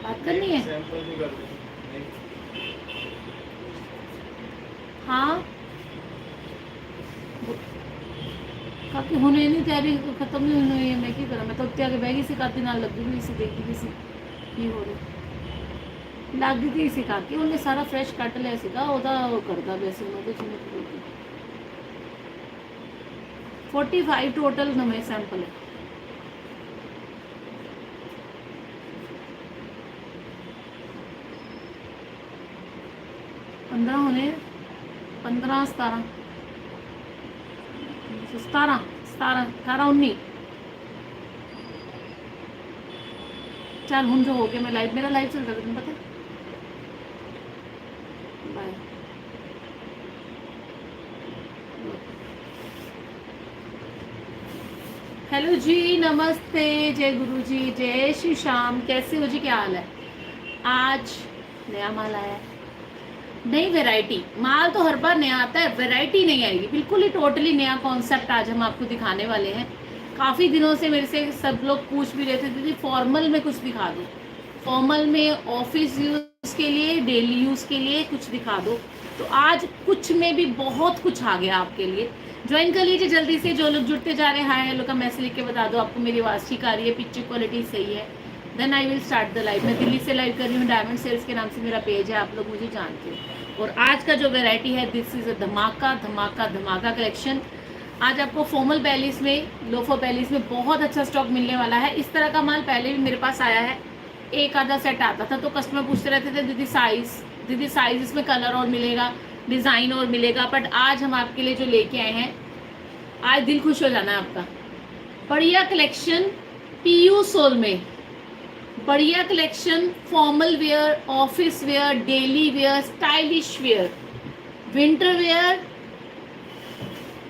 बात करनी है। हाँ काकी हुने नहीं तैयारी खत्म नहीं हुई है, मैं की करा, मैं तो उत्ते आगे बैगी सी काती नाल लगी हुई सी, देखती भी सी की हो रही लग गई सी काकी, उन्हें सारा फ्रेश कट लिया सीगा ओदा वो करदा वैसे ਉਹਦੇ ਚ ਨਹੀਂ 45 टोटल नवे सैंपल है। पंद्रह होने 15 17 17 17 18 19 चल हूँ जो हो गया। मैं लाइव मेरा लाइव चल रहा है तुम्हें पता है। बाय। हेलो जी नमस्ते, जय गुरु जी, जय श्री श्याम, कैसे हो जी, क्या हाल है। आज नया माल आया है, नई वैरायटी। माल तो हर बार नया आता है, वैरायटी नहीं आएगी, बिल्कुल ही टोटली नया कॉन्सेप्ट आज हम आपको दिखाने वाले हैं। काफ़ी दिनों से मेरे से सब लोग पूछ भी रहे थे दीदी फॉर्मल में कुछ दिखा दो, फॉर्मल में ऑफिस यूज़ के लिए, डेली यूज़ के लिए कुछ दिखा दो। तो आज कुछ में भी बहुत कुछ आ गया आपके लिए। ज्वाइन कर लीजिए जल्दी से, जो लोग जुड़ते जा रहे हैं हाय हेलो का मैसेज लिख के बता दो आपको मेरी आवाज़ ठीक आ रही है, पिक्चर क्वालिटी सही है, then I will start the live. मैं दिल्ली से लाइव कर रही हूँ, डायमंड सेल्स के नाम से मेरा पेज है, आप लोग मुझे जानते हो। और आज का जो वेराइटी है दिस इज़ अ धमाका धमाका धमाका कलेक्शन। आज आपको फॉर्मल बैलीस में, लोफर बैलीस में बहुत अच्छा स्टॉक मिलने वाला है। इस तरह का माल पहले भी मेरे पास आया है, एक आधा सेट आता था तो कस्टमर पूछते रहते थे दीदी साइज इसमें कलर और मिलेगा, डिज़ाइन और मिलेगा। बट आज हम आपके लिए जो लेके आए हैं, आज दिल खुश हो जाना है आपका। बढ़िया कलेक्शन पीयू सोल में, बढ़िया collection formal wear, office wear, daily wear, stylish wear, winter wear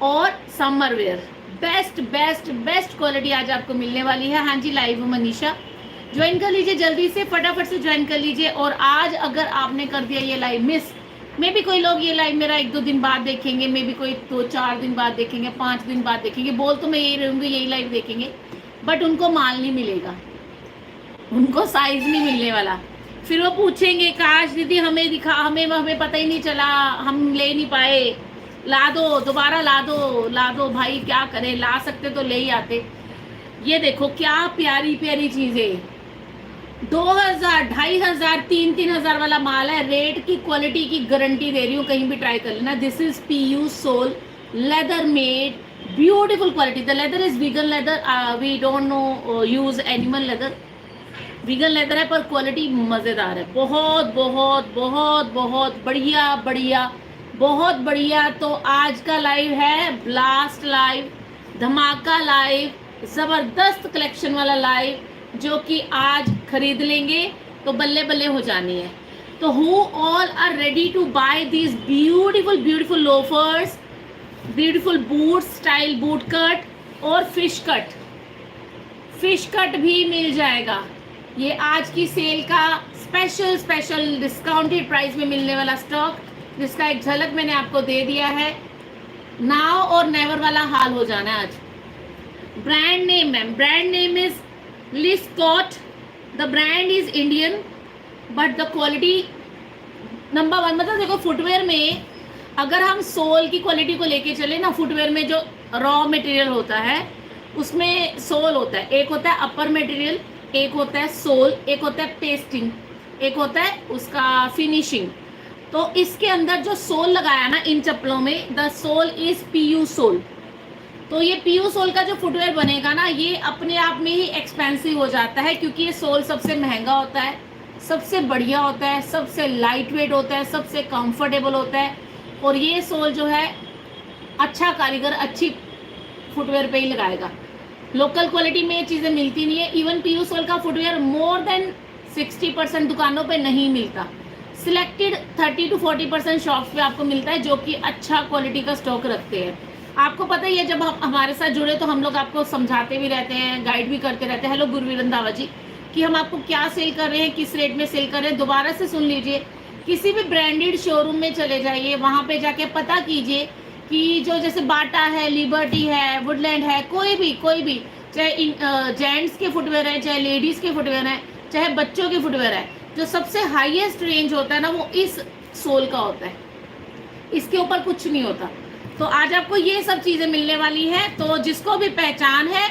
और summer wear, best best best quality आज आपको मिलने वाली है। हाँ जी लाइव हूँ मनीषा, ज्वाइन कर लीजिए जल्दी से, फटाफट से ज्वाइन कर लीजिए। और आज अगर आपने कर दिया ये लाइव मिस, मे भी कोई लोग ये लाइव मेरा 1-2 दिन बाद देखेंगे, मे भी कोई 2-4 दिन बाद देखेंगे, 5 दिन बाद देखेंगे, बोल तो मैं यही रहूँगी यही लाइव देखेंगे, बट उनको माल नहीं मिलेगा, उनको साइज नहीं मिलने वाला। फिर वो पूछेंगे काश दीदी हमें दिखा, हमें पता ही नहीं चला, हम ले नहीं पाए, ला दो दोबारा, ला दो भाई, क्या करें, ला सकते तो ले ही आते। ये देखो क्या प्यारी प्यारी चीजें, 2000, 2500, 3000 वाला माल है। रेट की क्वालिटी की गारंटी दे रही हूँ, कहीं भी ट्राई कर लेना। This is PU sole leather made, beautiful quality. The leather is vegan leather, we don't no use animal leather, vegan leather है पर क्वालिटी मज़ेदार है, बहुत बहुत बहुत बहुत बढ़िया बढ़िया, बहुत बढ़िया। तो आज का लाइव है ब्लास्ट लाइव, धमाका लाइव, ज़बरदस्त कलेक्शन वाला लाइव, जो कि आज खरीद लेंगे तो बल्ले बल्ले हो जानी है। तो who all are ready to buy these beautiful beautiful loafers, beautiful boot, style boot cut और फिश कट भी मिल जाएगा। ये आज की सेल का स्पेशल डिस्काउंटेड प्राइस में मिलने वाला स्टॉक, जिसका एक झलक मैंने आपको दे दिया है। नाउ और नेवर वाला हाल हो जाना है आज। Brand name ma'am, brand name is Liscott, the brand is Indian but the quality number 1। मतलब देखो फुटवेयर में अगर हम सोल की क्वालिटी को लेके चले ना, फुटवेयर में जो रॉ मटेरियल होता है उसमें सोल होता है, एक होता है अपर मटेरियल, एक होता है सोल, एक होता है पेस्टिंग, एक होता है उसका फिनिशिंग। तो इसके अंदर जो सोल लगाया ना इन चप्पलों में, the sole is PU sole. तो ये पीयू सोल का जो फुटवेयर बनेगा ना, ये अपने आप में ही एक्सपेंसिव हो जाता है, क्योंकि ये सोल सबसे महंगा होता है, सबसे बढ़िया होता है, सबसे लाइट वेट होता है, सबसे कंफर्टेबल होता है। और ये सोल जो है अच्छा कारीगर अच्छी फुटवेयर पे ही लगाएगा। लोकल क्वालिटी में ये चीज़ें मिलती नहीं है। इवन पीयू सोल का फुटवेयर मोर देन 60% दुकानों पे नहीं मिलता, सिलेक्टेड 30 to 40% शॉप्स पे आपको मिलता है, जो कि अच्छा क्वालिटी का स्टॉक रखते हैं। आपको पता ही है, जब हम हमारे साथ जुड़े तो हम लोग आपको समझाते भी रहते हैं, गाइड भी करते रहते हैं। हेलो गुरवीर रंधावा जी, कि हम आपको क्या सेल कर रहे हैं, किस रेट में सेल कर रहे हैं, दोबारा से सुन लीजिए। किसी भी ब्रांडेड शोरूम में चले जाइए, वहाँ पे जाके पता कीजिए कि जो जैसे बाटा है, लिबर्टी है, वुडलैंड है, कोई भी चाहे जेंट्स के फुटवेयर हैं, चाहे लेडीज़ के फुटवेयर हैं, चाहे बच्चों की फुटवेयर है, जो सबसे हाईएस्ट रेंज होता है ना वो इस सोल का होता है, इसके ऊपर कुछ नहीं होता। तो आज आपको ये सब चीजें मिलने वाली है। तो जिसको भी पहचान है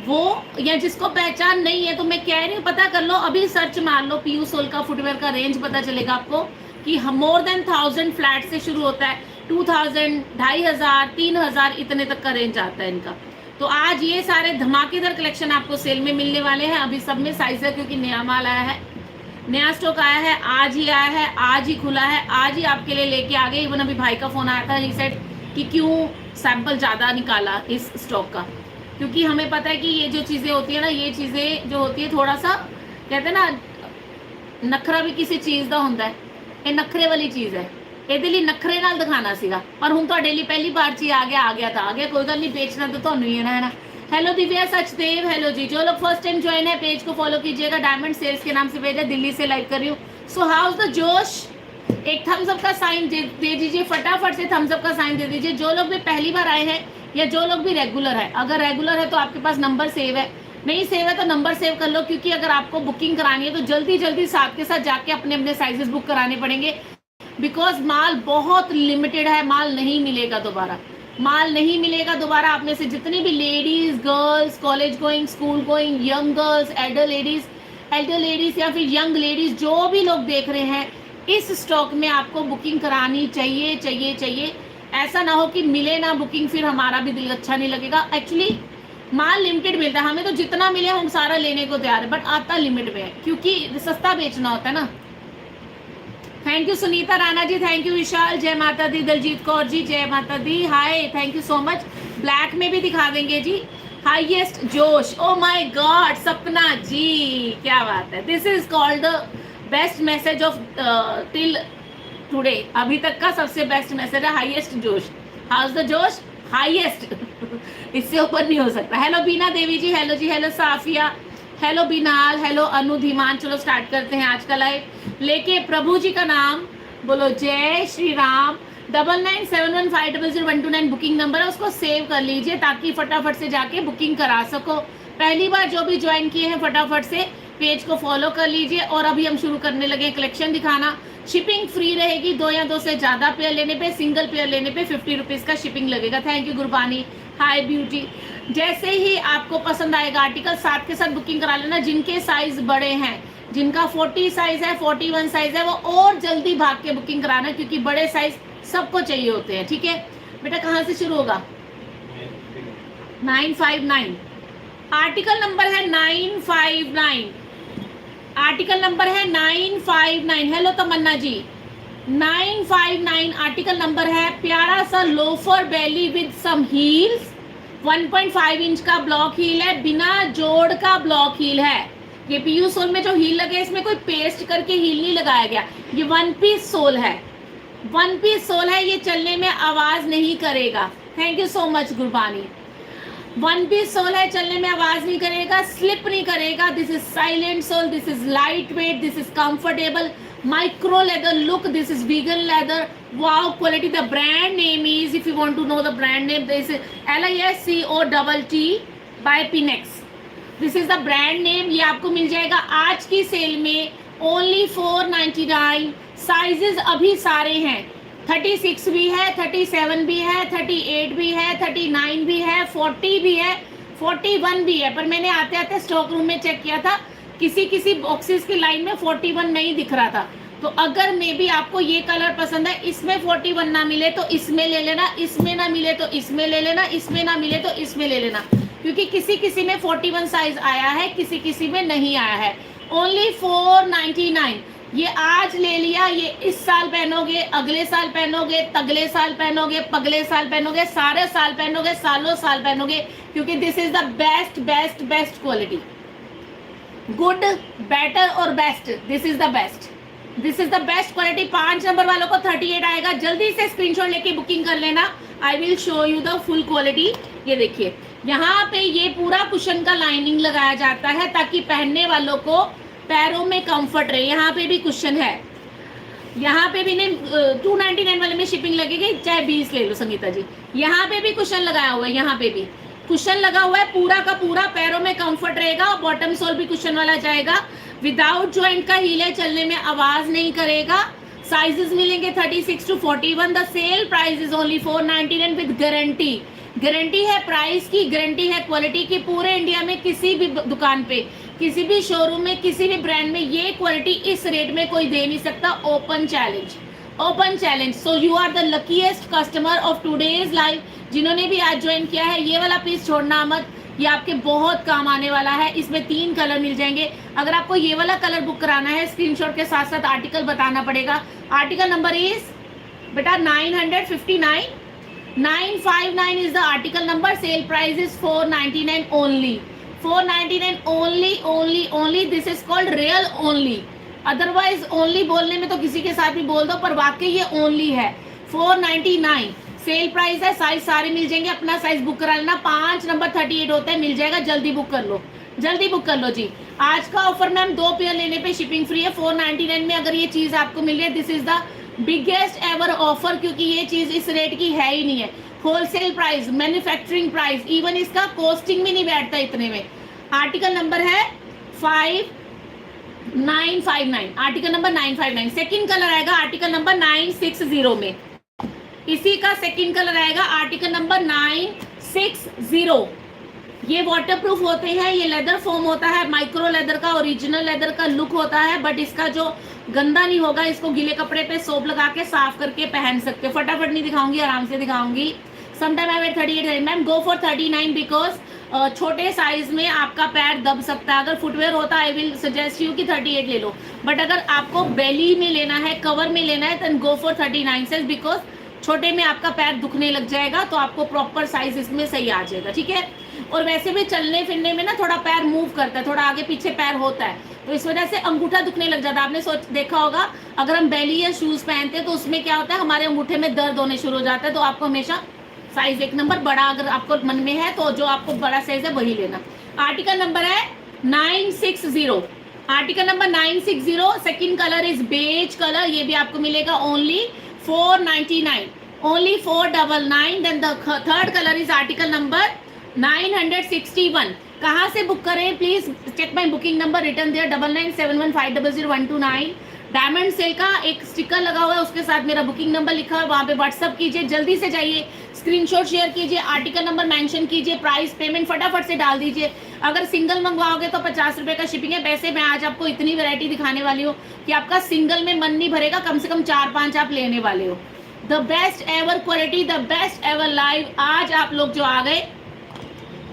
वो, या जिसको पहचान नहीं है तो मैं कह रही हूँ पता कर लो, अभी सर्च मार लो पीयू सोल का फुटवेयर का रेंज, पता चलेगा आपको कि मोर देन 1000 फ्लैट से शुरू होता है, 2000, 2500, 3000 इतने तक का रेंज आता है इनका। तो आज ये सारे धमाकेदार कलेक्शन आपको सेल में मिलने वाले हैं। अभी सब में साइज है क्योंकि नया माल आया है, नया स्टॉक आया है, आज ही आया है, आज ही खुला है, आज ही आपके लिए लेके आ गए। इवन अभी भाई का फोन आया था, ही सेड कि क्यों सैंपल ज़्यादा निकाला इस स्टॉक का, क्योंकि हमें पता है कि ये जो चीज़ें होती है ना, ये चीज़ें जो होती है थोड़ा सा कहते हैं ना, नखरा भी किसी चीज़ का होता है, ये नखरे वाली चीज़ है, ਇਹਦੇ ਲਈ ਨਖਰੇ ਨਾਲ ਦਿਖਾਣਾ ਸੀਗਾ, पर ਹੁਣ ਤੁਹਾਡੇ ਲਈ ਪਹਿਲੀ बार ਚ आ गया, कोई गल नहीं, बेचना तो ਤੁਹਾਨੂੰ ही है ना। हेलो दिव्या सचदेव, हेलो जी। जो लोग फर्स्ट टाइम ज्वाइन है पेज को फॉलो कीजिएगा, डायमंड सेल्स के नाम से पेज है, दिल्ली से लाइव कर रही हूँ। सो हाउस द जोश, एक थम्स अप का साइन दे दीजिए, फटाफट से थम्स अप का साइन दे दीजिए। जो लोग भी पहली बार आए हैं या जो लोग भी रेगुलर है, अगर रेगुलर है तो आपके पास नंबर सेव है, नहीं सेव है तो नंबर सेव कर लो, क्योंकि अगर आपको बुकिंग करानी है तो जल्दी जल्दी साथ के साथ जाके अपने अपने साइजेस बुक कराने पड़ेंगे, बिकॉज माल बहुत लिमिटेड है, माल नहीं मिलेगा दोबारा, माल नहीं मिलेगा दोबारा। आप में से जितनी भी ladies, girls, college going, school going, young girls, Elder ladies या फिर यंग लेडीज, जो भी लोग देख रहे हैं, इस स्टॉक में आपको बुकिंग करानी चाहिए चाहिए चाहिए। ऐसा ना हो कि मिले ना बुकिंग, फिर हमारा भी दिल अच्छा नहीं लगेगा। एक्चुअली माल लिमिटेड मिलता है, हमें तो जितना मिले हम सारा लेने को तैयार है, बट आता लिमिट में है, क्योंकि सस्ता बेचना होता है ना। Thank you Sunita Rana ji, thank you Vishal, जय माता दी। दलजीत कौर जी, जय माता दी, hi, thank you so much. Black में भी दिखा देंगे जी। हाईएस्ट जोश, ओ माय गॉड, सपना जी, क्या बात है। This is called the best message of till today, अभी तक का सबसे बेस्ट मैसेज है हाईएस्ट जोश। हाउस द जोश, हाईएस्ट इससे ऊपर नहीं हो सकता। हेलो बीना देवी जी, हेलो जी, hello Safia, hello vinyl, hello अनु धीमान। चलो स्टार्ट करते हैं आज का लाइव। लेके प्रभु जी का नाम बोलो, जय श्री राम। 997115001229 बुकिंग नंबर है, उसको सेव कर लीजिए ताकि फटाफट से जाके बुकिंग करा सको। पहली बार जो भी ज्वाइन किए हैं फटाफट से पेज को फॉलो कर लीजिए। और अभी हम शुरू करने लगे कलेक्शन दिखाना। शिपिंग फ्री रहेगी, 2 या 2 से ज़्यादा पेयर लेने पे, सिंगल पेयर लेने पे 50 रुपीज़ का शिपिंग लगेगा। Thank you Gurbani, hi beauty. जैसे ही आपको पसंद आएगा आर्टिकल, साथ के साथ बुकिंग करा लेना। जिनके साइज बड़े हैं, जिनका 40 साइज है, 41 साइज है, वो और जल्दी भाग के बुकिंग कराना, क्योंकि बड़े साइज सबको चाहिए होते हैं। ठीक है बेटा, कहाँ से शुरू होगा? 959 आर्टिकल नंबर है, 959 आर्टिकल नंबर है, 959। Hello Tamanna ji, 959 article number है। प्यारा सा loafer belly with some heels, 1.5 inch का ब्लॉक हील है, बिना जोड़ का ब्लॉक हील है। ये पीयू सोल में जो हील लगे, इसमें कोई पेस्ट करके हील नहीं लगाया गया, ये 1 पीस सोल है, 1 पीस सोल है। ये चलने में आवाज नहीं करेगा। Thank you so much Gurbani. 1 piece sole है, चलने में आवाज नहीं करेगा, स्लिप नहीं करेगा। This is silent sole, this is light weight, this is comfortable, micro leather look, this is vegan leather, wow quality. The brand name is, if you want to know the brand name, this is LISCOTT by Pinex. This is the brand name. ये आपको मिल जाएगा आज की cell में only 499। Sizes अभी सारे हैं, 36 भी है, 37 भी है, 38 भी है, 39 भी है, 40 भी है, 41 भी है। पर मैंने आते आते स्टॉक रूम में चेक किया था, किसी बॉक्सेस की लाइन में 41 नहीं दिख रहा था। तो अगर मे बी आपको ये कलर पसंद है, इसमें 41 ना मिले तो इसमें ले लेना, इसमें ना मिले तो इसमें ले लेना, इसमें ना मिले तो इसमें ले लेना, क्योंकि किसी में 41 साइज आया है, किसी में नहीं आया है। ओनली 499। ये आज ले लिया, ये इस साल पहनोगे, अगले साल पहनोगे, तगले साल पहनोगे, पगले साल पहनोगे, सारे साल पहनोगे, सालों साल पहनोगे, क्योंकि this is the best best best quality. Good, better और best, this is the best, this is the best quality. 5 number वालों को 38 आएगा, जल्दी से स्क्रीनशॉट लेके बुकिंग कर लेना। I will show you the full quality. ये देखिए, यहाँ पे ये पूरा कुशन का लाइनिंग लगाया जाता है ताकि पहनने वालों को पैरों में कंफर्ट रहे। यहाँ पे भी कुशन है, यहाँ पे भी नहीं, 299 वाले में शिपिंग लगेगी, चाहे 20 ले लो संगीता जी। यहाँ पे भी कुशन लगाया हुआ है, यहाँ पे भी कुशन लगा हुआ है, पूरा का पूरा पैरों में कंफर्ट रहेगा। बॉटम सोल भी कुशन वाला जाएगा। विदाउट ज्वाइंट का हील है, चलने में आवाज नहीं करेगा। साइजेस मिलेंगे 36 to 41। The sale price is only 499 with guarantee. Guarantee है प्राइस की, गारंटी है क्वालिटी की। पूरे इंडिया में किसी भी दुकान पे, किसी भी शोरूम में, किसी भी ब्रांड में ये क्वालिटी इस रेट में कोई दे नहीं सकता। Open challenge, open challenge. So you are the luckiest customer of today's live. जिन्होंने भी आज ज्वाइन किया है, ये वाला पीस छोड़ना मत, ये आपके बहुत काम आने वाला है। इसमें 3 कलर मिल जाएंगे। अगर आपको ये वाला कलर बुक कराना है, स्क्रीनशॉट के साथ साथ आर्टिकल बताना पड़ेगा। आर्टिकल नंबर इज बेटा 959, 959 is the article number. Cell price is 499 only, 499 only, only, only. This is called real only. Otherwise only बोलने में तो किसी के साथ भी बोल दो, पर वाकई ये ओनली है। 499 सेल प्राइस है। साइज सारे मिल जाएंगे, अपना साइज बुक करा लेना। 5 नंबर 38 होता है, मिल जाएगा। जल्दी बुक कर लो, जल्दी बुक कर लो जी। आज का ऑफर मैम 2 पेयर लेने पे शिपिंग फ्री है। 499 में अगर ये चीज आपको मिल रही है, this is the biggest ever offer, क्योंकि ये चीज इस रेट की है ही नहीं है। Wholesale price, manufacturing price, even इसका कॉस्टिंग भी नहीं बैठता इतने में। आर्टिकल नंबर है 5959, आर्टिकल नंबर 959। सेकंड कलर आएगा आर्टिकल नंबर 960 में। इसी का सेकंड कलर आएगा आर्टिकल नंबर 960। ये वाटरप्रूफ होते हैं, ये लेदर फोम होता है, माइक्रो लेदर का, ओरिजिनल लेदर का लुक होता है। बट इसका जो गंदा नहीं होगा, इसको गीले कपड़े पे सोप लगा के साफ करके पहन सकते हो। फटाफट नहीं दिखाऊंगी, आराम से दिखाऊंगी। Sometime I wear 38 ma'am, go for 39 because छोटे साइज में आपका पैर दब सकता है। अगर फुटवेयर होता आई विल सजेस्ट यू कि 38 ले लो, बट अगर आपको बेली में लेना है, कवर में लेना है, then go for 39 size, because छोटे में आपका पैर दुखने लग जाएगा, तो आपको प्रॉपर साइज इसमें सही आ जाएगा, ठीक है। और वैसे भी चलने फिरने में ना थोड़ा पैर मूव करता है, थोड़ा आगे पीछे पैर होता है, तो इस वजह से अंगूठा दुखने लग जाता है। आपने देखा होगा, अगर हम बेली या शूज पहनते हैं तो उसमें क्या होता है, हमारे अंगूठे में दर्द होने शुरू हो जाता है। तो आपको हमेशा साइज 1 नंबर बड़ा अगर आपको मन में है, तो जो आपको बड़ा साइज है वही लेना। आर्टिकल नंबर है 960, article number 960। Second colour is beige colour, ये भी आपको मिलेगा only 499, only 499। Then the third colour is article number 961। कहाँ से बुक करें, please check my booking number return there 9971500129। Diamond sale का एक स्टिकर लगा हुआ है, उसके साथ मेरा बुकिंग नंबर लिखा है, वहाँ पे व्हाट्सअप कीजिए, जल्दी से जाइए, स्क्रीनशॉट शेयर कीजिए, आर्टिकल नंबर मेंशन कीजिए, प्राइस पेमेंट फटाफट से डाल दीजिए। अगर सिंगल मंगवाओगे तो 50 रुपये का शिपिंग है। वैसे मैं आज आपको इतनी वैरायटी दिखाने वाली हूँ कि आपका सिंगल में मन नहीं भरेगा, कम से कम 4-5 आप लेने वाले हो। The best ever quality, the best ever live. आज आप लोग जो आ गए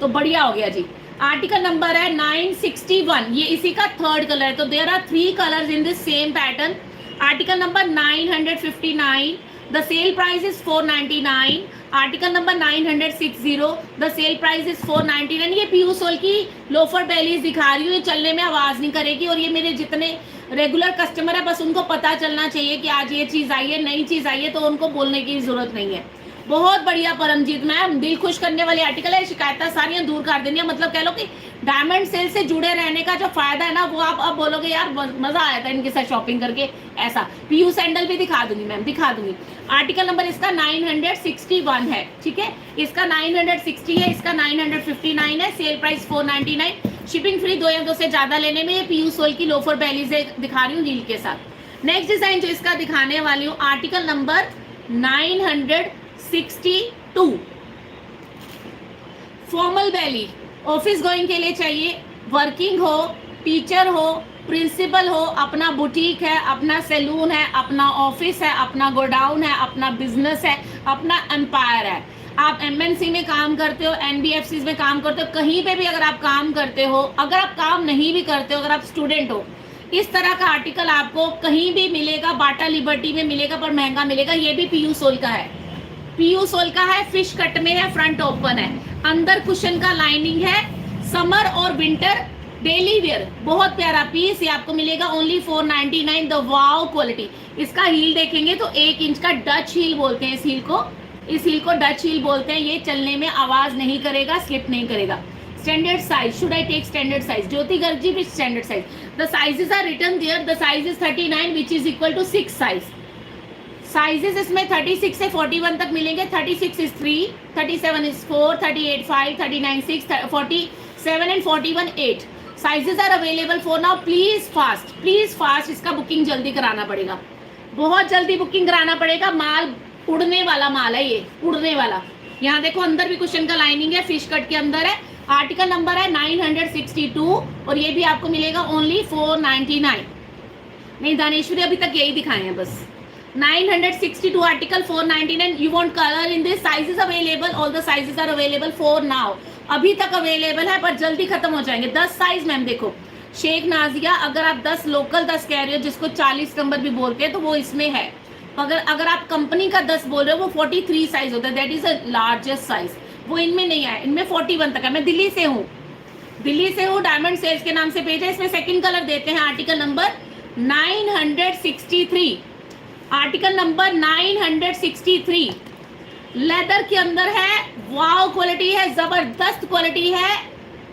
तो बढ़िया हो गया जी। आर्टिकल नंबर है 961, ये इसी का थर्ड कलर है। तो there are 3 colours in this same pattern. Article number 959, the sale price is 499। Article number 960, the sale price is 499। ये पीयू सोल की लोफर बेलीज दिखा रही हूँ, ये चलने में आवाज नहीं करेगी। और ये मेरे जितने रेगुलर कस्टमर है, बस उनको पता चलना चाहिए कि आज ये चीज आई है, नई चीज आई है, तो उनको बोलने की जरूरत नहीं है। बहुत बढ़िया परमजीत मैम, दिल खुश करने वाली आर्टिकल है। शिकायतें सारियां दूर कर देनी है, मतलब कह लो कि डायमंड सेल से जुड़े रहने का जो फायदा है ना, वो आप अब बोलोगे यार मजा आया था इनके साथ शॉपिंग करके। ऐसा पीयू सैंडल भी दिखा दूंगी मैम, दिखा दूंगी। आर्टिकल नंबर इसका 961 है, ठीक है। इसका 960 है, इसका 959 है। Sale price 499, shipping free. 2 या 2 से ज्यादा लेने में। ये पीयू सोल की लोफर बेली से दिखा रही हूँ हील के साथ। नेक्स्ट डिजाइन जो इसका दिखाने वाली हूँ, आर्टिकल नंबर 962, फॉर्मल बेली, ऑफिस गोइंग के लिए चाहिए। वर्किंग हो, टीचर हो, प्रिंसिपल हो, अपना बुटीक है, अपना सैलून है, अपना ऑफिस है, अपना गोडाउन है, अपना बिजनेस है, अपना एम्पायर है। आप एमएनसी में काम करते हो, एनबीएफसी में काम करते हो, कहीं पे भी अगर आप काम करते हो, अगर आप काम नहीं भी करते हो, अगर आप स्टूडेंट हो, इस तरह का आर्टिकल आपको कहीं भी मिलेगा। बाटा लिबर्टी में मिलेगा, पर महंगा मिलेगा। ये भी पीयू सोल का है, पीयू सोल का है, फिश कट में है, फ्रंट ओपन है, अंदर कुशन का लाइनिंग है। समर और विंटर डेली वेयर, बहुत प्यारा पीस। ये आपको मिलेगा ओनली 499। The wow quality. इसका हील देखेंगे तो 1 इंच का डच हील बोलते हैं इस हील को, इस हील को डच हील बोलते हैं। ये चलने में आवाज नहीं करेगा, स्लिप नहीं करेगा। Standard size, should I take standard size? Jyoti Garg ji, which standard size? The sizes are written there. The size is 39 which is equal to 6 size. Sizes इसमें 36 से 41 तक मिलेंगे। 36 is 3, 37 is 4, 38 5, 39 6, 47 and 41 8। Sizes are available for now, please fast इसका booking जल्दी कराना पड़ेगा, बहुत जल्दी बुकिंग कराना पड़ेगा। माल उड़ने वाला माल है, ये उड़ने वाला। यहाँ देखो अंदर भी कुशन का लाइनिंग है, फिश कट के अंदर है। आर्टिकल नंबर है 962 और ये भी आपको मिलेगा ओनली 499। नहीं दानेश्वरी अभी तक यही दिखाए हैं बस। 962 article 499। You want colour in this, sizes available, all the sizes are available for now. अभी तक अवेलेबल है पर जल्दी खत्म हो जाएंगे। 10 साइज मैम देखो, शेख नाजिया अगर आप 10 लोकल 10 कह रहे हो जिसको 40 नंबर भी बोलते हैं तो वो इसमें है। अगर आप कंपनी का 10 बोल रहे हो वो 43 साइज होता है, that is a largest size, वो इनमें नहीं है। इनमें 41 तक है। मैं दिल्ली से हूँ, डायमंड सेल्स के नाम से पेज है। इसमें सेकंड कलर देते हैं article number 963, article number 963 leather के अंदर है। वाव क्वालिटी है, जबरदस्त क्वालिटी है,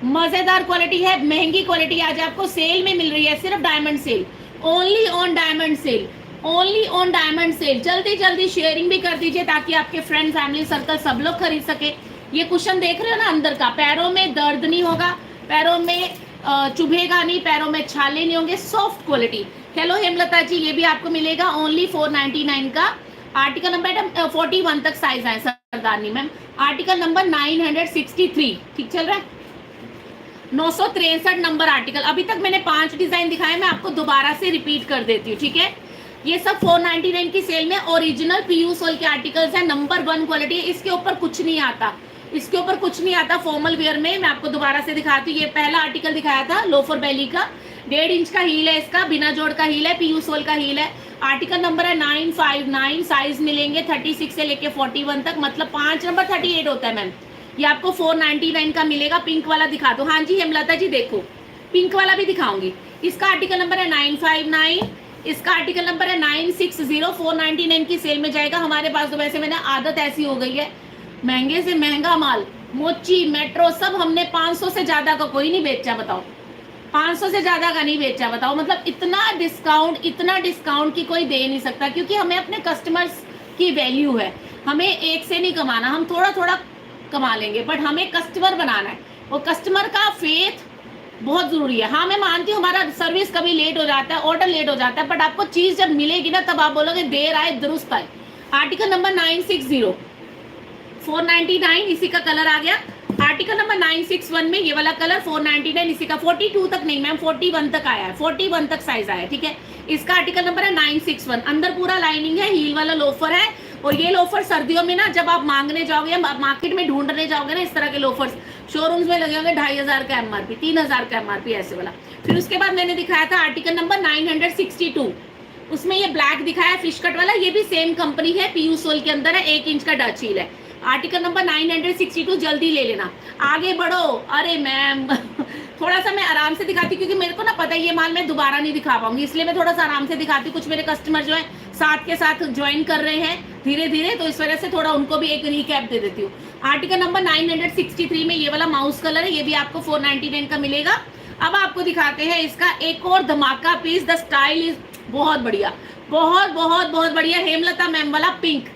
मजेदार क्वालिटी है, महंगी क्वालिटी आज आपको सेल में मिल रही है, सिर्फ diamond sale, only on diamond sale, only on diamond sale. जल्दी जल्दी शेयरिंग भी कर दीजिए ताकि आपके फ्रेंड फैमिली सर्कल सब लोग खरीद सके। ये कुशन देख रहे हो ना अंदर का, पैरों में दर्द नहीं होगा, पैरों में चुभेगा नहीं, पैरों में छाले नहीं होंगे, सॉफ्ट क्वालिटी। हेलो हेमलता जी, ये भी आपको मिलेगा ओनली 499 का। आर्टिकल नंबर 41 तक साइज है सरदारनी मैम। आर्टिकल नंबर 963 ठीक चल रहा है। 963 नंबर आर्टिकल। अभी तक मैंने 5 डिजाइन दिखाए, मैं आपको दोबारा से रिपीट कर देती हूँ, ठीक है। ये सब 499 की सेल में ओरिजिनल पीयू सोल के आर्टिकल्स हैं, नंबर 1 क्वालिटी है। इसके ऊपर कुछ नहीं आता, इसके ऊपर कुछ नहीं आता फॉर्मल वेयर में। मैं आपको दोबारा से दिखाती हूँ। ये पहला आर्टिकल दिखाया था लोफर बेली का, 1.5 इंच का हील है इसका, बिना जोड़ का हील है, पीयू सोल का हील है। आर्टिकल नंबर है 959, साइज मिलेंगे 36 से लेके 41 तक, मतलब 5 नंबर 38 होता है मैम। ये आपको 499 का मिलेगा। पिंक वाला दिखा दो। हाँ जी हेमलता जी देखो, पिंक वाला भी दिखाऊंगी। इसका आर्टिकल नंबर है 959, इसका आर्टिकल नंबर है 960। 499 की सेल में जाएगा। हमारे पास तो वैसे मैंने आदत ऐसी हो गई है, महंगे से महंगा माल, मोची मेट्रो सब हमने 500 से ज्यादा का कोई नहीं बेचा, बताओ 500 से ज्यादा का नहीं बेचा, बताओ। मतलब इतना डिस्काउंट की कोई दे नहीं सकता, क्योंकि हमें अपने कस्टमर्स की वैल्यू है। हमें एक से नहीं कमाना, हम थोड़ा थोड़ा कमा लेंगे, बट हमें कस्टमर बनाना है और कस्टमर का फेथ बहुत जरूरी है। हाँ मैं मानती हूँ हमारा सर्विस कभी लेट हो जाता है, ऑर्डर लेट हो जाता है, बट आपको चीज जब मिलेगी ना तब आप बोलोगे देर आए दुरुस्त आए। आर्टिकल नंबर 960, 499 इसी का कलर आ गया। आर्टिकल नंबर 961 में ये वाला कलर 499 इसी का। 42 तक नहीं मैम, 41 तक आया है, 41 तक साइज आया है, ठीक है। इसका आर्टिकल नंबर है 961। अंदर पूरा लाइनिंग है, हील वाला लोफर है। और ये लोफर सर्दियों में ना जब आप मांगने जाओगे, मार्केट में ढूंढने जाओगे ना, इस तरह के लोफर्स शोरूम्स में लगे होंगे 2500 का एमआरपी, 3000 का एमआरपी ऐसे वाला। फिर उसके बाद मैंने दिखाया था आर्टिकल नंबर 962, उसमें ये ब्लैक दिखाया फिश कट वाला, ये भी सेम कंपनी है, पीयू सोल के अंदर है, 1 इंच का डच हील है। आर्टिकल नंबर 962 जल्दी ले लेना। आगे बढ़ो। अरे मैम थोड़ा सा मैं आराम से दिखाती, क्योंकि मेरे को ना पता है ये माल मैं दोबारा नहीं दिखा पाऊंगी, इसलिए मैं थोड़ा सा आराम से दिखाती हूँ। कुछ मेरे कस्टमर जो है साथ के साथ ज्वाइन कर रहे हैं धीरे धीरे, तो इस वजह से थोड़ा उनको भी एक रिकैप दे देती हूँ। आर्टिकल नंबर 963 में ये वाला माउस कलर है, ये भी आपको 499 का मिलेगा। अब आपको दिखाते हैं इसका एक और धमाका पीस। द स्टाइल इज बहुत बढ़िया, बहुत बहुत बहुत बढ़िया। हेमलता मैम वाला पिंक,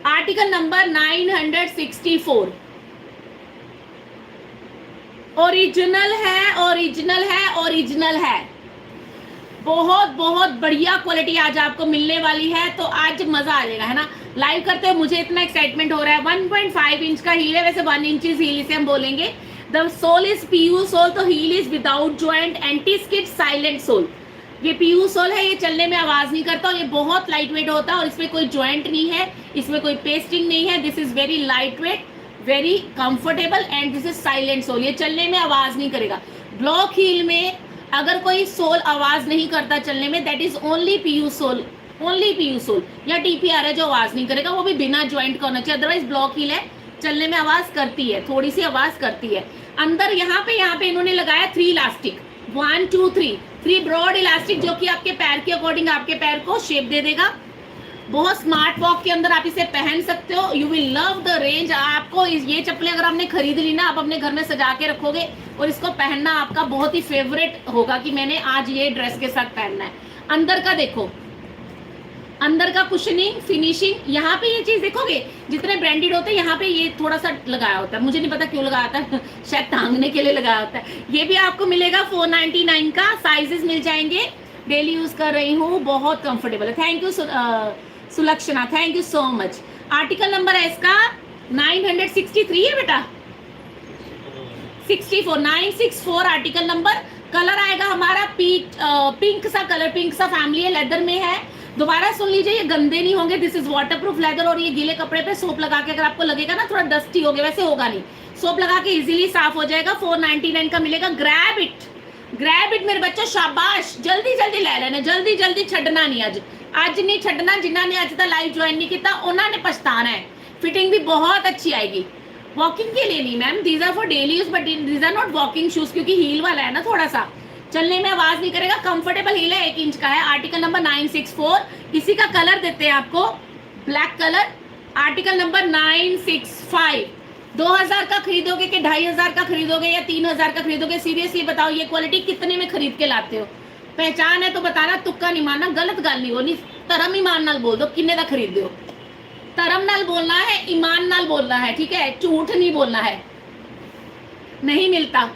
आर्टिकल नंबर 964, ओरिजिनल है, ओरिजिनल है, ओरिजिनल है। बहुत बहुत बढ़िया क्वालिटी आज आपको मिलने वाली है, तो आज मजा आ जाएगा, है ना। लाइव करते हुए मुझे इतना एक्साइटमेंट हो रहा है। 1.5 इंच का हील है, वैसे 1 इंच हील इसे हम बोलेंगे। The sole is PU sole, तो heel is without joint, anti skid, silent sole. ये पीयू सोल है, ये चलने में आवाज नहीं करता और ये बहुत लाइट वेट होता है और इसमें कोई ज्वाइंट नहीं है, इसमें कोई पेस्टिंग नहीं है। This is very light weight, very comfortable and this is silent sole. ये चलने में आवाज नहीं करेगा। ब्लॉक हील में अगर कोई सोल आवाज नहीं करता चलने में, that is only PU sole, only PU sole. या टीपीआर है जो आवाज नहीं करेगा, वो भी बिना ज्वाइंट का होना चाहिए, अदरवाइज ब्लॉक हील है, चलने में आवाज करती है, थोड़ी सी आवाज करती है। अंदर यहाँ पे इन्होंने लगाया 3 इलास्टिक, 1 2 3 ब्रॉड इलास्टिक, जो कि आपके पैर के अकॉर्डिंग आपके पैर को शेप दे देगा। बहुत स्मार्ट वॉक के अंदर आप इसे पहन सकते हो। You will love the range. आपको ये चप्पलें अगर आपने खरीद ली ना, आप अपने घर में सजा के रखोगे और इसको पहनना आपका बहुत ही फेवरेट होगा कि मैंने आज ये ड्रेस के साथ पहनना है। अंदर का देखो, अंदर का कुशनिंग फिनिशिंग, यहाँ पे ये चीज देखोगे जितने ब्रांडेड होते हैं यहाँ पे ये थोड़ा सा लगाया होता है, मुझे नहीं पता क्यों लगाया होता है शायद टांगने के लिए लगाया होता है। ये भी आपको मिलेगा 499 का, साइजेस मिल जाएंगे, डेली यूज कर रही हूँ, बहुत कंफर्टेबल है। Thank you Sulakshana, thank you so much. Article number है इसका 963 है बेटा, 64 964 आर्टिकल नंबर। कलर आएगा हमारा पिंक सा कलर, पिंक सा फैमिली है, लेदर में है। दोबारा सुन लीजिए, ये गंदे नहीं होंगे, दिस इज वाटरप्रूफ लेदर। और ये गीले कपड़े पे सोप लगा के अगर आपको लगेगा ना थोड़ा डस्टी हो गया, वैसे होगा नहीं, सोप लगा के इजीली साफ हो जाएगा। 499 का मिलेगा। ग्रैब इट मेरे बच्चों, शाबाश, जल्दी जल्दी ले लेना, जल्दी जल्दी छड़ना नहीं, आज नहीं छड़ना। जिन्होंने आज तक लाइव ज्वाइन नहीं किया उन्होंने पछताना है। फिटिंग भी बहुत अच्छी आएगी, वॉकिंग के लिए नहीं ma'am, these are for daily use, but these are not walking shoes, क्योंकि हील वाला है ना, थोड़ा सा चलने में आवाज नहीं करेगा, कंफर्टेबल हील है, 1 इंच का है। आर्टिकल नंबर 964, इसी का कलर देते हैं आपको ब्लैक कलर। आर्टिकल नंबर 965, 2000 का खरीदोगे कि 2500 का खरीदोगे या 3000 का खरीदोगे? सीरियसली बताओ, ये क्वालिटी कितने में खरीद के लाते हो? पहचान है तो बताना, तुक्का नहीं मारना, गलत गल नहीं होनी, धर्म ईमान नाल बोल दो किन्ने का खरीदते हो। धर्म नाल बोलना है, ईमान नाल बोलना है, ठीक है, झूठ नहीं बोलना है। नहीं मिलता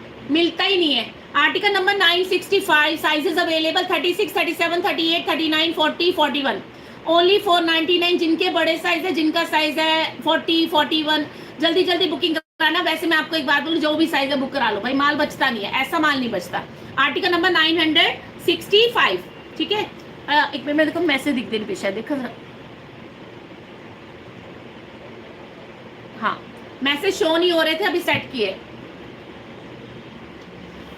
ही नहीं है। Article number 965, sizes available 36, 37, 38, 39, 40, 41, only 499। जिनके बड़े साइज है, जिनका साइज है 40, 41, जल्दी जल्दी बुकिंग कराना। वैसे मैं आपको एक बात बोलूं, जो भी साइज है बुक करा लो भाई, माल बचता नहीं है, ऐसा माल नहीं बचता। आर्टिकल नंबर 965, ठीक है। एक मिनट में देखो मैसेज दिख देने पेशा, देखो हाँ मैसेज शो नहीं हो रहे थे, अभी सेट किए।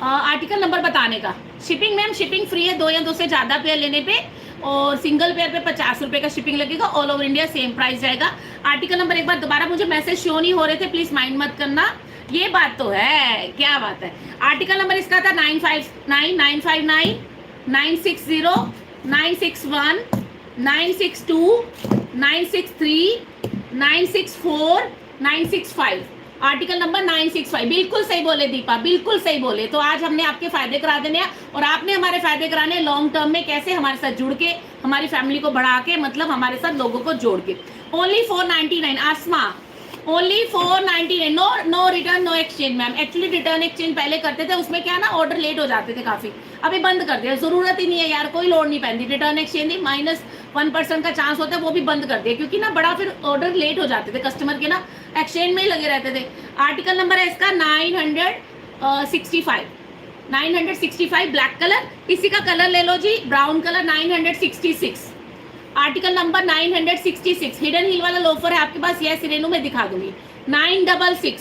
आर्टिकल नंबर बताने का, शिपिंग मैम शिपिंग फ्री है, 2 या 2 से ज़्यादा पेयर लेने पे, और सिंगल पेयर पे 50 रुपये का शिपिंग लगेगा, all over India same price जाएगा। आर्टिकल नंबर एक बार दोबारा, मुझे मैसेज शो नहीं हो रहे थे, प्लीज़ माइंड मत करना, ये बात तो है, क्या बात है। आर्टिकल नंबर इसका था 959, 959, 960, 961, 962, 963, 964, 965। आर्टिकल नंबर 965, बिल्कुल सही बोले दीपा, बिल्कुल सही बोले। तो आज हमने आपके फायदे करा देने हैं, और आपने हमारे फायदे कराने लॉन्ग टर्म में, कैसे हमारे साथ जुड़ के, हमारी फैमिली को बढ़ा के, मतलब हमारे साथ लोगों को जोड़ के। Only 499 Asma, only 499, no return no exchange ma'am. Actually return exchange पहले करते थे, उसमें क्या ना ऑर्डर लेट हो जाते थे काफी, अभी बंद कर दिया, जरूरत ही नहीं है यार, कोई लोड नहीं पैंती। रिटर्न एक्सचेंज ही -1% का चांस होता है, वो भी बंद कर दिया, क्योंकि ना बड़ा फिर ऑर्डर लेट हो जाते थे, कस्टमर के ना एक्सचेंज में ही लगे रहते थे। आर्टिकल नंबर है इसका 965, 965 ब्लैक कलर। इसी का कलर ले लो जी, brown colour, 966। Article number 966, hidden heel वाला लोफर है आपके पास, यह सिरेनू में दिखा दूंगी। 966,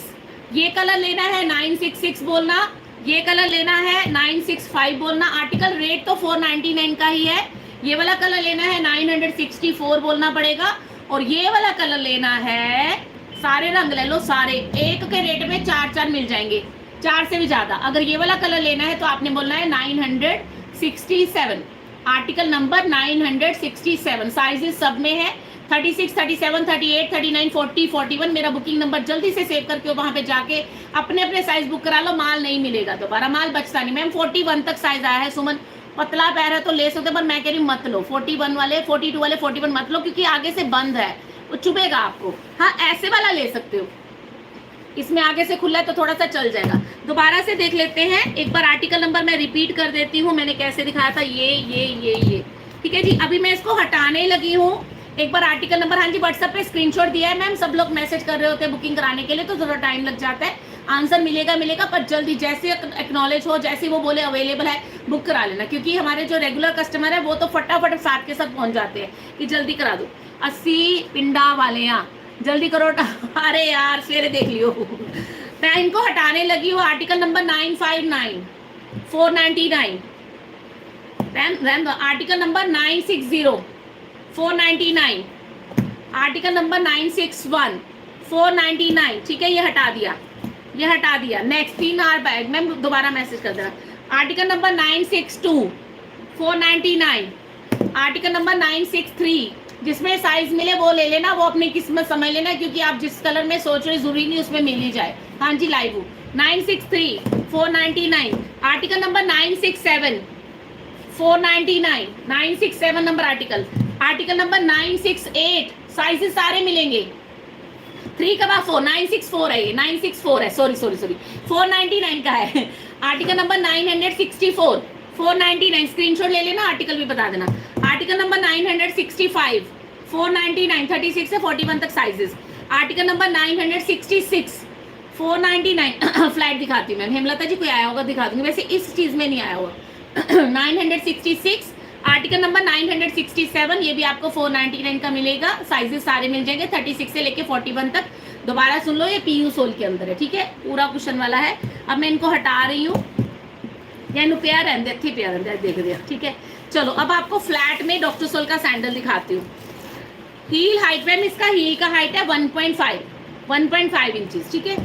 ये कलर लेना है 966 बोलना, ये कलर लेना है 965 बोलना। आर्टिकल रेट तो 499 का ही है, ये वाला कलर लेना है 964 बोलना पड़ेगा, और ये वाला कलर लेना है, सारे रंग ले लो सारे, एक के रेट में 4 मिल जाएंगे, 4 से भी ज्यादा। अगर ये वाला कलर लेना है तो आपने बोलना है 967। आर्टिकल नंबर 967, साइजेस सब में है, 36, 37, 38, 39, 40, 41। मेरा बुकिंग नंबर जल्दी से सेव करके वहां पे जाके अपने अपने साइज बुक करा लो, माल नहीं मिलेगा दोबारा, माल बचता नहीं मैम। 41 तक साइज आया है सुमन, पतला पैर है तो ले सकते, पर मैं कह रही हूँ मत लो, 41 वाले, 42 वाले 41 मत लो, क्योंकि आगे से बंद है, वो चुभेगा आपको। हाँ ऐसे वाला ले सकते हो, इसमें आगे से खुला है तो थोड़ा सा चल जाएगा। दोबारा से देख लेते हैं एक बार, आर्टिकल नंबर मैं रिपीट कर देती हूँ, मैंने कैसे दिखाया था, ये ठीक है जी। अभी मैं इसको हटाने लगी हूँ, एक बार आर्टिकल नंबर, हाँ जी व्हाट्सएप पे स्क्रीनशॉट दिया है मैम, सब लोग मैसेज कर रहे होते हैं बुकिंग कराने के लिए, तो थोड़ा टाइम लग जाता है, आंसर मिलेगा, पर जल्दी जैसे एक्नॉलेज हो, जैसे वो बोले अवेलेबल है बुक करा लेना, क्योंकि हमारे जो रेगुलर कस्टमर है वो तो फटाफट साथ के साथ पहुंच जाते हैं कि जल्दी करा दो। 80 पिंडा वाले यहाँ जल्दी करो, अरे यार सवेरे देख लियो मैं इनको हटाने लगी हूँ। Article number 959, 499, article number 960, 499, article number 961, 499, ठीक है, ये हटा दिया। नेक्स्ट 3 आर बैग में दोबारा मैसेज कर देना। आर्टिकल नंबर 962, 499, आर्टिकल नंबर 963, जिसमें साइज मिले वो ले लेना, वो अपनी किस्मत समझ लेना, क्योंकि आप जिस कलर में सोच रहे जरूरी नहीं उसमें मिल ही जाए। हाँ जी live 963, 499, article number 967, 499, 967 number article, article number 968, sizes सारे मिलेंगे। 3 का 4, 964 है, ये 964 है, सॉरी 499 का है। आर्टिकल नंबर 964, 499, स्क्रीनशॉट ले लेना, आर्टिकल भी बता देना। आर्टिकल नंबर 965, 499, 36 से 41 तक साइजेस। आर्टिकल नंबर 966, 499 फ्लैट दिखाती हूँ मैं, हेमलता जी कोई आया होगा दिखा दूंगी, वैसे इस चीज में नहीं आया होगा। 966, आर्टिकल नंबर 967, ये भी आपको 499 का मिलेगा, साइजेस सारे मिल जाएंगे 36 से लेके 41 तक। दोबारा सुन लो, ये पीयू सोल के अंदर है, ठीक है, पूरा कुशन वाला है। अब मैं इनको हटा रही हूँ, या इनको प्यार रहने दे, प्यार रहने देख दिया, ठीक है। चलो अब आपको फ्लैट में डॉक्टर सोल का सैंडल दिखाती हूँ। हील हाइट मैम, इसका हील का हाइट है 1.5 इंचेस, ठीक है।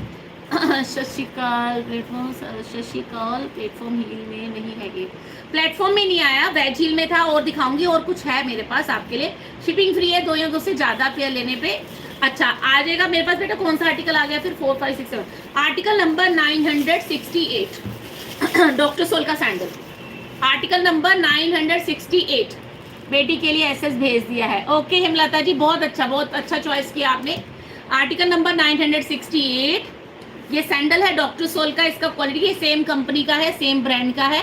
Shashikal platform, Shashikal platform heal में नहीं है, ये प्लेटफॉर्म में नहीं आया, वेज हील में था, और दिखाऊंगी, और कुछ है मेरे पास आपके लिए। शिपिंग फ्री है, 2 या 2 से ज्यादा पेयर लेने पे। अच्छा आ जाएगा मेरे पास बेटा, कौन सा आर्टिकल आ गया फिर, 4, 5, 6, 7, आर्टिकल नंबर 968 डॉक्टर सोल का सैंडल, आर्टिकल नंबर 968 बेटी के लिए एसएस भेज दिया है। ओके हेमलता जी, बहुत अच्छा चॉइस किया आपने। आर्टिकल नंबर 968, ये सैंडल है डॉक्टर सोल का, इसका क्वालिटी ये सेम कंपनी का है, सेम ब्रांड का है,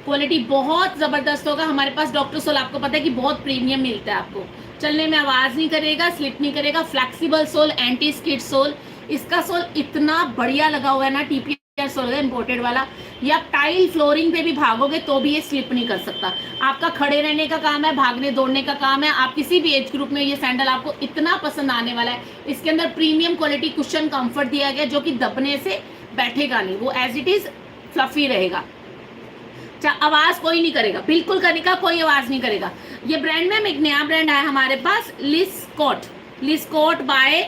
क्वालिटी बहुत जबरदस्त होगा। हमारे पास डॉक्टर सोल आपको पता है कि बहुत प्रीमियम मिलता है, आपको चलने में आवाज नहीं करेगा, स्लिप नहीं करेगा, flexible sole, anti skid sole, इसका सोल इतना बढ़िया लगा हुआ है ना, टीपीआर सोल है इंपोर्टेड वाला। ये आप टाइल फ्लोरिंग पे भी भागोगे तो भी ये स्लिप नहीं कर सकता। आपका खड़े रहने का काम है, भागने दौड़ने का काम है, आप किसी भी एज ग्रुप में ये सैंडल आपको इतना पसंद आने वाला है। इसके अंदर प्रीमियम क्वालिटी कुशन कंफर्ट दिया गया, जो कि दबने से बैठेगा नहीं, वो एज इट इज फ्लफी रहेगा, आवाज कोई नहीं करेगा, बिल्कुल करने का कोई आवाज नहीं करेगा। ये ब्रांड में एक नया ब्रांड है हमारे पास, लिस्कोट बाय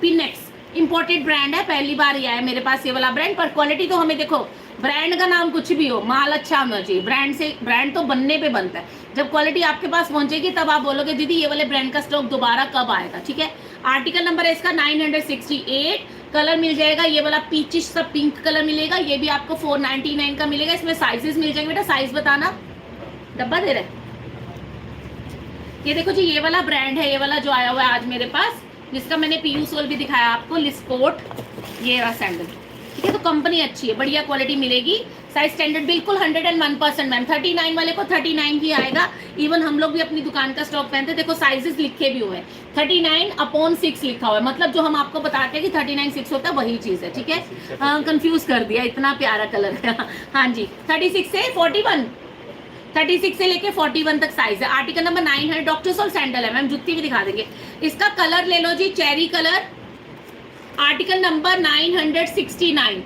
पिनेक्स, इंपोर्टेड ब्रांड है, पहली बार ही आया मेरे पास ये वाला ब्रांड। पर क्वालिटी तो हमें देखो, ब्रांड का नाम कुछ भी हो, माल अच्छा होना चाहिए, ब्रांड तो बनने पे बनता है। जब क्वालिटी आपके पास पहुंचेगी तब आप बोलोगे दीदी ये वाले ब्रांड का स्टॉक दोबारा कब आएगा, ठीक है। आर्टिकल नंबर है इसका 968, कलर मिल जाएगा ये वाला पीचिश सा पिंक कलर मिलेगा, ये भी आपको 499 का मिलेगा। इसमें साइजेस मिल जाएंगे, बेटा साइज बताना, डब्बा दे रहे। ये देखो जी, ये वाला ब्रांड है, ये वाला जो आया हुआ है आज मेरे पास, जिसका मैंने पीयू सोल भी दिखाया आपको, लिस्कोट, ये रहा सैंडल, ठीक है। तो कंपनी अच्छी है, बढ़िया क्वालिटी मिलेगी, साइज स्टैंडर्ड बिल्कुल 101% मैम। 39 वाले को 39 ही आएगा, इवन हम लोग भी अपनी दुकान का स्टॉक पहनते हैं, देखो साइजेस लिखे भी हुए हैं, 39/6 लिखा हुआ है, मतलब जो हम आपको बताते हैं कि 39/6 होता है वही चीज है, ठीक है। कंफ्यूज कर दिया, इतना प्यारा कलर है। हाँ जी, 36 से 41, 36 से लेके 41 तक साइज है। आर्टिकल नंबर 9 है, डॉक्टर सोल सैंडल है मैम, जुत्ती भी दिखा देंगे। इसका कलर ले लो जी, cherry colour, article number 969,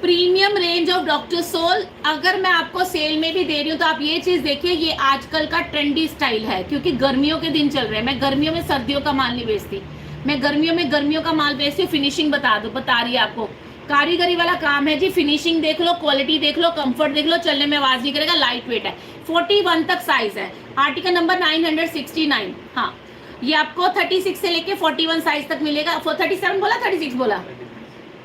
premium range of doctor sole. अगर मैं आपको सेल में भी दे रही हूँ तो आप ये चीज देखिए, ये आजकल का ट्रेंडी स्टाइल है, क्योंकि गर्मियों के दिन चल रहे हैं। मैं गर्मियों में सर्दियों का माल नहीं बेचती, मैं गर्मियों में गर्मियों का माल बेचती हूँ। फिनिशिंग बता रही है आपको, कारीगरी वाला काम है जी, फिनिशिंग देख लो, क्वालिटी देख लो, कंफर्ट देख लो, चलने में आवाज नहीं करेगा, लाइट वेट है, 41 तक साइज है। आर्टिकल नंबर 969, हाँ ये आपको 36 से लेके 41 साइज तक मिलेगा। 37 बोला, 36 बोला,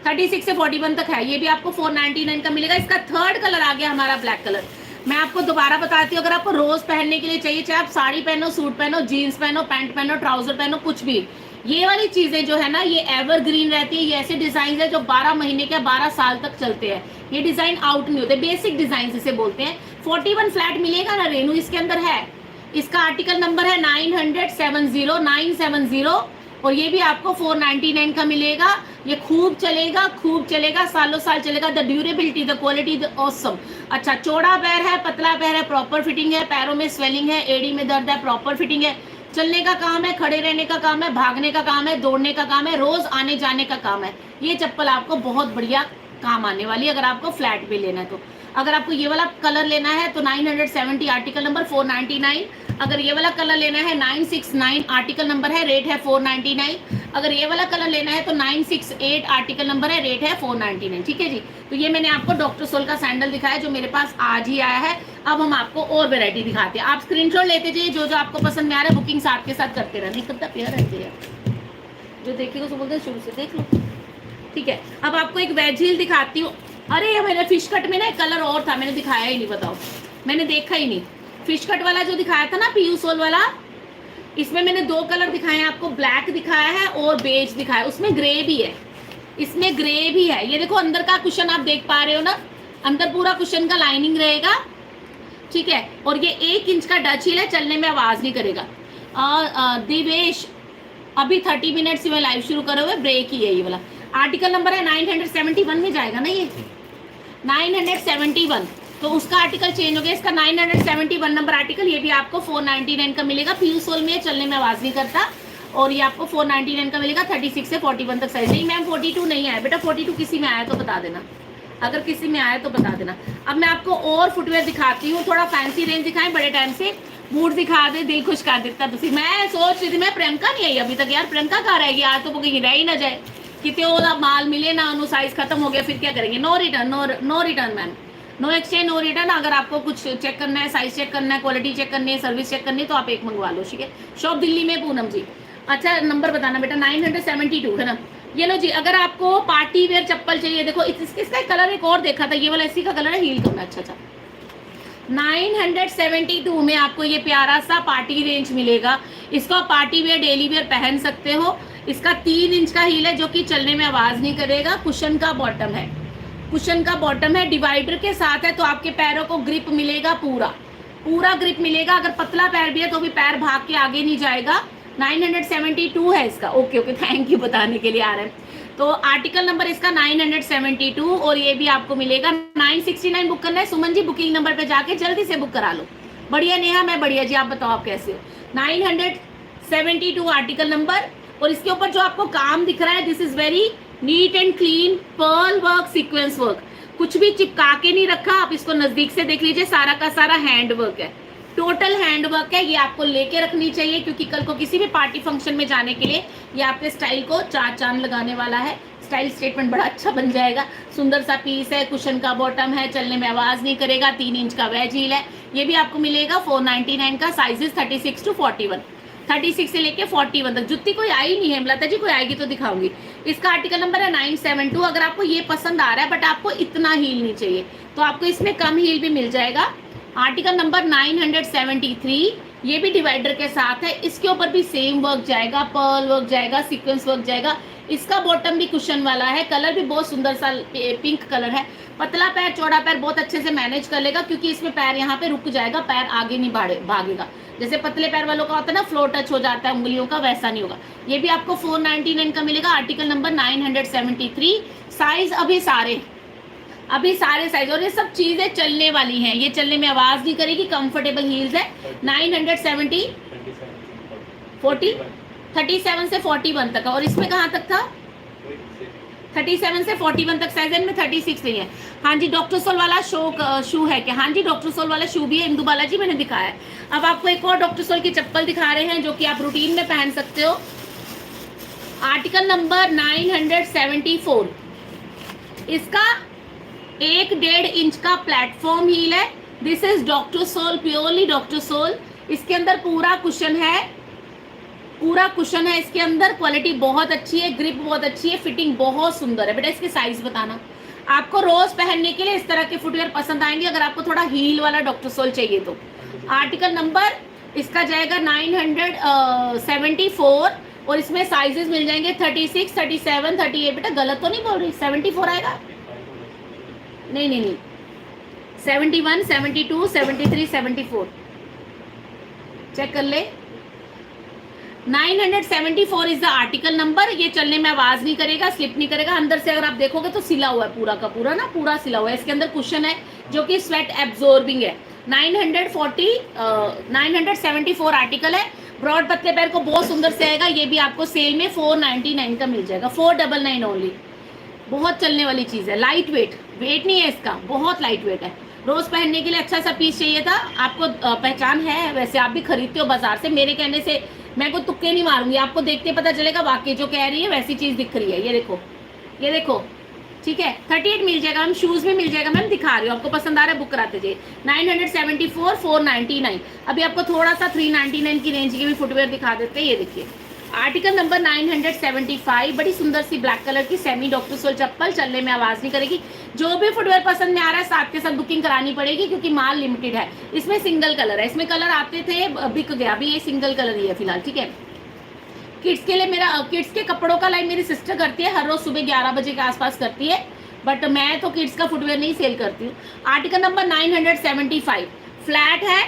36 से 41 तक है, ये भी आपको 499 का मिलेगा। इसका थर्ड कलर आ गया हमारा ब्लैक कलर। मैं आपको दोबारा बताती हूँ, अगर आपको रोज पहनने के लिए चाहिए, चाहे आप साड़ी पहनो, सूट पहनो, जीन्स पहनो, पैंट पहनो, ट्राउजर पहनो, कुछ भी, ये वाली चीजें जो है ना, ये एवरग्रीन रहती है। ये ऐसे डिजाइन है जो 12 महीने के 12 साल तक चलते हैं, ये डिजाइन आउट नहीं होते, बेसिक डिजाइन इसे बोलते हैं। 41 फ्लैट मिलेगा ना रेनू, इसके अंदर है। इसका आर्टिकल नंबर है 970, और ये भी आपको 499 का मिलेगा। ये खूब चलेगा, सालों साल चलेगा। The durability, the quality, the awesome. अच्छा, चौड़ा पैर है, पतला पैर है, प्रॉपर फिटिंग है, पैरों में स्वेलिंग है, एड़ी में दर्द है, प्रॉपर फिटिंग है, चलने का काम है, खड़े रहने का काम है, भागने का काम है, दौड़ने का काम है, रोज आने जाने का काम है। ये चप्पल आपको बहुत बढ़िया काम आने वाली है, अगर आपको फ्लैट पे लेना है तो। अगर आपको ये वाला कलर लेना है तो 970, आर्टिकल नंबर 499। अगर ये वाला कलर लेना है 969, आर्टिकल नंबर है, रेट है 499। अगर ये वाला कलर लेना है तो 968, आर्टिकल नंबर है, रेट है 499, ठीक है जी। तो ये मैंने आपको डॉक्टर सोल का सैंडल दिखाया, जो मेरे पास आज ही आया है। अब हम आपको और वेरायटी दिखाते हैं, आप स्क्रीनशॉट लेते जाइए, जो आपको पसंद में आ रहा है, बुकिंग साथ के साथ करते रहना, कितना प्यार रहते हैं, जो देखेगा उसको बोलते हैं शुरू से देख लो, ठीक है। अब आपको एक वेज हील दिखाती हूँ। अरे ये मेरे फिश कट में ना कलर और था, मैंने दिखाया ही नहीं, बताओ। मैंने देखा ही नहीं। फिश कट वाला जो दिखाया था ना पीयू सोल वाला, इसमें मैंने 2 कलर दिखाए हैं आपको, ब्लैक दिखाया है और बेज दिखाया है, उसमें ग्रे भी है, इसमें ग्रे भी है। ये देखो अंदर का कुशन आप देख पा रहे हो ना, अंदर पूरा कुशन का लाइनिंग रहेगा, ठीक है। और ये 1 इंच का डच हील है, चलने में आवाज नहीं करेगा। दिवेश अभी 30 मिनट से मैं लाइव शुरू करे हुए, ब्रेक ही है ये वाला। आर्टिकल नंबर है 971 में जाएगा ना ये 971, तो उसका आर्टिकल चेंज हो गया, इसका 971 नंबर आर्टिकल। ये भी आपको 499 का मिलेगा, पीयू सोल में चलने में आवाज नहीं करता, और ये आपको 499 का मिलेगा। 36 से 41 तक साइज। नहीं मैम 42 नहीं आया बेटा, 42 किसी में आया तो बता देना, अगर किसी में आया तो बता देना। अब मैं आपको और फुटवेयर दिखाती हूँ, थोड़ा फैंसी रेंज दिखाएं, बड़े टाइम से मूड दिखा दे, दिल खुश कर देता तुसी। मैं सोच रही थी मैं प्रियंका नहीं आई अभी तक यार, प्रियंका कहाँ रहेगी आज, तो वो कहीं रह ही ना जाए, कितने ओला माल मिले ना, उन्होंने साइज खत्म हो गया, फिर क्या करेंगे। No return, no return ma'am, no exchange, no return. अगर आपको कुछ चेक करना है, साइज चेक करना है, क्वालिटी चेक करनी है, सर्विस चेक करनी है, तो आप एक मंगवा लो, ठीक है। शॉप दिल्ली में, पूनम जी। अच्छा नंबर बताना बेटा, 972 है ना। ये लो जी, अगर आपको पार्टी वेयर चप्पल चाहिए, देखो इसका कलर एक और देखा था, ये वाला इसी का कलर है, हील कम है। अच्छा 972 में आपको ये प्यारा सा पार्टी रेंज मिलेगा। इसको आप पार्टी वेयर, डेली वेयर पहन सकते हो। इसका 3 इंच का हील है, जो कि चलने में आवाज नहीं करेगा। कुशन का बॉटम है, कुशन का बॉटम है, डिवाइडर के साथ है, तो आपके पैरों को ग्रिप मिलेगा, पूरा ग्रिप मिलेगा। अगर पतला पैर भी है तो भी पैर भाग के आगे नहीं जाएगा। 972 है इसका। ओके, थैंक यू बताने के लिए आ रहे हैं। तो आर्टिकल नंबर इसका 972, और ये भी आपको मिलेगा 969। बुक करना है सुमन जी, बुकिंग नंबर पे जाके जल्दी से बुक करा लो। बढ़िया नेहा, मैं बढ़िया जी, आप बताओ आप कैसे हो। 972 आर्टिकल नंबर, और इसके ऊपर जो आपको काम दिख रहा है, this is very neat and clean pearl work, sequence work, कुछ भी चिपका के नहीं रखा। आप इसको नजदीक से देख लीजिए, सारा का सारा हैंड वर्क है, टोटल हैंड वर्क है। ये आपको लेके रखनी चाहिए, क्योंकि कल को किसी भी पार्टी फंक्शन में जाने के लिए ये आपके स्टाइल को 4 चांद लगाने वाला है। स्टाइल स्टेटमेंट बड़ा अच्छा बन जाएगा। सुंदर सा पीस है, कुशन का बॉटम है, चलने में आवाज नहीं करेगा। 3 इंच का वेज हील है। ये भी आपको मिलेगा 499 का। साइजेस 36 to 41, 36 से लेके 41 तक। जुत्ती कोई आई नहीं है लता जी, कोई आएगी तो दिखाऊंगी। इसका आर्टिकल नंबर है 972। अगर आपको ये पसंद आ रहा है बट आपको इतना हील नहीं चाहिए, तो आपको इसमें कम हील भी मिल जाएगा। आर्टिकल नंबर 973, ये भी डिवाइडर के साथ है। इसके ऊपर भी सेम वर्क जाएगा, पर्ल वर्क जाएगा, सीक्वेंस वर्क जाएगा। इसका बॉटम भी कुशन वाला है, कलर भी बहुत सुंदर सा पिंक कलर है। पतला पैर चौड़ा पैर बहुत अच्छे से मैनेज कर लेगा, क्योंकि इसमें पैर यहाँ पे रुक जाएगा, पैर आगे नहीं भागेगा। जैसे पतले पैर वालों का होता है ना, फ्लोर टच हो जाता है उंगलियों का, वैसा नहीं होगा। ये भी आपको 499 का मिलेगा। Article number 973। साइज अभी सारे साइज, और ये सब चीजें चलने वाली हैं, ये चलने में आवाज नहीं करेगी, कंफर्टेबल हील्स है। 970 37 से 41 तक, और इसमें कहाँ तक था? 37 से 41 तक साइज है, इनमें 36 नहीं है। हाँ जी, डॉक्टर सोल वाला शू है क्या? हाँ जी, डॉक्टर सोल वाला शू भी है, इंदु बालाजी मैंने दिखाया है। अब आपको एक और डॉक्टर सोल की चप्पल दिखा रहे हैं, जो कि आप रूटीन में पहन सकते हो। आर्टिकल नंबर 974, इसका 1.5 इंच का प्लेटफॉर्म हील है। This is doctor soul, purely doctor soul. इसके अंदर पूरा कुशन है इसके अंदर। क्वालिटी बहुत अच्छी है, ग्रिप बहुत अच्छी है, फिटिंग बहुत सुंदर है। बेटा इसके साइज बताना। आपको रोज पहनने के लिए इस तरह के फुटवेयर पसंद आएंगे, अगर आपको थोड़ा हील वाला डॉक्टर सोल चाहिए तो। आर्टिकल नंबर इसका जाएगा 974, और इसमें साइजेस मिल जाएंगे 36, 37, 38। बेटा गलत तो नहीं बोल रही, 74 आएगा? नहीं, 71, 72, 73, 74 चेक कर ले। 974 इज द आर्टिकल नंबर। ये चलने में आवाज नहीं करेगा, स्लिप नहीं करेगा। अंदर से अगर आप देखोगे तो सिला हुआ है, पूरा का पूरा ना, पूरा सिला हुआ है। इसके अंदर कुशन है जो कि स्वेट एब्जॉर्बिंग है। 974 आर्टिकल है। ब्रॉड पतले पैर को बहुत सुंदर से आएगा। ये भी आपको सेल में 499 का मिल जाएगा, 499 ओनली। बहुत चलने वाली चीज है, लाइट वेट नहीं है इसका, बहुत लाइट वेट है। रोज पहनने के लिए अच्छा सा पीस चाहिए था। आपको पहचान है, वैसे आप भी खरीदते हो बाजार से, मेरे कहने से मैं कोई तुक्के नहीं मारूंगी, आपको देखते पता चलेगा वाकई जो कह रही है वैसी चीज दिख रही है। ये देखो ठीक है। 38 मिल जाएगा मैम, शूज भी मिल जाएगा मैम, दिखा रही हूँ। आपको पसंद आ रहा है बुक कराते जाइए। 974, 499। अभी आपको थोड़ा सा 399 की रेंज के भी फुटवेयर दिखा देते हैं। ये देखिए आर्टिकल नंबर 975, बड़ी सुंदर सी ब्लैक कलर की सेमी डॉक्टर सोल चप्पल, चलने में आवाज नहीं करेगी। जो भी फुटवेयर पसंद में आ रहा है साथ के साथ बुकिंग करानी पड़ेगी, क्योंकि माल लिमिटेड है। इसमें सिंगल कलर है, इसमें कलर आते थे बिक गया, अभी ये सिंगल कलर ही है फिलहाल, ठीक है। किड्स के लिए मेरा किड्स के कपड़ों का लाइन मेरी सिस्टर करती है, हर रोज सुबह 11 बजे के आसपास करती है, बट मैं तो किड्स का फुटवेयर नहीं सेल करती हूँ। आर्टिकल नंबर 975, फ्लैट है,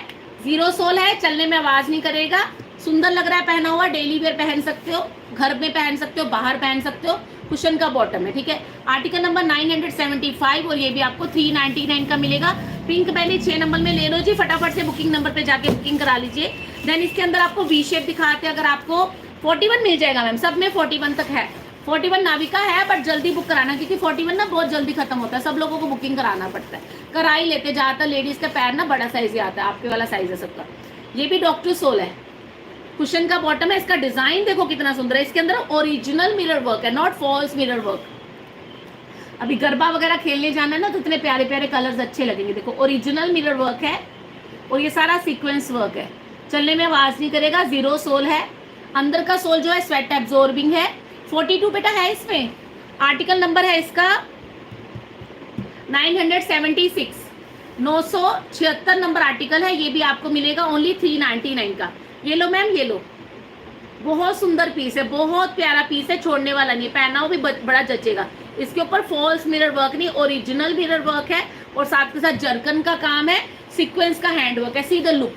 0 सोल है, चलने में आवाज नहीं करेगा, सुंदर लग रहा है पहना हुआ, डेली वेयर पहन सकते हो, घर में पहन सकते हो, बाहर पहन सकते हो, कुशन का बॉटम है, ठीक है। आर्टिकल नंबर 975 और ये भी आपको 399 का मिलेगा। पिंक बेली 6 नंबर में ले लो जी, फटाफट से बुकिंग नंबर पे जाके बुकिंग करा लीजिए। देन इसके अंदर आपको वी शेप दिखाते हैं, अगर आपको 41 मिल जाएगा मैम, सब में 41 तक है, 41 नाविका है, बट जल्दी बुक कराना, क्योंकि 41 ना बहुत जल्दी खत्म होता है, सब लोगों को बुकिंग कराना पड़ता है, करा ही लेते। ज़्यादातर लेडीज का पैर ना बड़ा साइज ही आता है, आपके वाला साइज है सबका। ये भी डॉक्टर सोल है, कुशन का बॉटम है, इसका डिजाइन देखो कितना सुंदर है, इसके अंदर ओरिजिनल मिरर वर्क है, नॉट फॉल्स मिरर वर्क। अभी गरबा वगैरह खेलने जाना है ना, तो इतने प्यारे प्यारे कलर्स अच्छे लगेंगे। देखो ओरिजिनल मिरर वर्क है और ये सारा सीक्वेंस वर्क है, चलने में आवाज नहीं करेगा, 0 सोल है, अंदर का सोल जो है स्वेट एब्जॉर्बिंग है। 42 बेटा है इसमें, आर्टिकल नंबर है इसका 976, 976 नंबर आर्टिकल है, ये भी आपको मिलेगा ओनली 399 का। ये लो मैम, ये लो, बहुत सुंदर पीस है, बहुत प्यारा पीस है, छोड़ने वाला नहीं, पहना हो भी बड़ा जचेगा। इसके ऊपर फॉल्स मिरर वर्क नहीं, ओरिजिनल मिरर वर्क है, और साथ के साथ जर्कन का काम है, सीक्वेंस का हैंड वर्क है। सी द लुक,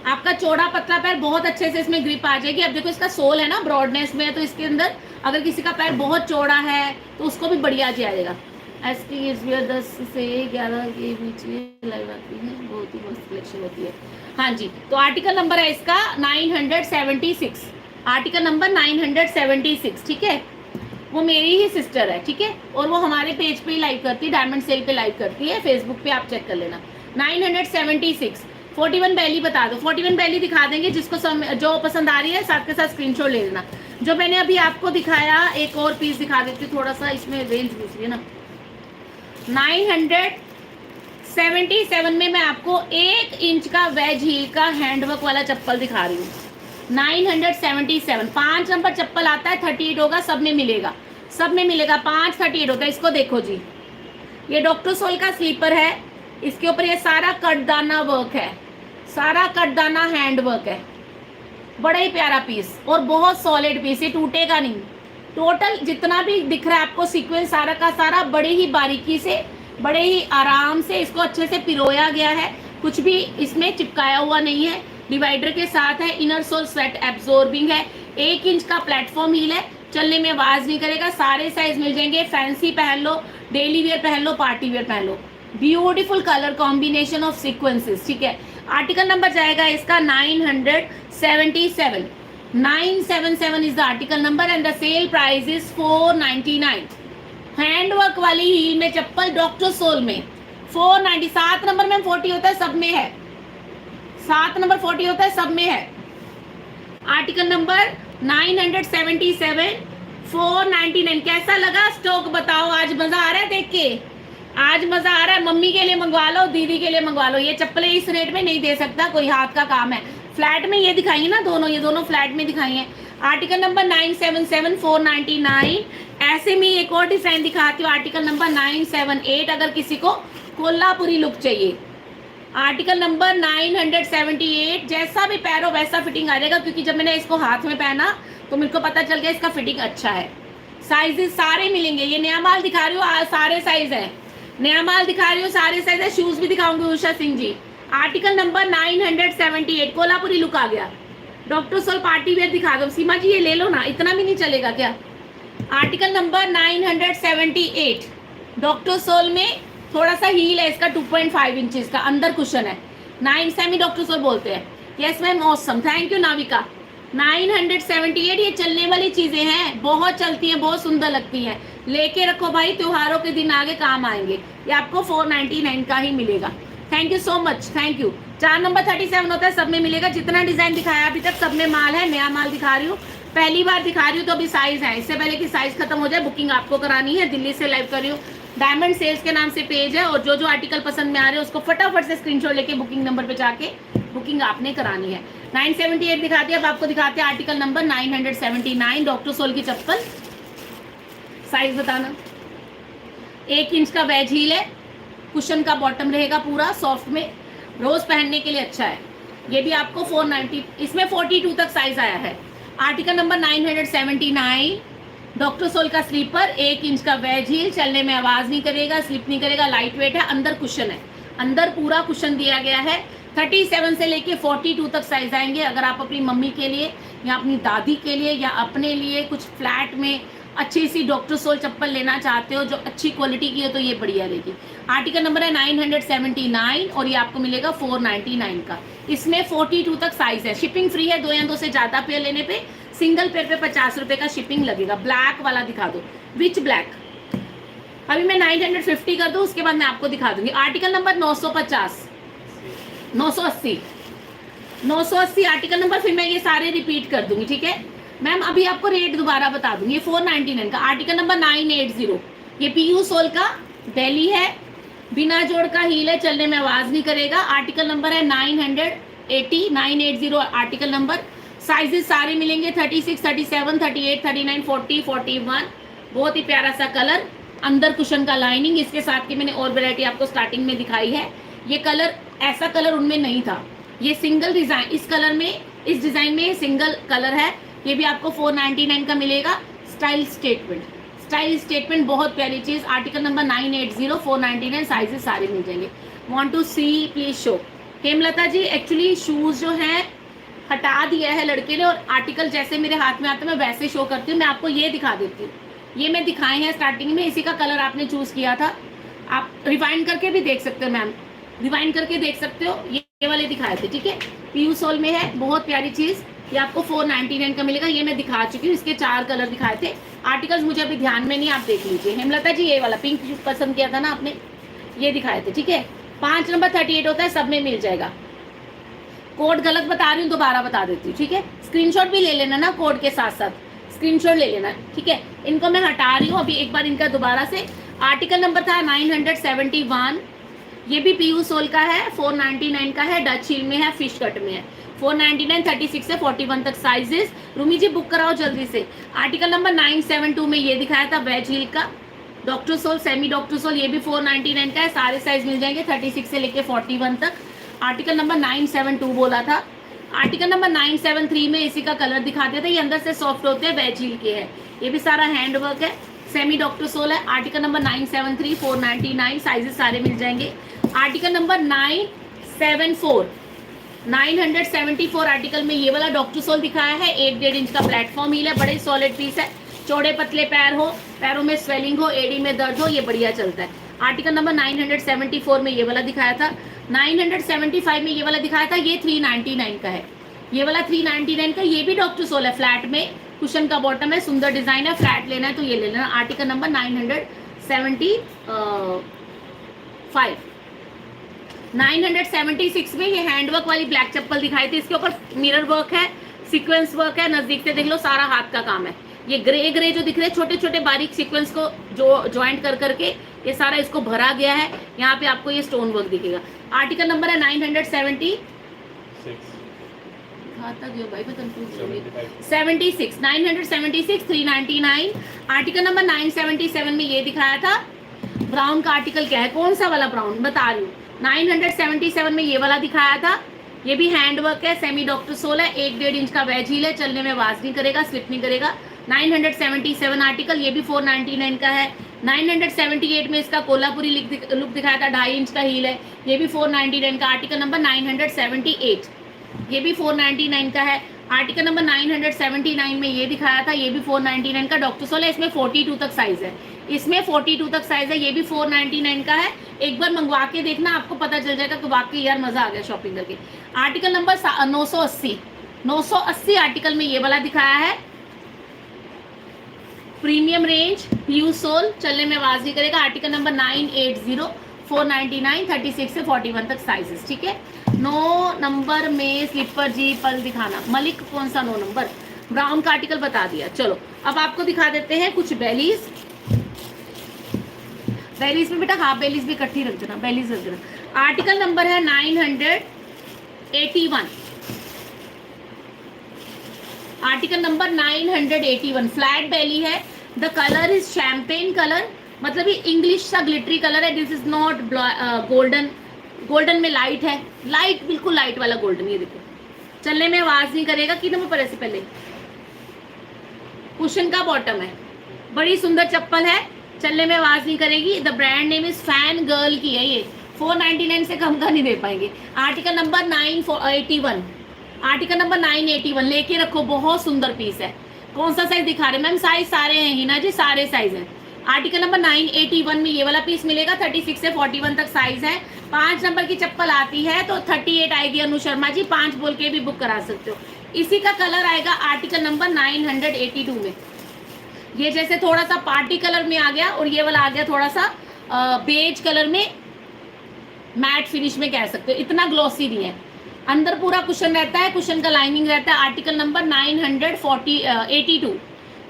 आपका चौड़ा पतला पैर बहुत अच्छे से इसमें ग्रिप आ जाएगी। अब देखो इसका सोल है ना ब्रॉडनेस में है, तो इसके अंदर अगर किसी का पैर बहुत चौड़ा है तो उसको भी बढ़िया जाएगा। एसटी इज वियर 10 से 11 के बीच में लाइव आती है, बहुत ही मस्त कलेक्शन होती है। हाँ जी, तो आर्टिकल नंबर है इसका 976, आर्टिकल नंबर 976, ठीक है। वो मेरी ही सिस्टर है, ठीक है, और वो हमारे पेज पे ही लाइव करती है, डायमंड सेल पे लाइव करती है, फेसबुक पे आप चेक कर लेना। 976, 41 बैली बता दो, 41 बैली दिखा देंगे, जिसको जो पसंद आ रही है साथ के साथ स्क्रीनशॉट ले लेना। जो मैंने अभी आपको दिखाया, एक और पीस दिखा देती हूँ, थोड़ा सा इसमें रेंज दूसरी है ना। 977 में मैं आपको 1 इंच का वेज हील का हैंडवर्क वाला चप्पल दिखा रही हूँ। 977, 5 नंबर चप्पल आता है, 38 होगा, सब में मिलेगा, सब में मिलेगा, 5 38 होता है। इसको देखो जी, ये डॉक्टर सोल का स्लीपर है, इसके ऊपर ये सारा कटदाना वर्क है, सारा कटदाना हैंड वर्क है, बड़ा ही प्यारा पीस और बहुत सॉलिड पीस, ये टूटेगा नहीं। टोटल जितना भी दिख रहा है आपको सीक्वेंस सारा का सारा बड़े ही बारीकी से, बड़े ही आराम से इसको अच्छे से पिरोया गया है, कुछ भी इसमें चिपकाया हुआ नहीं है, डिवाइडर के साथ है, इनर सोल स्वेट एब्जॉर्बिंग है, 1 इंच का प्लेटफॉर्म हील है, चलने में आवाज नहीं करेगा, सारे साइज मिल जाएंगे, फैंसी पहन लो, डेली वेयर पहन लो, पार्टी वेयर पहन लो, beautiful colour combination of sequences, ठीक है। आर्टिकल नंबर जाएगा इसका 977, 977 is the article number and the sale price is 499। Handwork वाली हील में चप्पल डॉक्टर सोल में 490, 7 नंबर में 40 होता है, सब में है, 7 नंबर 40 होता है, सब में है। Article number 977, 499। कैसा लगा स्टॉक बताओ, आज मजा आ रहा है देख के, आज मजा आ रहा है। मम्मी के लिए मंगवा लो, दीदी के लिए मंगवा लो, ये चप्पलें इस रेट में नहीं दे सकता कोई, हाथ का काम है। फ्लैट में ये दिखाई ना दोनों, ये दोनों फ्लैट में दिखाई है। Article number 977, 499। ऐसे में एक और डिजाइन दिखाती हूँ, आर्टिकल नंबर 978, अगर किसी को कोल्हापुरी लुक चाहिए। आर्टिकल नंबर 978, जैसा भी पैरो वैसा फिटिंग आ जाएगा, क्योंकि जब मैंने इसको हाथ में पहना तो मेरे को पता चल गया इसका फिटिंग अच्छा है। साइजेस सारे मिलेंगे, ये नया माल दिखा रही हूँ, सारे साइज है, नया माल दिखा रही हूँ, सारे साइज है। शूज भी दिखाऊंगी Usha Singh ji. Article number 978, Kolhapuri look आ गया। डॉक्टर सोल पार्टी वेयर दिखा दो, सीमा जी ये ले लो ना, इतना भी नहीं चलेगा क्या। आर्टिकल नंबर 978, डॉक्टर सोल में थोड़ा सा हील है इसका, 2.5 इंचेस का, अंदर कुशन है, 9 सेमी डॉक्टर सोल बोलते हैं। Yes ma'am, awesome, thank you Navika. 978, ये चलने वाली चीजें हैं, बहुत चलती हैं, बहुत सुंदर लगती हैं, लेके रखो भाई, त्योहारों के दिन आगे काम आएंगे। ये आपको 499 का ही मिलेगा। Thank you so much, thank you. 4 number 37 होता है, सब में मिलेगा, जितना डिजाइन दिखाया अभी तक सब में माल है, नया माल दिखा रही हूँ, पहली बार दिखा रही हूँ तो अभी साइज है, इससे पहले कि साइज खत्म हो जाए बुकिंग आपको करानी है। दिल्ली से लाइव कर रही हूँ, डायमंड सेल्स के नाम से पेज है, और जो जो आर्टिकल पसंद में आ रहे हैं उसको फटाफट से स्क्रीनशॉट लेके बुकिंग नंबर पे जाके बुकिंग आपने करानी है। 978 दिखाते हैं, अब आपको दिखाते हैं आर्टिकल नंबर 979, डॉक्टर सोल की चप्पल। साइज बताना, 1 इंच का वेज हील है, कुशन का बॉटम रहेगा पूरा सॉफ्ट में, रोज पहनने के लिए अच्छा है। ये भी आपको 490, इसमें 42 तक साइज आया है। आर्टिकल नंबर 979, डॉक्टर सोल का स्लीपर, 1 इंच का वेज हील, चलने में आवाज नहीं करेगा, स्लिप नहीं करेगा, लाइट वेट है, अंदर कुशन है, अंदर पूरा कुशन दिया गया है। 37 से लेके 42 तक साइज आएंगे। अगर आप अपनी मम्मी के लिए या अपनी दादी के लिए या अपने लिए कुछ फ्लैट में अच्छी सी डॉक्टर सोल चप्पल लेना चाहते हो जो अच्छी क्वालिटी की हो तो ये बढ़िया रहेगी। आर्टिकल नंबर है 979 और ये आपको मिलेगा 499 का। इसमें 42 तक साइज है, शिपिंग फ्री है। 2 या 2 से ज्यादा पेयर लेने पे सिंगल पेयर पे 50 रुपए का शिपिंग लगेगा। ब्लैक वाला दिखा दो, विच ब्लैक। अभी मैं 950 कर दूं, उसके बाद मैं आपको दिखा दूंगी। आर्टिकल नंबर 950, 980, 980 आर्टिकल नंबर, फिर मैं ये सारे रिपीट कर दूंगी, ठीक है मैम। अभी आपको रेट दोबारा बता दूंगी। ये 499 का। आर्टिकल नंबर 980, ये पीयू सोल का बेली है, बिना जोड़ का हील है, चलने में आवाज नहीं करेगा। आर्टिकल नंबर है 980 आर्टिकल नंबर। साइजेस सारे मिलेंगे 36, 37, 38, 39, 40, 41। बहुत ही प्यारा सा कलर, अंदर कुशन का लाइनिंग। इसके साथ की मैंने और वैरायटी आपको स्टार्टिंग में दिखाई है। ये कलर, ऐसा कलर उनमें नहीं था, ये सिंगल डिजाइन, इस कलर में, इस डिजाइन में सिंगल कलर है। ये भी आपको 499 का मिलेगा। स्टाइल स्टेटमेंट, स्टाइल स्टेटमेंट बहुत प्यारी चीज। आर्टिकल नंबर 980, 499, साइजेस सारे मिल जाएंगे। Want to see please show. Hemlata ji, actually shoes जो है हटा दिया है लड़के ने, और आर्टिकल जैसे मेरे हाथ में आता है मैं वैसे शो करती हूँ। मैं आपको ये दिखा देती हूँ, ये मैं दिखाए हैं स्टार्टिंग में, इसी का कलर आपने चूज किया था। आप रिवाइंड करके भी देख सकते हो मैम, रिवाइंड करके देख सकते हो। ये वाले दिखाए थे, ठीक है, पीयू सोल में है, बहुत प्यारी चीज। ये आपको 499 का मिलेगा। ये मैं दिखा चुकी हूँ, इसके 4 कलर दिखाए थे। आर्टिकल्स मुझे अभी ध्यान में नहीं, आप देख लीजिए। हेमलता जी, ये वाला पिंक पसंद किया था ना आपने, ये दिखाए थे, ठीक है। 5 नंबर 38 होता है, सब में मिल जाएगा। कोड गलत बता रही हूँ, दोबारा बता देती हूँ, ठीक है। स्क्रीनशॉट भी ले लेना ना, कोड के साथ साथ स्क्रीनशॉट ले लेना, ठीक है। इनको मैं हटा रही हूँ अभी एक बार, इनका दोबारा से। आर्टिकल नंबर था 971, ये भी पीयू सोल का है, 499 का है, डच हील में है, फिश कट में है। 499, 36 से 41 तक साइजेस। रूमी जी बुक कराओ जल्दी से। आर्टिकल नंबर 972 में ये दिखाया था वेज हील का, doctor soul, semi doctor soul, ये भी 499 का है। सारे साइज मिल जाएंगे 36 से लेके 41 तक। आर्टिकल नंबर 972 बोला था। आर्टिकल नंबर 973 में इसी का कलर दिखा दिया था। ये अंदर से सॉफ्ट होते हैं, वेज हील के है। ये भी सारा हैंड वर्क है, सेमी डॉक्टर सोल है। आर्टिकल नंबर 973, 499, साइजेस सारे मिल जाएंगे। आर्टिकल नंबर 974, 974 आर्टिकल में ये वाला डॉक्टर सोल दिखाया है। 1.5 इंच का प्लेटफॉर्म हील है, बड़े सॉलिड पीस है। चौड़े पतले पैर हो, पैरों में स्वेलिंग हो, एड़ी में दर्द हो, ये बढ़िया चलता है। आर्टिकल नंबर 974 में ये वाला दिखाया था। 975 में ये वाला दिखाया था, ये 399 का है। ये वाला 399 का, ये भी डॉक्टर सोल है, फ्लैट में, कुशन का बॉटम है, सुंदर डिजाइन है। फ्लैट लेना है तो ये ले लेना। Article number 975। 976 में ये हैंडवर्क वाली ब्लैक चप्पल दिखाई थी। इसके ऊपर मिरर वर्क है, सीक्वेंस वर्क है, नजदीक से देख लो, सारा हाथ का काम है। ये ग्रे ग्रे जो दिख रहे हैं, छोटे छोटे बारीक सीक्वेंस को जो ज्वाइंट कर करके ये सारा इसको भरा गया है। यहाँ पे आपको ये स्टोन वर्क दिखेगा। आर्टिकल नंबर है 976, 976, 399। आर्टिकल नंबर 977 में ये दिखाया था। ब्राउन का आर्टिकल क्या है, कौन सा वाला ब्राउन बता रही हूँ। 977 में ये वाला दिखाया था। ये भी हैंड वर्क है, सेमी डॉक्टर सोल है, 1.5 इंच का वेज हील है, चलने में आवाज नहीं करेगा, स्लिप नहीं करेगा। 977 आर्टिकल, ये भी 499 का है। 978 में इसका कोल्हापुरी लुक दिखाया था, 2.5 इंच का हील है, ये भी 499 का। आर्टिकल नंबर 978, ये भी 499 का है। आर्टिकल नंबर 979 में ये दिखाया था, ये भी 499 का। डॉक्टर सोल है, इसमें 42 तक साइज है, इसमें 42 तक साइज है। ये भी 499 का है। एक बार मंगवा के देखना, आपको पता चल जाएगा कि वाकई यार मजा आ गया शॉपिंग करके। आर्टिकल नंबर 980 आर्टिकल में ये वाला दिखाया है, प्रीमियम रेंज, पीयू सोल, चलने में आवाज नहीं करेगा। आर्टिकल नंबर 980, 499, 36 से 41 तक साइजेस, ठीक है। 9 नंबर में स्लीपर जी पल दिखाना। मलिक कौन सा 9 नंबर, ब्राउन का आर्टिकल बता दिया। चलो अब आपको दिखा देते हैं कुछ बेलीज। बेलीज में बेटा हाफ बेलीज भी इकट्ठी रख देना, बेलीज रख देना। आर्टिकल नंबर है 981, आर्टिकल नंबर 981, फ्लैट बेली है। The colour is champagne colour, मतलब ये इंग्लिश सा ग्लिटरी कलर है, this is not golden, golden में लाइट है, लाइट बिल्कुल लाइट वाला गोल्डन, ये देखो चलने में आवाज नहीं करेगा। कितने में पड़े से पहले, कुशन का बॉटम है, बड़ी सुंदर चप्पल है, चलने में आवाज नहीं करेगी। The brand name is fan girl की है, ये 499 से कम का नहीं दे पाएंगे। आर्टिकल नंबर 981, आर्टिकल नंबर 981 लेके रखो, बहुत सुंदर पीस है। कौन सा साइज दिखा रहे मैम, साइज सारे हैं ही ना जी, सारे साइज हैं। आर्टिकल नंबर 981 में ये वाला पीस मिलेगा, 36 से 41 तक साइज है। 5 नंबर की चप्पल आती है तो 38 आएगी अनु शर्मा जी, 5 बोल के भी बुक करा सकते हो। इसी का कलर आएगा आर्टिकल नंबर 982 में, ये जैसे थोड़ा सा पार्टी कलर में आ गया, और ये वाला आ गया थोड़ा सा बेज कलर में, मैट फिनिश में कह सकते हो, इतना ग्लॉसी नहीं है। अंदर पूरा कुशन रहता है, कुशन का लाइनिंग रहता है। आर्टिकल नंबर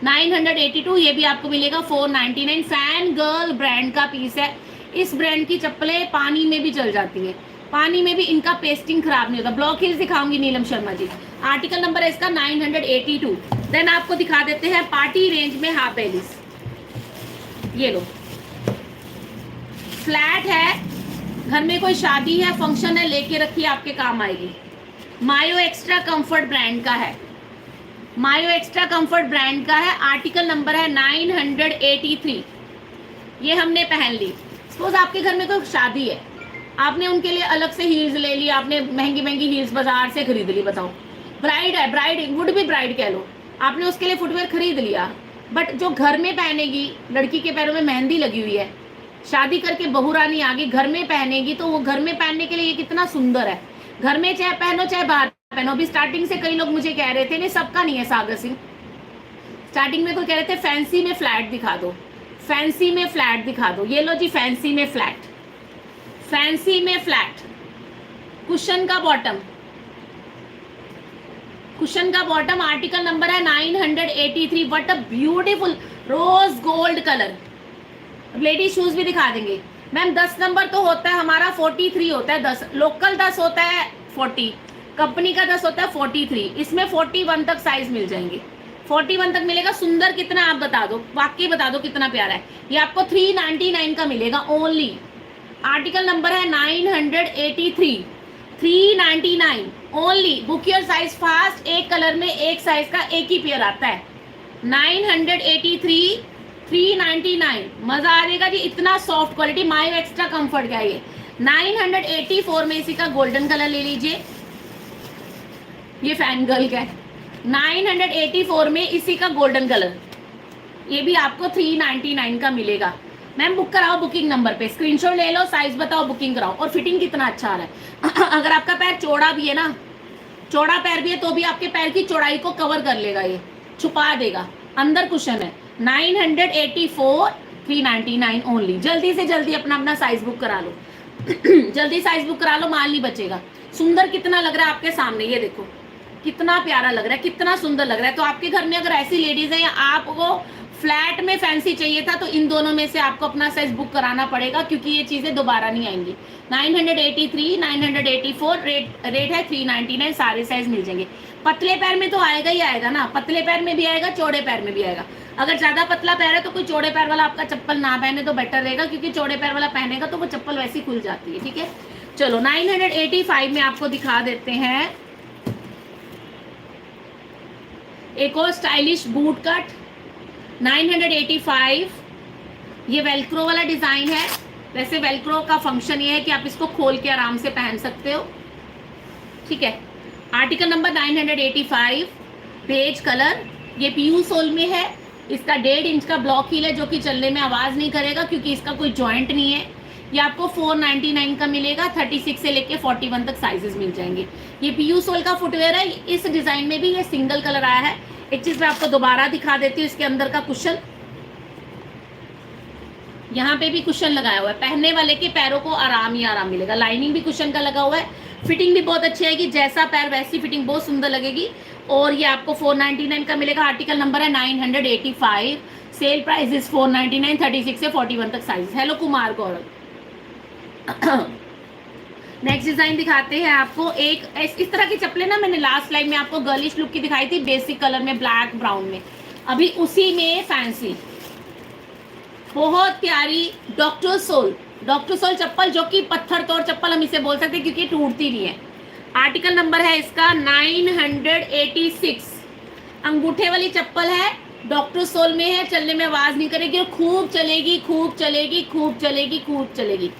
982, ये भी आपको मिलेगा 499। फैन गर्ल ब्रांड का पीस है। इस ब्रांड की चप्पलें पानी में भी चल जाती है, पानी में भी इनका पेस्टिंग खराब नहीं होता। ब्लॉक हील्स दिखाऊंगी नीलम शर्मा जी। आर्टिकल नंबर है इसका 982। देन आपको दिखा देते हैं पार्टी रेंज में हाफ बेलीज, ये लो फ्लैट है, घर में कोई शादी है, फंक्शन है, लेके रखिए, आपके काम आएगी। मायो एक्स्ट्रा कंफर्ट ब्रांड का है, मायो एक्स्ट्रा कंफर्ट ब्रांड का है। आर्टिकल नंबर है 983। ये हमने पहन ली। सपोज आपके घर में कोई शादी है, आपने उनके लिए अलग से हील्स ले ली, आपने महंगी महंगी हील्स बाजार से खरीद ली, बताओ ब्राइड है, ब्राइड वुड भी ब्राइड कह लो, आपने उसके लिए फुटवेयर खरीद लिया, बट जो घर में पहनेगी, लड़की के पैरों में मेहंदी लगी हुई है, शादी करके बहू रानी आ गई, घर में पहनेगी, तो वो घर में पहनने के लिए ये कितना सुंदर है। घर में चाहे पहनो चाहे बाहर पहनो। अभी स्टार्टिंग से कई लोग मुझे कह रहे थे, नहीं सबका नहीं है सागर सिंह, स्टार्टिंग में कोई कह रहे थे फैंसी में फ्लैट दिखा दो, फैंसी में फ्लैट दिखा दो। ये लो जी फैंसी में फ्लैट, फैंसी में फ्लैट, कुशन का बॉटम, कुशन का बॉटम। आर्टिकल नंबर है 983। What a beautiful rose gold colour. Lady shoes भी दिखा देंगे मैम। 10 नंबर तो होता है हमारा 43 होता है, 10 लोकल 10 होता है 40, कंपनी का 10 होता है 43, इसमें 41 तक साइज मिल जाएंगे, 41 तक मिलेगा। सुंदर कितना आप बता दो, वाकई बता दो कितना प्यारा है। ये आपको 399 का मिलेगा ओनली। आर्टिकल नंबर है 983, 399 only. Book your size fast. एक कलर में एक साइज का एक ही पेयर आता है। 983, 399, मजा आ जाएगा जी, इतना सॉफ्ट क्वालिटी। मायो एक्स्ट्रा कंफर्ट का ये 984 में इसी का गोल्डन कलर ले लीजिए, ये फैन गर्ल का है। 984 में इसी का गोल्डन कलर, ये भी आपको 399 का मिलेगा। मैम बुक कराओ बुकिंग नंबर पे, स्क्रीनशॉट ले लो, साइज बताओ, बुकिंग कराओ। और फिटिंग कितना अच्छा आ रहा है। अगर आपका पैर चौड़ा भी है ना, चौड़ा पैर भी है तो भी आपके पैर की चौड़ाई को कवर कर लेगा, ये छुपा देगा। अंदर कुशन है। 984, 399 ओनली। जल्दी से जल्दी अपना अपना साइज बुक करा लो। जल्दी साइज बुक करा लो, माल नहीं बचेगा। सुंदर कितना लग रहा है आपके सामने, ये देखो कितना प्यारा लग रहा है, कितना सुंदर लग रहा है। तो आपके घर में अगर ऐसी लेडीज है या आपको फ्लैट में फैंसी चाहिए था, तो इन दोनों में से आपको अपना साइज बुक कराना पड़ेगा, क्योंकि ये चीजें दोबारा नहीं आएंगी। 983, 984 रेट है, 399 सारे साइज मिल जाएंगे। पतले पैर में तो आएगा ही आएगा ना, पतले पैर में भी आएगा, चौड़े पैर में भी आएगा। अगर ज्यादा पतला पैर है तो कोई चौड़े पैर वाला आपका चप्पल ना पहने तो बेटर रहेगा, क्योंकि चौड़े पैर वाला पहनेगा तो वो चप्पल वैसी खुल जाती है। ठीक है, चलो 985 में आपको दिखा देते हैं एक और स्टाइलिश बूट कट। 985, ये वेलक्रो वाला डिजाइन है। वैसे वेलक्रो का फंक्शन ये है कि आप इसको खोल के आराम से पहन सकते हो। ठीक है, आर्टिकल नंबर 985, बेज कलर, ये पीयू सोल में है। इसका 1.5 इंच का ब्लॉक हील है, जो कि चलने में आवाज नहीं करेगा क्योंकि इसका कोई जॉइंट नहीं है। ये आपको 499 का मिलेगा। 36 से लेके 41 तक साइजेस मिल जाएंगे। ये पीयू सोल का फुटवेयर है। इस डिजाइन में भी ये सिंगल कलर आया है। एक चीज मैं आपको दोबारा दिखा देती हूँ, इसके अंदर का कुशन, यहाँ पे भी कुशन लगाया हुआ है। पहनने वाले के पैरों को आराम ही आराम मिलेगा। लाइनिंग भी कुशन का लगा हुआ है। फिटिंग भी बहुत अच्छी आएगी, जैसा पैर वैसी फिटिंग, बहुत सुंदर लगेगी। और ये आपको 499 का मिलेगा। आर्टिकल नंबर है 985, सेल प्राइस इज 499। 36 से 41 तक size. Hello Kumar Gaurav. Next design दिखाते हैं आपको। एक इस तरह की चप्पलें ना मैंने लास्ट स्लाइड में आपको गर्लिश लुक की दिखाई थी, बेसिक कलर में, ब्लैक ब्राउन में। अभी उसी में फैंसी, बहुत प्यारी डॉक्टर सोल चप्पल, जो कि पत्थर तोड़ चप्पल हम इसे बोल सकते हैं क्योंकि टूटती नहीं है। आर्टिकल नंबर है इसका 986। अंगूठे वाली चप्पल है, डॉक्टर सोल में है, चलने में आवाज नहीं करेगी और खूब चलेगी, खूब चलेगी, खूब चलेगी, खूब चलेगी।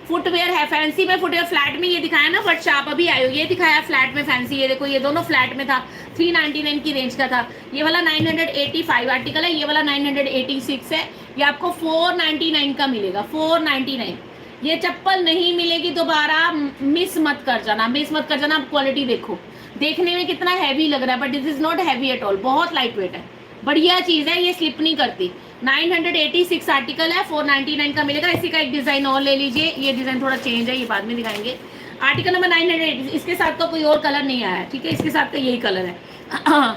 फुटवेयर है, फैंसी में फुटवेयर, फ्लैट में ये दिखाया ना, बट शाप अभी आई हो, ये दिखाया फ्लैट में फैंसी। ये देखो, ये दोनों फ्लैट में था, 399 की रेंज का था। ये वाला 985 आर्टिकल है, ये वाला 986 है। ये आपको 499 का मिलेगा, 499। ये चप्पल नहीं मिलेगी दोबारा, मिस मत कर जाना, मिस मत कर जाना। आप क्वालिटी देखो, देखने में कितना हैवी लग रहा है, but this is not heavy at all, बहुत लाइट वेट है, बढ़िया चीज है, ये स्लिप नहीं करती। 986 आर्टिकल है, 499 का मिलेगा। इसी का एक डिजाइन और ले लीजिए, ये डिजाइन थोड़ा चेंज है, ये बाद में दिखाएंगे। आर्टिकल नंबर 980, इसके साथ तो कोई और कलर नहीं आया है, ठीक है, इसके साथ का यही कलर है।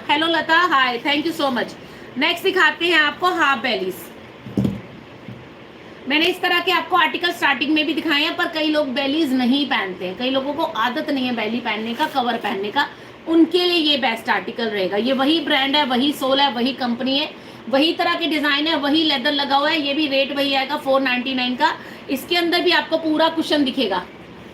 Hello Lata, hi, thank you so much. Next दिखाते हैं आपको हाफ बेलीज। मैंने इस तरह के आपको आर्टिकल स्टार्टिंग में भी दिखाए हैं, पर कई लोग बेलीज नहीं पहनते हैं, कई लोगों को आदत नहीं है बेली पहनने का, कवर पहनने का, उनके लिए ये बेस्ट आर्टिकल रहेगा। ये वही ब्रांड है, वही सोल है, वही कंपनी है, वही तरह के डिजाइन है, वही लेदर लगा हुआ है। ये भी रेट वही आएगा 499 का। इसके अंदर भी आपको पूरा कुशन दिखेगा,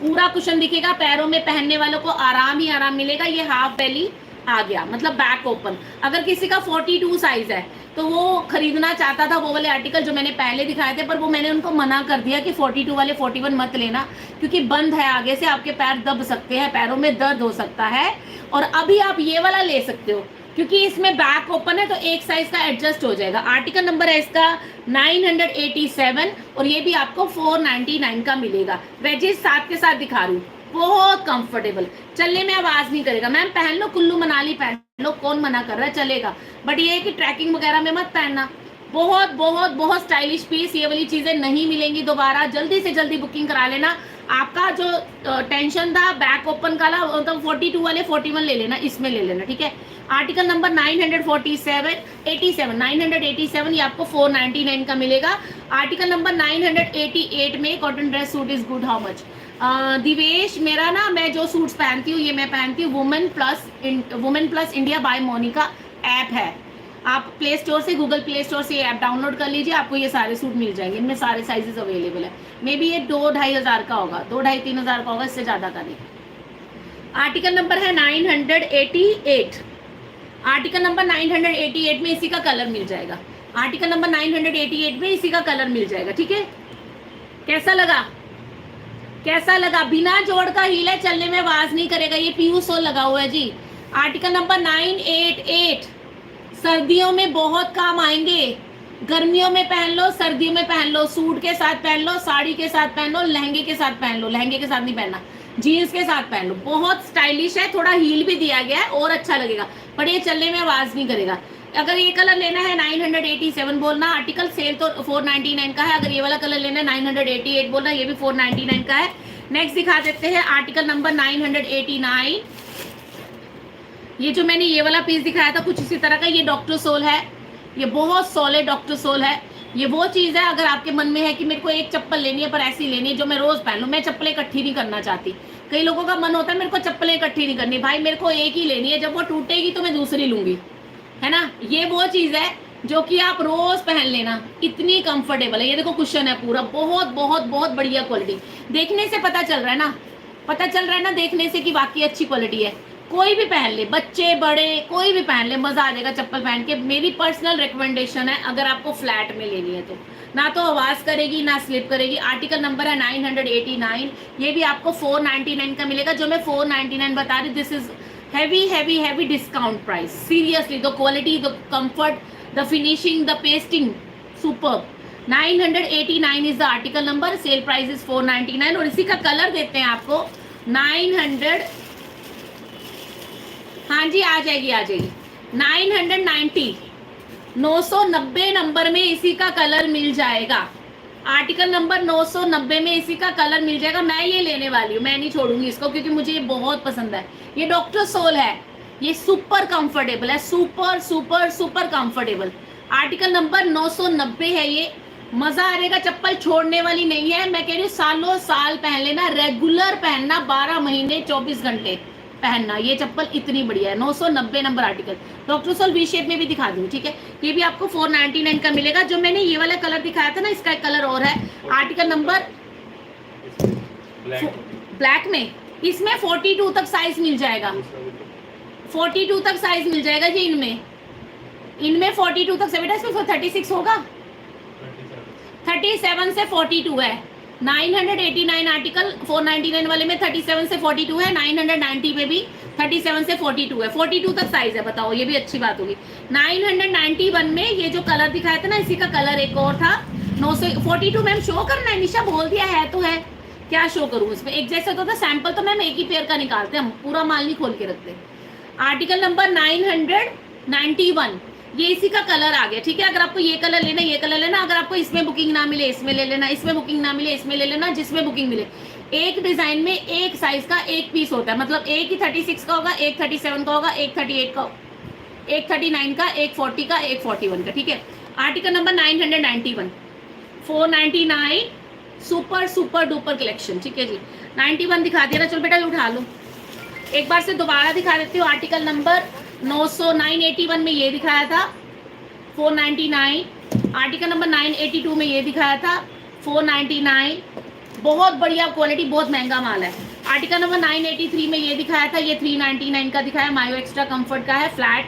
पूरा कुशन दिखेगा, पैरों में पहनने वालों को आराम ही आराम मिलेगा। ये हाफ बेली आ गया, मतलब बैक ओपन। अगर किसी का 42 साइज है तो वो खरीदना चाहता था वो वाले आर्टिकल जो मैंने पहले दिखाए थे, पर वो मैंने उनको मना कर दिया कि 42 वाले 41 मत लेना, क्योंकि बंद है आगे से, आपके पैर दब सकते हैं, पैरों में दर्द हो सकता है। और अभी आप ये वाला ले सकते हो क्योंकि इसमें बैक ओपन है, तो एक साइज का एडजस्ट हो जाएगा। आर्टिकल नंबर है इसका 987 और ये भी आपको 499 का मिलेगा। वेजेस साथ के साथ दिखा रही हूँ, बहुत कंफर्टेबल, चलने में आवाज नहीं करेगा। मैम पहन लो, कुल्लू मनाली पहन लो, कौन मना कर रहा है, चलेगा, बट ये है कि ट्रैकिंग वगैरह में मत पहनना। बहुत बहुत बहुत स्टाइलिश पीस, ये वाली चीजें नहीं मिलेंगी दोबारा, जल्दी से जल्दी बुकिंग करा लेना। आपका जो टेंशन था बैक ओपन का, मतलब 42 वाले 41 ले लेना, इसमें ले लेना, ठीक है। आर्टिकल नंबर 987 ये आपको 499 का मिलेगा। आर्टिकल नंबर 988 में cotton dress suit is good, how much? Divesh, मेरा ना, मैं जो सूट्स पहनती हूँ, ये मैं पहनती हूँ women plus India by Monika app है। आप प्ले स्टोर से, गूगल प्ले स्टोर से ये ऐप डाउनलोड कर लीजिए, आपको ये सारे सूट मिल जाएंगे, इनमें सारे साइजेस अवेलेबल है। मे बी ये 2-2.5 हज़ार का होगा, 2-2.5-3 हज़ार का होगा, इससे ज़्यादा का नहीं। आर्टिकल नंबर है 988। आर्टिकल नंबर 988 में इसी का कलर मिल जाएगा। आर्टिकल नंबर 988 में इसी का कलर मिल जाएगा, ठीक है। कैसा लगा, कैसा लगा? बिना जोड़ का हील है, चलने में आवाज नहीं करेगा, ये पीयू सोल लगा हुआ है जी। आर्टिकल नंबर 988 सर्दियों में बहुत काम आएंगे, गर्मियों में पहन लो, सर्दियों में पहन लो, सूट के साथ पहन लो, साड़ी के साथ पहन लो, लहंगे के साथ पहन लो, लहंगे के साथ नहीं पहनना, जीन्स के साथ पहन लो। बहुत स्टाइलिश है, थोड़ा हील भी दिया गया है और अच्छा लगेगा, पर ये चलने में आवाज नहीं करेगा। अगर ये कलर लेना है 987 बोलना, आर्टिकल सेल तो 499 का है। अगर ये वाला कलर लेना है 988 बोलना, ये भी 499 का है। नेक्स्ट दिखा देते हैं आर्टिकल नंबर 989। ये जो मैंने ये वाला पीस दिखाया था कुछ इसी तरह का, ये डॉक्टर सोल है, ये बहुत सॉलिड डॉक्टर सोल है। ये वो चीज़ है, अगर आपके मन में है कि मेरे को एक चप्पल लेनी है पर ऐसी लेनी है जो मैं रोज पहन लूँ, मैं चप्पलें इकट्ठी नहीं करना चाहती। कई लोगों का मन होता है मेरे को चप्पलें इकट्ठी नहीं करनी, भाई मेरे को एक ही लेनी है, जब वो टूटेगी तो मैं दूसरी लूंगी, है ना। ये वो चीज़ है जो कि आप रोज पहन लेना, इतनी कंफर्टेबल है। ये देखो कुशन है पूरा, बहुत बहुत बहुत बढ़िया क्वालिटी, देखने से पता चल रहा है ना, पता चल रहा है ना देखने से कि वाकई अच्छी क्वालिटी है। कोई भी पहन ले, बच्चे बड़े कोई भी पहन ले, मजा आ जाएगा चप्पल पहन के। मेरी पर्सनल रिकमेंडेशन है, अगर आपको फ्लैट में लेनी है तो, ना तो आवाज करेगी ना स्लिप करेगी। आर्टिकल नंबर है 989, ये भी आपको 499 का मिलेगा। जो मैं 499 बता रही, this is heavy heavy heavy discount price, seriously. The quality, the comfort, the finishing, the pasting, super. 989 is the article number, cell price is 499। और इसी का कलर देते हैं आपको 900, हाँ जी आ जाएगी 990, 990 नंबर में इसी का कलर मिल जाएगा। आर्टिकल नंबर 990 में इसी का कलर मिल जाएगा। मैं ये लेने वाली हूँ, मैं नहीं छोड़ूंगी इसको, क्योंकि मुझे ये बहुत पसंद है। ये डॉक्टर सोल है, ये सुपर कंफर्टेबल है, super super super comfortable. Article number 990 है ये, मजा आ रहेगा, चप्पल छोड़ने वाली नहीं है। मैं कह रही हूँ सालों साल पहन लेना, रेगुलर पहनना, 12 महीने 24 घंटे, पहनना। ये चप्पल इतनी बढ़िया है, 990 number article. Doctor soul V shape में भी दिखा दूँ, ठीक है। ये भी आपको 499 का मिलेगा। जो मैंने ये वाला कलर दिखाया था ना, इसका एक कलर और है, आर्टिकल नंबर ब्लैक में। इसमें 42 तक साइज मिल जाएगा, 42 तक साइज मिल जाएगा जी। इनमें 42 तक से बेटा, इसमें 36 होगा, 37 से 42 है। 989 आर्टिकल 499 वाले में 37 से 42 है, 990 में भी 37 से 42 है, 42 तक साइज है। बताओ, ये भी अच्छी बात होगी। 991 में ये जो कलर दिखाया था ना, इसी का कलर एक और था। 942 मैम शो करना है, निशा बोल दिया है तो है, क्या शो करूँ इसमें? एक जैसे होता था सैंपल, तो मैम एक ही पेयर का निकालते हैं हम, पूरा माल नहीं खोल के रखते। आर्टिकल नंबर 991, ये इसी का कलर आ गया, ठीक है। अगर आपको ये कलर लेना, ये कलर लेना। अगर आपको इसमें बुकिंग ना मिले, इसमें ले लेना, इसमें बुकिंग ना मिले, इसमें ले लेना, जिसमें बुकिंग मिले। एक डिजाइन में एक साइज का एक पीस होता है, मतलब एक ही 36 का होगा, एक 37 का होगा, एक 38 का, एक 39 का, एक 40 का, एक 41 का, ठीक है। Article number 991, 499 super super duper collection, ठीक है जी। 91 दिखा दिया ना, चलो बेटा उठा लो। एक बार से दोबारा दिखा देती हूँ। आर्टिकल नंबर 981 में ये दिखाया था 499, आर्टिकल नंबर 982 में ये दिखाया था 499। बहुत बढ़िया क्वालिटी, बहुत महंगा माल है। आर्टिकल नंबर 983 में ये दिखाया था, ये 399 का दिखाया, मायो एक्स्ट्रा कंफर्ट का है, फ्लैट।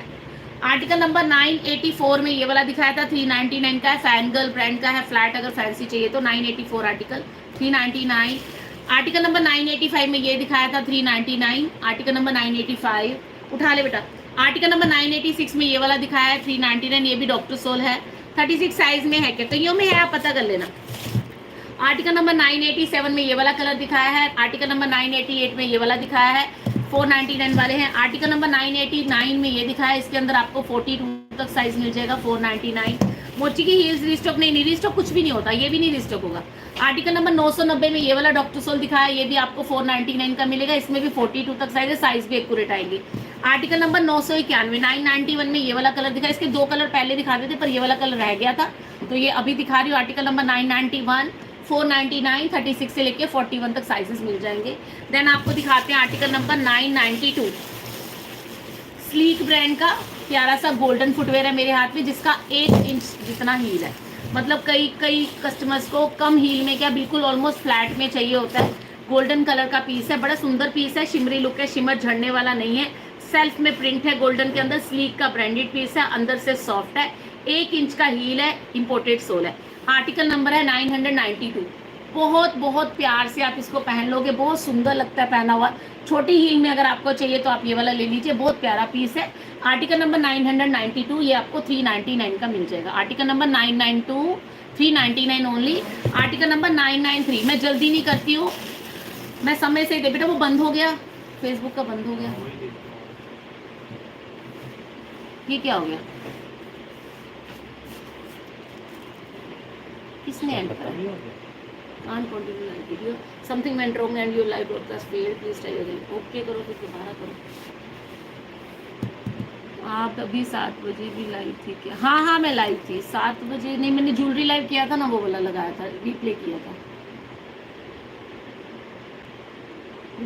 आर्टिकल नंबर 984 में ये वाला दिखाया था, 399 का है, फैन गर्ल ब्रांड का है, फ्लैट। अगर फैंसी चाहिए तो 984 आर्टिकल 399। आर्टिकल नंबर 985 में ये दिखाया था 399। आर्टिकल नंबर 985 उठा ले बेटा। आर्टिकल नंबर 986 में ये वाला दिखाया है 399, ये भी डॉक्टर सोल है, 36 साइज में है, क्या कईयों में है, आप पता कर लेना। आर्टिकल नंबर 987 में ये वाला कलर दिखाया है। आर्टिकल नंबर 988 में ये वाला दिखाया है, 499 वाले हैं। आर्टिकल नंबर 989 में ये दिखाया है, इसके अंदर आपको 42 तक साइज मिल जाएगा, 499। मोची की हील्स रिस्टॉक नहीं, रिस्टॉक कुछ भी नहीं होता, ये भी नहीं रिस्टॉक होगा। आर्टिकल नंबर 990 में ये वाला डॉक्टर सोल दिखाया है, ये भी आपको 499 का मिलेगा, इसमें भी 42 तक साइज है, साइज भी एक्यूरेट आएगी। आर्टिकल नंबर 991, 991 में ये वाला कलर दिखा, इसके दो कलर पहले दिखाते थे पर ये वाला कलर रह गया था, तो ये अभी दिखा रही हूँ। आर्टिकल नंबर 991, 499, 36 से लेके 41 तक साइजेस मिल जाएंगे। देन आपको दिखाते हैं आर्टिकल नंबर 992, स्लीक ब्रांड का प्यारा सा गोल्डन फुटवेयर है मेरे हाथ में, जिसका 1 इंच जितना हील है। मतलब कई कस्टमर्स को कम हील में क्या, बिल्कुल ऑलमोस्ट फ्लैट में चाहिए होता है। गोल्डन कलर का पीस है, बड़ा सुंदर पीस है, शिमरी लुक है, शिमर झड़ने वाला नहीं है, सेल्फ में प्रिंट है गोल्डन के अंदर, स्लीक का ब्रांडेड पीस है, अंदर से सॉफ्ट है, 1 इंच का हील है, इंपोर्टेड सोल है। आर्टिकल नंबर है 992। बहुत बहुत प्यार से आप इसको पहन लोगे, बहुत सुंदर लगता है पहना हुआ। छोटी हील में अगर आपको चाहिए तो आप ये वाला ले लीजिए, बहुत प्यारा पीस है। आर्टिकल नंबर 992, ये आपको 399 का मिल जाएगा। Article number 992, 399 only. Article number 993, मैं जल्दी नहीं करती हूँ, मैं समय से दे बेटा, वो बंद हो गया, फेसबुक का बंद हो गया। ये क्या हो गया, किसने एंड करा? Can't continue live video. Something went wrong and your live broadcast failed. Please try again. Okay करो, फिर दोबारा करो। आप अभी 7 बजे भी लाइव थी क्या? हाँ मैं लाइव थी 7 बजे। नहीं, मैंने ज्वेलरी लाइव किया था ना, वो वाला लगाया था, रिप्ले किया था।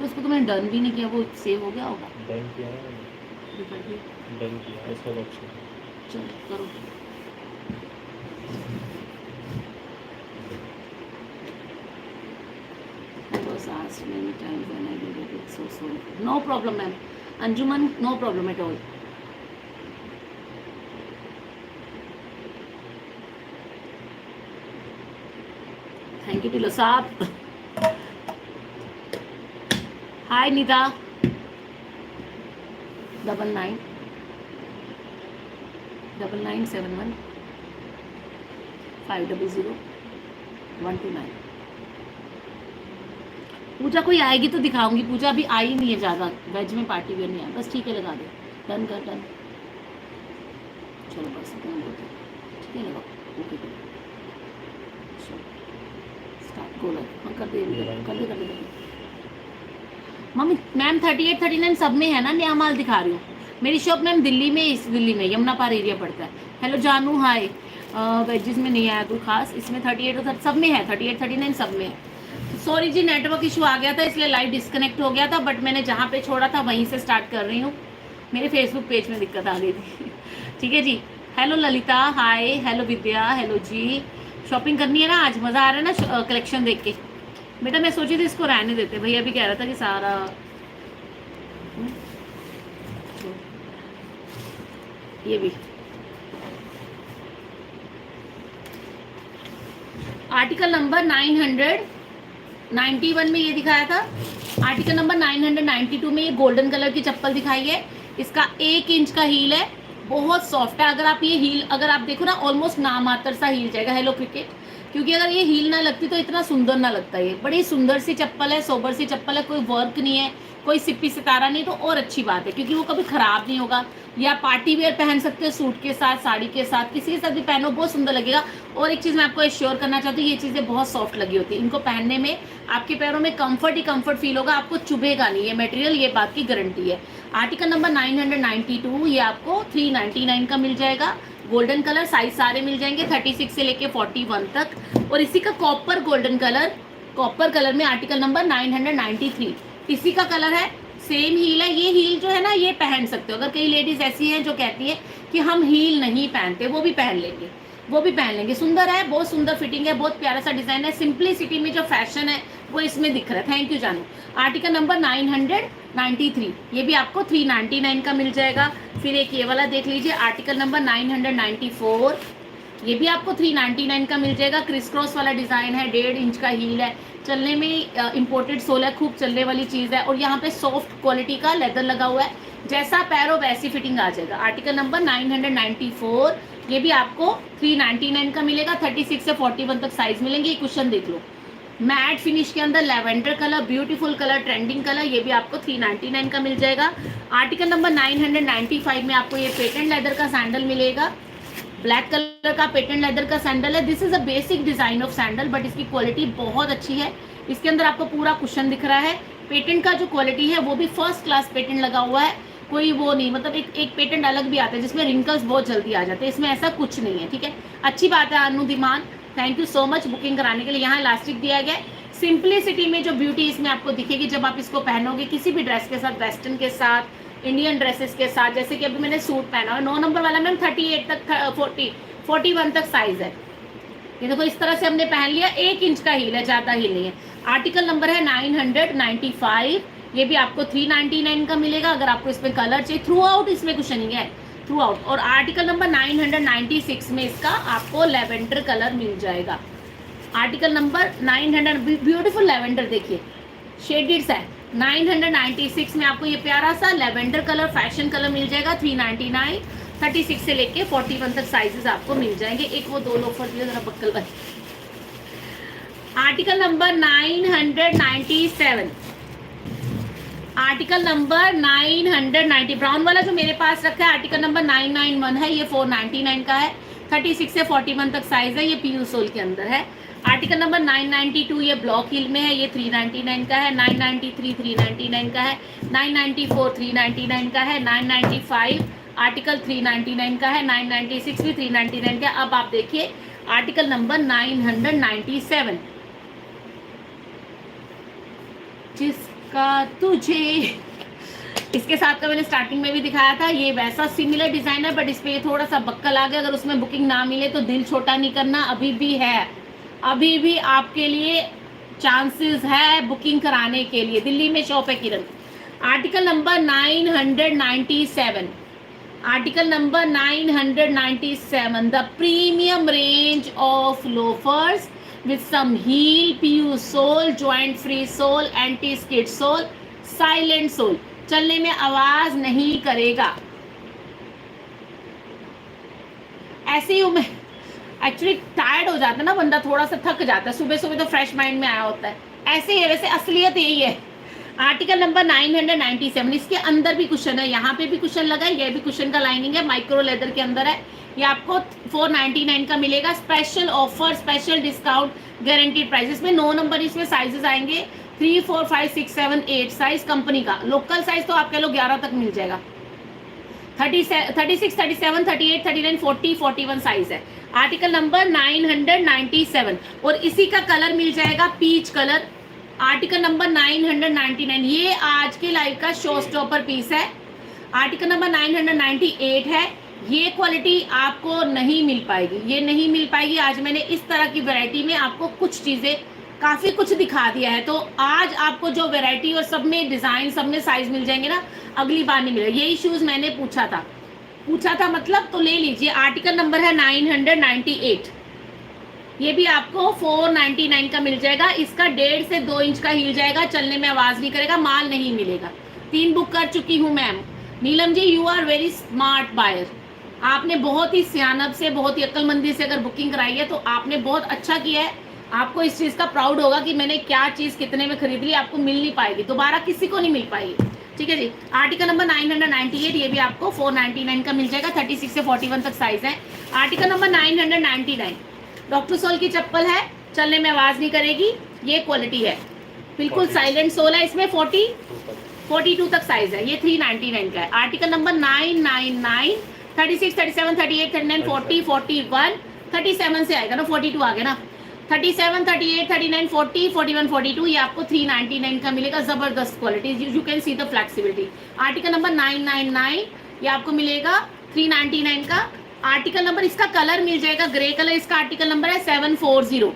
उसको तो मैंने डन भी नहीं किया, वो सेव हो गया होगा। डन किया है, डन किया इसका ऑप्शन। चलो करो। Asked many times when I did it, it's so sorry. No problem, ma'am. Anjuman, no problem at all. Thank you, Tilo Saab. Hi, Nita. 99 9971 500 129। पूजा कोई आएगी तो दिखाऊंगी। पूजा अभी आई नहीं है ज़्यादा, वेज में पार्टी वेयर नहीं है, बस ठीक है लगा दे। डन कर, डन। चलो बस इतना बहुत है, ठीक है लगाओ, ओके करो, स्टार्ट गो लाइव। हाँ कर दे। मम्मी मैम 38 39 सब में है ना, नया माल दिखा रही हूँ। मेरी शॉप मैम दिल्ली में, इस दिल्ली में यमुना पार एरिया पड़ता है। हेलो जानू, हाय। वेजेस में नहीं आया कोई खास, इसमें 38 और सब में है, 38 39 सब में है। सॉरी जी, नेटवर्क इशू आ गया था इसलिए लाइव डिस्कनेक्ट हो गया था, बट मैंने जहाँ पे छोड़ा था वहीं से स्टार्ट कर रही हूँ। मेरे फेसबुक पेज में दिक्कत आ गई थी। ठीक है जी। हेलो ललिता, हाय। हेलो विद्या, हेलो जी। शॉपिंग करनी है ना आज? मज़ा आ रहा है ना कलेक्शन देख के? बेटा मैं सोची थी इसको रहने देते, भैया भी कह रहा था कि सारा ये भी आर्टिकल नंबर 991 में ये दिखाया था। आर्टिकल नंबर 992 में ये गोल्डन कलर की चप्पल दिखाई है। इसका 1 इंच का हील है, बहुत सॉफ्ट है। अगर आप ये हील अगर आप देखो ना, ऑलमोस्ट नामात्र सा हील जाएगा हेलो क्रिकेट, क्योंकि अगर ये हील ना लगती तो इतना सुंदर ना लगता। ये बड़ी सुंदर सी चप्पल है, सोबर सी चप्पल है, कोई वर्क नहीं है, कोई सिप्पी सितारा नहीं, तो और अच्छी बात है क्योंकि वो कभी खराब नहीं होगा। या पार्टी वेयर पहन सकते हो, सूट के साथ, साड़ी के साथ, किसी के साथ भी पहनो, बहुत सुंदर लगेगा। और एक चीज़ मैं आपको एश्योर करना चाहती हूँ, ये चीज़ें बहुत सॉफ्ट लगी होती है। इनको पहनने में आपके पैरों में कंफर्ट ही कंफर्ट फील होगा, आपको चुभेगा नहीं ये मटेरियल, ये बात की गारंटी है। आर्टिकल नंबर 992 ये आपको 399 का मिल जाएगा। गोल्डन कलर, साइज सारे मिल जाएंगे 36 से लेके 41 तक। और इसी का copper golden colour, copper colour में आर्टिकल नंबर 993 इसी का कलर है। सेम हील है। ये हील जो है ना, ये पहन सकते हो। अगर कई लेडीज ऐसी हैं जो कहती है कि हम हील नहीं पहनते, वो भी पहन लेंगे, वो भी पहन लेंगे। सुंदर है, बहुत सुंदर फिटिंग है, बहुत प्यारा सा डिजाइन है। सिंपलिसिटी में जो फैशन है वो इसमें दिख रहा है। थैंक यू जानू। आर्टिकल नंबर 993 ये भी आपको 399 का मिल जाएगा। फिर एक ये वाला देख लीजिए, आर्टिकल नंबर 994 ये भी आपको 399 का मिल जाएगा। क्रिस क्रॉस वाला डिजाइन है, 1.5 इंच का हील है, चलने में इंपोर्टेड सोल है, खूब चलने वाली चीज़ है। और यहाँ पे सॉफ्ट क्वालिटी का लेदर लगा हुआ है, जैसा पैरो वैसी फिटिंग आ जाएगा। आर्टिकल नंबर 994 ये भी आपको 399 का मिलेगा। 36 से 41 तक साइज मिलेंगे। ये क्वेश्चन देख लो, मैट फिनिश के अंदर lavender colour, beautiful colour, trending colour, ये भी आपको 399 का मिल जाएगा। आर्टिकल नंबर 995 में आपको ये पेटेंट लेदर का सैंडल मिलेगा। ब्लैक कलर का पेटेंट लेदर का सैंडल है। This is a basic design of sandal, but इसकी क्वालिटी बहुत अच्छी है। इसके अंदर आपको पूरा कुशन दिख रहा है। पेटेंट का जो क्वालिटी है वो भी फर्स्ट क्लास पेटेंट लगा हुआ है, कोई वो नहीं, मतलब एक पेटेंट अलग भी आता है जिसमें रिंकल्स बहुत जल्दी आ जाते हैं, इसमें ऐसा कुछ नहीं है। ठीक है, अच्छी बात है। Anu Diman, thank you so much booking कराने के लिए। यहाँ इलास्टिक दिया गया है। सिंपलिसिटी में जो ब्यूटी इसमें आपको दिखेगी जब आप इसको पहनोगे किसी भी ड्रेस के साथ, वेस्टर्न के साथ, इंडियन ड्रेसेस के साथ। जैसे कि अभी मैंने सूट पहना है 9 नंबर वाला, मैम 38 तक 41 तक साइज है। ये देखो इस तरह से हमने पहन लिया। 1 इंच का हील है, ज्यादा हील नहीं है। आर्टिकल नंबर है 995 ये भी आपको 399 का मिलेगा। अगर आपको इसमें कलर चाहिए, थ्रू आउट इसमें कुशनिंग है, थ्रू आउट। और आर्टिकल नंबर 996 में इसका आपको लेवेंडर कलर मिल जाएगा। आर्टिकल नंबर 900 ब्यूटीफुल लेवेंडर, देखिए शेडिड्स है। 996 में आपको ये प्यारा सा लेवेंडर कलर, फैशन कलर मिल जाएगा। 399 36 से लेके 41 तक साइजेस आपको मिल जाएंगे। एक वो 2 लोफर दिए जरा बक्कल बन। Article number 997 article number 990 brown वाला जो मेरे पास रखा है आर्टिकल नंबर 991 है, ये 499 का है। 36 से 41 तक साइज है, ये पीयू सोल के अंदर है। आर्टिकल नंबर 992 ये ब्लॉक हिल में है, ये 399 का है। 993 399 का है। 994 399 का है। 995 आर्टिकल 399 का है। 996 भी 399 का। अब आप देखिए आर्टिकल नंबर 997 जिसका तुझे, इसके साथ का मैंने स्टार्टिंग में भी दिखाया था। ये वैसा सिमिलर डिजाइन है, बट इस पे थोड़ा सा बक्कल आ गया। अगर उसमें बुकिंग ना मिले तो दिल छोटा नहीं करना, अभी भी है, अभी भी आपके लिए चांसेस है बुकिंग कराने के लिए। दिल्ली में शॉप है Kiran. Article number 997 article number 997 the premium range of loafers with some heel, PU sole, joint free sole, anti skid sole, silent sole, चलने में आवाज नहीं करेगा। ऐसे ही मैं एक्चुअली टायर्ड हो जाता है ना बंदा, थोड़ा सा थक जाता है, सुबह सुबह तो फ्रेश माइंड में आया होता है। ऐसे ही है, वैसे असलियत यही है। आर्टिकल नंबर 997 इसके अंदर भी कुशन है, यहाँ पे भी कुशन लगा है, ये भी कुशन का लाइनिंग है, माइक्रो लेदर के अंदर है। ये आपको 499 का मिलेगा। Special offer, special discount, guaranteed price. में 9 नंबर इसमें साइजेस आएंगे, 3 4 5 6 7 8 साइज कंपनी का। लोकल साइज तो आप कह लो 11 तक मिल जाएगा। 36 37 38 39 40 41 साइज है। आर्टिकल नंबर 997 और इसी का कलर मिल जाएगा पीच कलर। आर्टिकल नंबर 999, ये आज के लाइव का शो स्टॉपर पीस है। आर्टिकल नंबर 998 है। ये क्वालिटी आपको नहीं मिल पाएगी, ये नहीं मिल पाएगी। आज मैंने इस तरह की वैरायटी में आपको कुछ चीज़ें काफ़ी कुछ दिखा दिया है, तो आज आपको जो वैरायटी और सब में डिज़ाइन, सब में साइज मिल जाएंगे ना, अगली बार नहीं मिलेगा। यही शूज़ मैंने पूछा था मतलब, तो ले लीजिए। आर्टिकल नंबर है 998, ये भी आपको 499 का मिल जाएगा। इसका 1.5 से 2 इंच का हिल जाएगा, चलने में आवाज़ नहीं करेगा, माल नहीं मिलेगा। 3 बुक कर चुकी हूँ ma'am. Neelam ji, you are very smart buyer. आपने बहुत ही सियानत से, बहुत ही अक्लमंदी से अगर बुकिंग कराई है तो आपने बहुत अच्छा किया है। आपको इस चीज़ का प्राउड होगा कि मैंने क्या चीज़ कितने में खरीद ली। आपको मिल नहीं पाएगी, दोबारा किसी को नहीं मिल पाएगी, ठीक है जी। आर्टिकल नंबर 998, ये भी आपको 499 का मिल जाएगा। 36 से 41 तक साइज है। आर्टिकल नंबर 999, डॉक्टर सोल की चप्पल है, चलने में आवाज़ नहीं करेगी, ये क्वालिटी है, बिल्कुल साइलेंट सोल है। इसमें 42 तक साइज है। ये 399 का है। आर्टिकल नंबर 999, 36, 37, 38, 39, 40, 41, 37 से आएगा ना, 42 आ गया ना। 37, 38, 39, 40, 41, 42, ये आपको 399 का मिलेगा। जबरदस्त quality, you can see the flexibility. Article number 999, ये आपको मिलेगा 399 का। आर्टिकल नंबर, इसका कलर मिल जाएगा ग्रे कलर। इसका आर्टिकल नंबर है 740।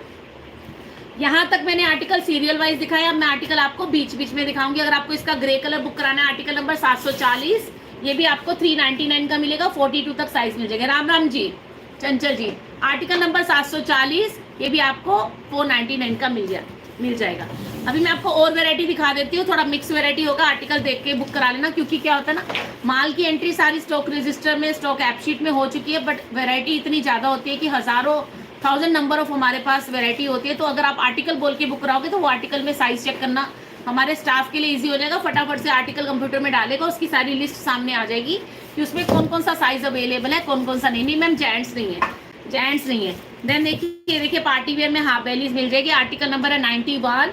यहाँ तक मैंने आर्टिकल सीरियल वाइज दिखाया, अब मैं आर्टिकल आपको बीच बीच में दिखाऊंगी। अगर आपको इसका ग्रे कलर बुक कराना है, आर्टिकल नंबर 740, ये भी आपको 399 का मिलेगा। 42 तक साइज मिल जाएगा। राम राम जी, चंचल जी, आर्टिकल नंबर 740, ये भी आपको 499 का मिल जाएगा। अभी मैं आपको और वैरायटी दिखा देती हूँ, थोड़ा मिक्स वैरायटी होगा। आर्टिकल देख के बुक करा लेना, क्योंकि क्या होता है ना, माल की एंट्री सारी स्टॉक रजिस्टर में, स्टॉक ऐपशीट में हो चुकी है, बट वैरायटी इतनी ज़्यादा होती है कि हज़ारों, 1000 नंबर ऑफ हमारे पास वैरायटी होती है। तो अगर आप आर्टिकल बोल के बुक कराओगे तो वो आर्टिकल में साइज चेक करना हमारे स्टाफ के लिए ईजी हो जाएगा। फटाफट से आर्टिकल कंप्यूटर में डालेगा, उसकी सारी लिस्ट सामने आ जाएगी कि उसमें कौन कौन सा साइज अवेलेबल है, कौन कौन सा नहीं। मैम जेंट्स नहीं है। देन देखिए पार्टी वेयर में हाफ बेलीज मिल जाएगी। आर्टिकल नंबर है 91,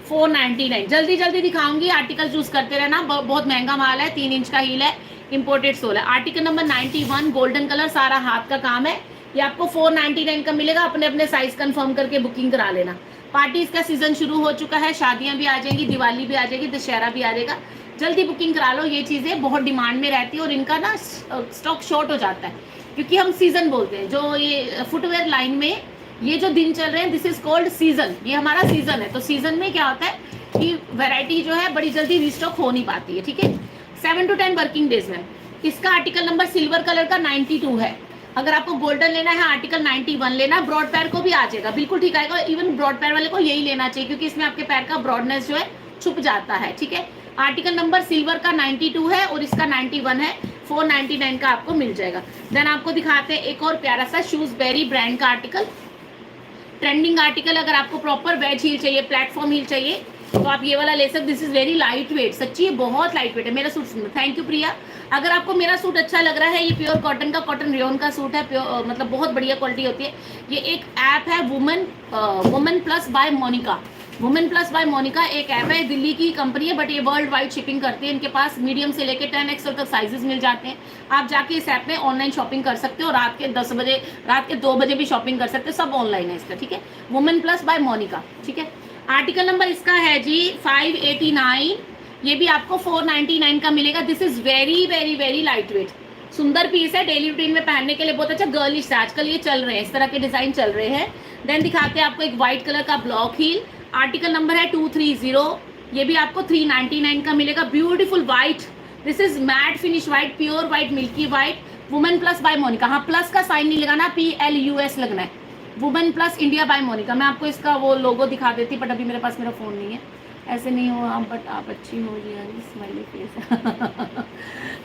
499। जल्दी दिखाऊंगी, आर्टिकल चूज करते रहना, बहुत महंगा माल है। 3 इंच का हील है, इंपोर्टेड सोल है। आर्टिकल नंबर 91, गोल्डन कलर, सारा हाथ का काम है। ये आपको 499 का मिलेगा। अपने साइज कंफर्म करके बुकिंग करा लेना। पार्टीज का सीजन शुरू हो चुका है, शादियां भी आ जाएंगी, दिवाली भी आ जाएगी, दशहरा भी आ जाएगा। जल्दी बुकिंग करा लो, ये चीज़ें बहुत डिमांड में रहती है और इनका ना स्टॉक शॉर्ट हो जाता है, क्योंकि हम सीजन बोलते हैं। जो ये फुटवेयर लाइन में ये जो दिन चल रहे हैं, दिस इज कॉल्ड सीजन। ये हमारा सीजन है। तो सीजन में क्या होता है कि वैरायटी जो है बड़ी जल्दी रिस्टॉक हो नहीं पाती है, ठीक है। 7 to 10 वर्किंग डेज में। इसका आर्टिकल नंबर सिल्वर कलर का 92 है। अगर आपको गोल्डन लेना है, आर्टिकल 91 लेना। ब्रॉड पैर को भी आ जाएगा, बिल्कुल ठीक आएगा। इवन ब्रॉड पैर वाले को यही लेना चाहिए, क्योंकि इसमें आपके पैर का ब्रॉडनेस जो है छुप जाता है, ठीक है। आर्टिकल नंबर सिल्वर का 92 है और इसका 91 है। 499 का आपको मिल जाएगा। देन आपको दिखाते हैं एक और प्यारा सा शूजबेरी ब्रांड का आर्टिकल, ट्रेंडिंग आर्टिकल। अगर आपको प्रॉपर वेज हील चाहिए, प्लेटफॉर्म हील चाहिए, तो आप ये वाला ले सकते। This is very light weight, सच्ची ये बहुत लाइट वेट है। मेरा सूट, थैंक यू प्रिया। अगर आपको मेरा सूट अच्छा लग रहा है, ये प्योर कॉटन का, कॉटन रेयन का सूट है, प्योर मतलब बहुत बढ़िया क्वालिटी होती है। ये एक ऐप है women plus by Monika. Women plus by Monika एक ऐप है, दिल्ली की कंपनी है, बट ये वर्ल्ड वाइड शिपिंग करती है। इनके पास मीडियम से लेकर 10XL तक साइजेस मिल जाते हैं। आप जाके इस ऐप में ऑनलाइन शॉपिंग कर सकते हो। रात के 10 बजे, रात के 2 बजे भी शॉपिंग कर सकते हो, सब ऑनलाइन है इसका, ठीक है। वुमेन प्लस बाय मोनिका, ठीक है। आर्टिकल नंबर इसका है जी 589। ये भी आपको 499 का मिलेगा। This is very very very light weight, सुंदर पीस है। डेली रूटीन में पहनने के लिए बहुत अच्छा, गर्लिश है। आजकल ये चल रहे हैं, इस तरह के डिजाइन चल रहे हैं। देन दिखाते हैं आपको एक व्हाइट कलर का ब्लॉक हील। आर्टिकल नंबर है 230। ये भी आपको 399 का मिलेगा। Beautiful white, this is matte finish white, pure white, milky white. Women plus by Monika. हाँ, प्लस का साइन नहीं लगाना, PLUS लगना है। Women plus India by Monika. मैं आपको इसका वो लोगो दिखा देती, बट अभी मेरे पास मेरा फ़ोन नहीं है। ऐसे नहीं हो आप, बट आप अच्छी हो जी, यार स्माइली फेस।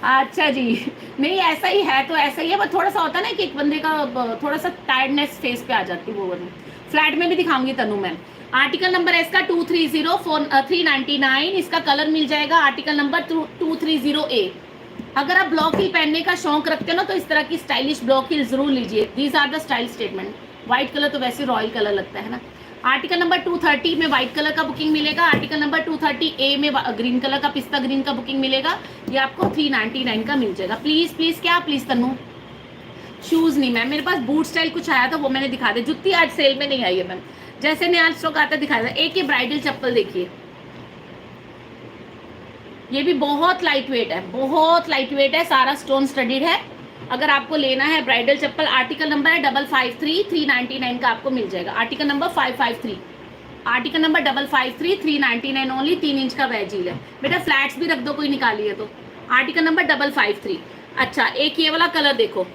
अच्छा जी, नहीं ऐसा ही है, तो ऐसा ही है, बट थोड़ा सा होता है ना कि एक बंदे का थोड़ा सा टायर्डनेस फेस पे आ जाती है, वो वाली। फ्लैट में भी दिखाऊंगी तनु मैम। आर्टिकल नंबर है इसका 230, 399। इसका कलर मिल जाएगा। Article number 230A। अगर आप ब्लॉक हिल पहनने का शौक रखते हो ना, तो इस तरह की स्टाइलिश ब्लॉक हिल जरूर लीजिए। These are the style statement. White colour तो वैसे रॉयल कलर लगता है ना। आर्टिकल नंबर 230 में व्हाइट कलर का बुकिंग मिलेगा। आर्टिकल नंबर 230A में ग्रीन कलर का, पिस्ता ग्रीन का बुकिंग मिलेगा। ये आपको 399 का मिल जाएगा। प्लीज क्या प्लीज तनु, शूज नहीं मैम, मेरे पास बूट स्टाइल कुछ आया था, वो मैंने दिखा दिया। जुत्ती आज सेल में नहीं आई है मैम। जैसे नया स्टॉक आता है दिखाया। एक ये ब्राइडल चप्पल देखिए, ये भी बहुत लाइट वेट है, बहुत लाइट वेट है, सारा स्टोन स्टडीड है। अगर आपको लेना है ब्राइडल चप्पल, आर्टिकल नंबर है 553, 399 का आपको मिल जाएगा। Article number 553, article number 553, 399 only. 3 inch का वेज हील है बेटा, फ्लैट्स भी रख दो कोई निकालिए तो। Article number 553। अच्छा, एक ये वाला कलर देखो,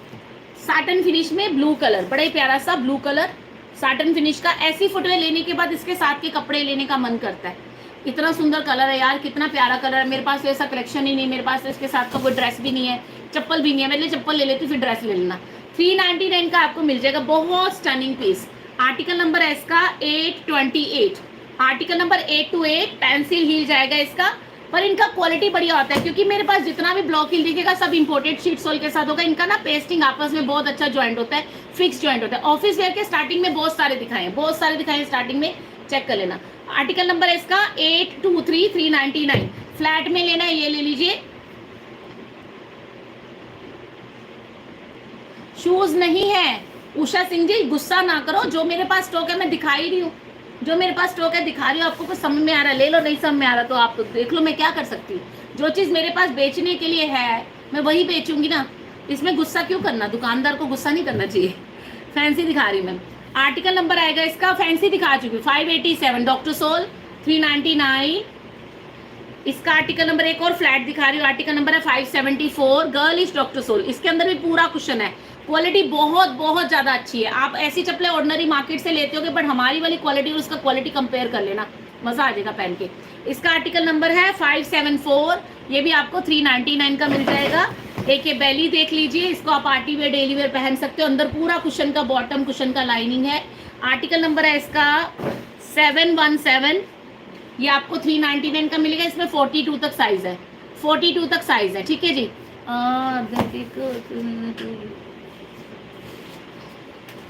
साटन फिनिश में ब्लू कलर, बड़ा ही प्यारा सा ब्लू कलर साटन फिनिश का। ऐसी फुटवेयर लेने के बाद इसके साथ के कपड़े लेने का मन करता है। इतना सुंदर कलर है यार, कितना प्यारा कलर है। मेरे पास ऐसा कलेक्शन ही नहीं, मेरे पास इसके साथ का कोई ड्रेस भी नहीं है, चप्पल भी नहीं है। मैं चप्पल ले लेती फिर ड्रेस ले लेना। 399 का आपको मिल जाएगा, बहुत स्टनिंग पीस। आर्टिकल नंबर है इसका 828, आर्टिकल नंबर 828, पेंसिल हील जाएगा इसका। पर इनका क्वालिटी बढ़िया होता है, क्योंकि मेरे पास जितना भी ब्लॉक हील दिखेगा सब इंपोर्टेड शीट सोल के साथ होगा। इनका ना पेस्टिंग आपस में बहुत अच्छा ज्वाइंट होता है, फिक्स ज्वाइंट होता है। ऑफिस वेयर के स्टार्टिंग में बहुत सारे दिखाए हैं, बहुत सारे दिखाए हैं स्टार्टिंग में, चेक कर लेना। आर्टिकल नंबर है इसका 823, 399। फ्लैट में लेना है ये ले लीजिए। शूज नहीं है उषा सिंह जी, गुस्सा ना करो, जो मेरे पास स्टॉक है मैं दिखा ही रही हूँ, जो मेरे पास स्टॉक है दिखा रही हूँ। आपको कुछ समझ में आ रहा है ले लो, नहीं समझ में आ रहा तो आप तो देख लो, मैं क्या कर सकती हूँ। जो चीज़ मेरे पास बेचने के लिए है मैं वही बेचूंगी ना, इसमें गुस्सा क्यों करना, दुकानदार को गुस्सा नहीं करना चाहिए। फैंसी दिखा रही मैम। आर्टिकल नंबर आएगा इसका, फैंसी दिखा चुकी 587, डॉक्टर सोल 399। इसका आर्टिकल नंबर एक और फ्लैट दिखा रही हूँ, आर्टिकल नंबर है 574, गर्ल इज डॉक्टर सोल। इसके अंदर भी पूरा कुशन है, क्वालिटी बहुत बहुत ज्यादा अच्छी है। आप ऐसी चप्पलें ऑर्डिनरी मार्केट से लेते होगे, बट हमारी वाली क्वालिटी और उसका क्वालिटी कंपेयर कर लेना, मजा आ जाएगा पहन के। इसका आर्टिकल नंबर है 574, ये भी आपको 399 का मिल जाएगा। एक ये बेली देख लीजिए, इसको आप पार्टी वेयर डेली वेयर पहन सकते हो। अंदर पूरा कुशन का, बॉटम कुशन का लाइनिंग है। आर्टिकल नंबर है इसका 717, ये आपको 399 का मिलेगा। इसमें 42 तक साइज है, 42 तक साइज है, ठीक है जी।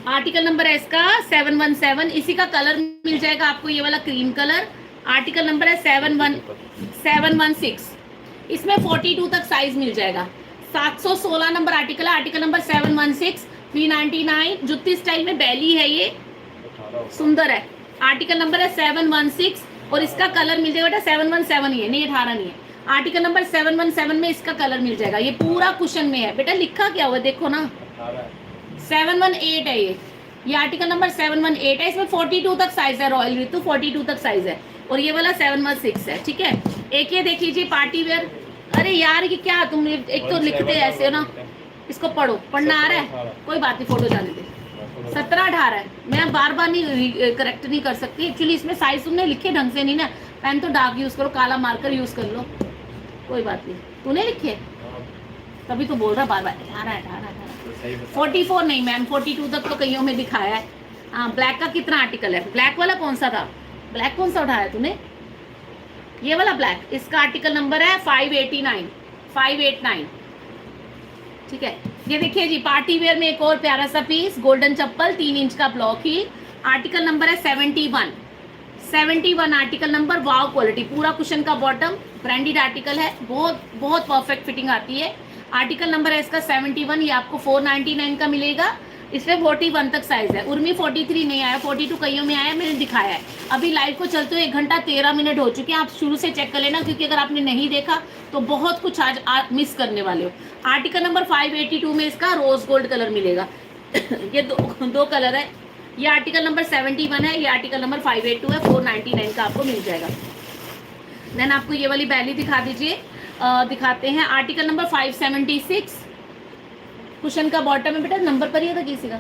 आर्टिकल नंबर है इसका 717, इसी का कलर मिल जाएगा आपको ये वाला क्रीम कलर। आर्टिकल नंबर है 716, इसमें 42 तक साइज मिल जाएगा। 716 नंबर आर्टिकल है, आर्टिकल नंबर 716, 399। जुत्ती स्टाइल में बैली है, ये सुंदर है। आर्टिकल नंबर है 716 और इसका कलर मिल जाएगा बेटा 717 ही है, नहीं 18 नहीं है। आर्टिकल नंबर 717 में इसका कलर मिल जाएगा। ये पूरा कुशन में है बेटा, लिखा क्या हुआ देखो ना, 718 है ये आर्टिकल नंबर 718 है। इसमें 42 तक साइज है, रॉयल ऋतु 42 तक साइज है, और ये वाला 716 है, ठीक है। एक ये देख लीजिए पार्टी वेयर। अरे यार ये क्या तुम एक तो लिखते ऐसे हो ना, इसको पढ़ो, पढ़ना आ रहा है कोई बात नहीं, फोटो जाने दे। 17-18 है, मैं बार बार नहीं करेक्ट नहीं कर सकती एक्चुअली। इसमें साइज तुमने लिखे ढंग से नहीं ना, पेन तो डार्क यूज करो, काला मार्कर यूज कर लो, कोई बात नहीं। तूने लिखे तभी तो बोल रहा बार बार 18। 44 नहीं मैम, 42 तक तो कईयों में दिखाया है। हाँ, ब्लैक का कितना आर्टिकल है, ब्लैक वाला कौन सा था, ब्लैक कौन सा उठाया तूने, ये वाला ब्लैक। इसका आर्टिकल नंबर है 589, ठीक है। ये देखिए जी, पार्टी वेयर में एक और प्यारा सा पीस, गोल्डन चप्पल 3 इंच का ब्लॉक ही। आर्टिकल नंबर है 71 आर्टिकल नंबर। वाव क्वालिटी, पूरा कुशन का बॉटम, ब्रांडेड आर्टिकल है, बहुत बहुत परफेक्ट फिटिंग आती है। आर्टिकल नंबर है इसका 71, ये आपको 499 का मिलेगा। इसमें 41 तक साइज है। उर्मी 43 नहीं आया, 42 कईयों में आया, मैंने दिखाया है। अभी लाइव को चलते हुए 1 घंटा 13 मिनट हो चुके हैं, आप शुरू से चेक कर लेना, क्योंकि अगर आपने नहीं देखा तो बहुत कुछ आज आप मिस करने वाले हो। आर्टिकल नंबर 582 में इसका रोज गोल्ड कलर मिलेगा। ये दो कलर है। ये आर्टिकल नंबर 71 है, ये आर्टिकल नंबर 582 है, 499 का आपको मिल जाएगा। देन आपको ये वाली बैली दिखा दीजिए, दिखाते हैं। आर्टिकल नंबर 576, कुशन का बॉटम है बेटा, नंबर पर ही था किसी का।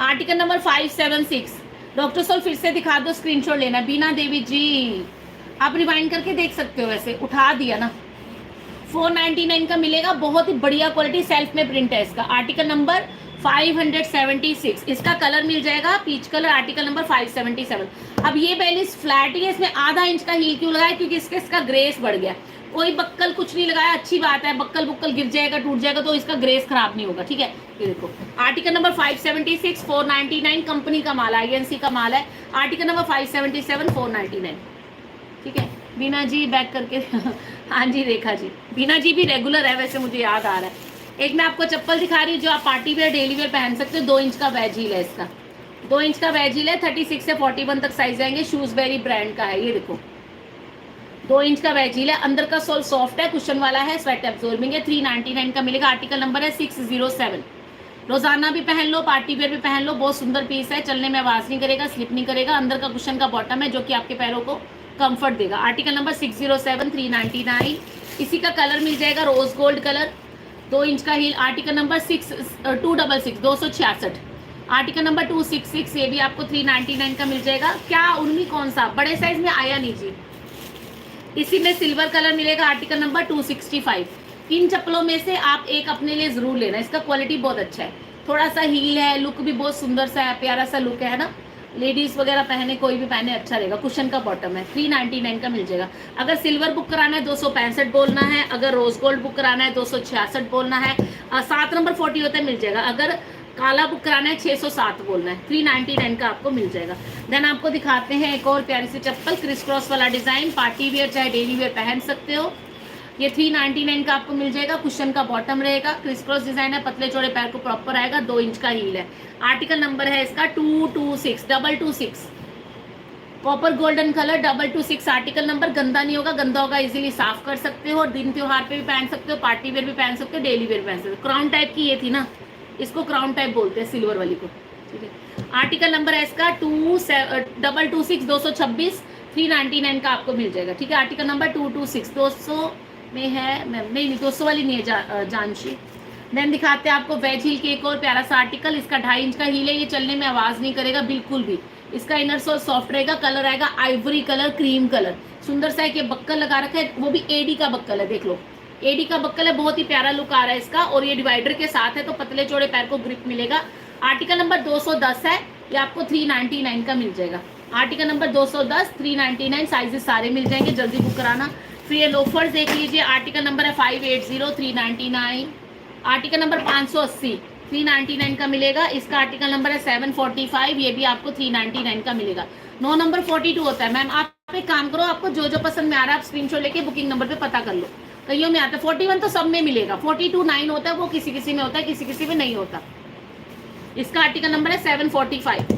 आर्टिकल नंबर 576, डॉक्टर सोल फिर से दिखा दो, स्क्रीनशॉट लेना। बीना देवी जी आप रिवाइंड करके देख सकते हो, वैसे उठा दिया ना। 499 का मिलेगा, बहुत ही बढ़िया क्वालिटी, सेल्फ में प्रिंट है इसका। आर्टिकल नंबर 576, इसका कलर मिल जाएगा पीच कलर। Article number 577। अब ये बैलिस फ्लैट ही है, इसमें आधा इंच का हील क्यों लगाया, क्योंकि इसका ग्रेस बढ़ गया। कोई बक्कल कुछ नहीं लगाया, अच्छी बात है। बक्कल बुक्कल गिर जाएगा, टूट जाएगा तो इसका ग्रेस खराब नहीं होगा, ठीक है। ये देखो आर्टिकल नंबर 576, 499, कंपनी का माल है, INC का माल है। आर्टिकल नंबर 577, 499, ठीक है। बीना जी बैक करके हाँ जी रेखा जी, बीना जी भी रेगुलर है वैसे, मुझे याद आ रहा है। एक मैं आपको चप्पल दिखा रही हूँ जो आप पार्टी वेयर डेली वेयर पहन सकते हो, 2 इंच का वेज हील है इसका। 2 इंच का वेज हील है, 36 से 41 तक साइज आएंगे। शूजबेरी ब्रांड का है, ये देखो 2 इंच का वेज हील है, अंदर का सोल सॉफ्ट है, कुशन वाला है, स्वेट एब्जॉर्बिंग है। 399 का मिलेगा। आर्टिकल नंबर है 607। रोजाना भी पहन लो, पार्टी वेयर भी पहन लो, बहुत सुंदर पीस है, चलने में आवाज नहीं करेगा, स्लिप नहीं करेगा। अंदर का कुशन का बॉटम है जो कि आपके पैरों को कंफर्ट देगा। Article number 607, 399। इसी का कलर मिल जाएगा रोज गोल्ड कलर, 2 इंच का heel. Article number 266, 266। Article number 266, ये भी आपको 399 का मिल जाएगा। क्या उर्मी कौन सा बड़े साइज में आया नहीं जी, इसी में सिल्वर कलर मिलेगा। Article number 265। इन चप्पलों में से आप एक अपने लिए जरूर लेना, इसका क्वालिटी बहुत अच्छा है, थोड़ा सा हील है, लुक भी बहुत सुंदर सा है, प्यारा सा लुक है ना, लेडीज वगैरह पहने, कोई भी पहने अच्छा रहेगा। कुशन का बॉटम है, 399 का मिल जाएगा। अगर सिल्वर बुक कराना है 265 बोलना है, अगर रोज गोल्ड बुक कराना है 266 बोलना है, 7 नंबर 40 होता है मिल जाएगा। अगर काला बुक कराना है 607 बोलना है, 399 का आपको मिल जाएगा। देन आपको दिखाते हैं एक और प्यारी सी चप्पल, क्रिस क्रॉस वाला डिजाइन, पार्टी वेयर चाहे डेली वेयर पहन सकते हो। ये 399 का आपको मिल जाएगा। कुशन का बॉटम रहेगा, क्रिस क्रॉस डिजाइन है, पतले चौड़े पैर को प्रॉपर आएगा, 2 इंच का हील है। आर्टिकल नंबर है इसका 226 copper golden colour 226। Article number, गंदा नहीं होगा, गंदा होगा इजीली साफ कर सकते हो, और दिन त्योहार पे भी पहन सकते हो, पार्टी वेयर भी पहन सकते हो, डेली वेयर पहन सकते हो। क्राउन टाइप की ये थी ना, इसको क्राउन टाइप बोलते हैं सिल्वर वाली को, ठीक है। आर्टिकल नंबर है इसका 226, 226, 399 का आपको मिल जाएगा, ठीक है। आर्टिकल नंबर 226, 200 में है, नहीं 200 वाली नहीं है जानशी। देन दिखाते हैं आपको वेज हील के एक और प्यारा सा आर्टिकल, इसका 2.5 इंच का हील है, ये चलने में आवाज नहीं करेगा बिल्कुल भी। इसका इनर सोल सॉफ्ट रहेगा, कलर आएगा आइवरी कलर, क्रीम कलर, सुंदर सा एक ये बक्कल लगा रखा है, वो भी एडी का बक्कल है, देख लो एडी का बक्कल है, बहुत ही प्यारा लुक आ रहा है इसका, और ये डिवाइडर के साथ है तो पतले चौड़े पैर को ग्रिप मिलेगा। आर्टिकल नंबर 210 है, ये आपको 399 का मिल जाएगा। आर्टिकल नंबर 210, 399, साइजेस सारे मिल जाएंगे, जल्दी बुक कराना। फिर ये लोफर्स देख लीजिए, आर्टिकल नंबर है 580, 399। आर्टिकल नंबर 580, 399 का मिलेगा। इसका आर्टिकल नंबर है 745, ये भी आपको 399 का मिलेगा। 9 नंबर 42 होता है। मैम आप एक काम करो, आपको जो जो पसंद में आ रहा है आप स्क्रीनशॉट लेके बुकिंग नंबर पे पता कर लो, कईयों में आता है। 41 तो सब में मिलेगा, 42 9 होता है, वो किसी किसी में होता है, किसी किसी में नहीं होता। इसका आर्टिकल नंबर है 745,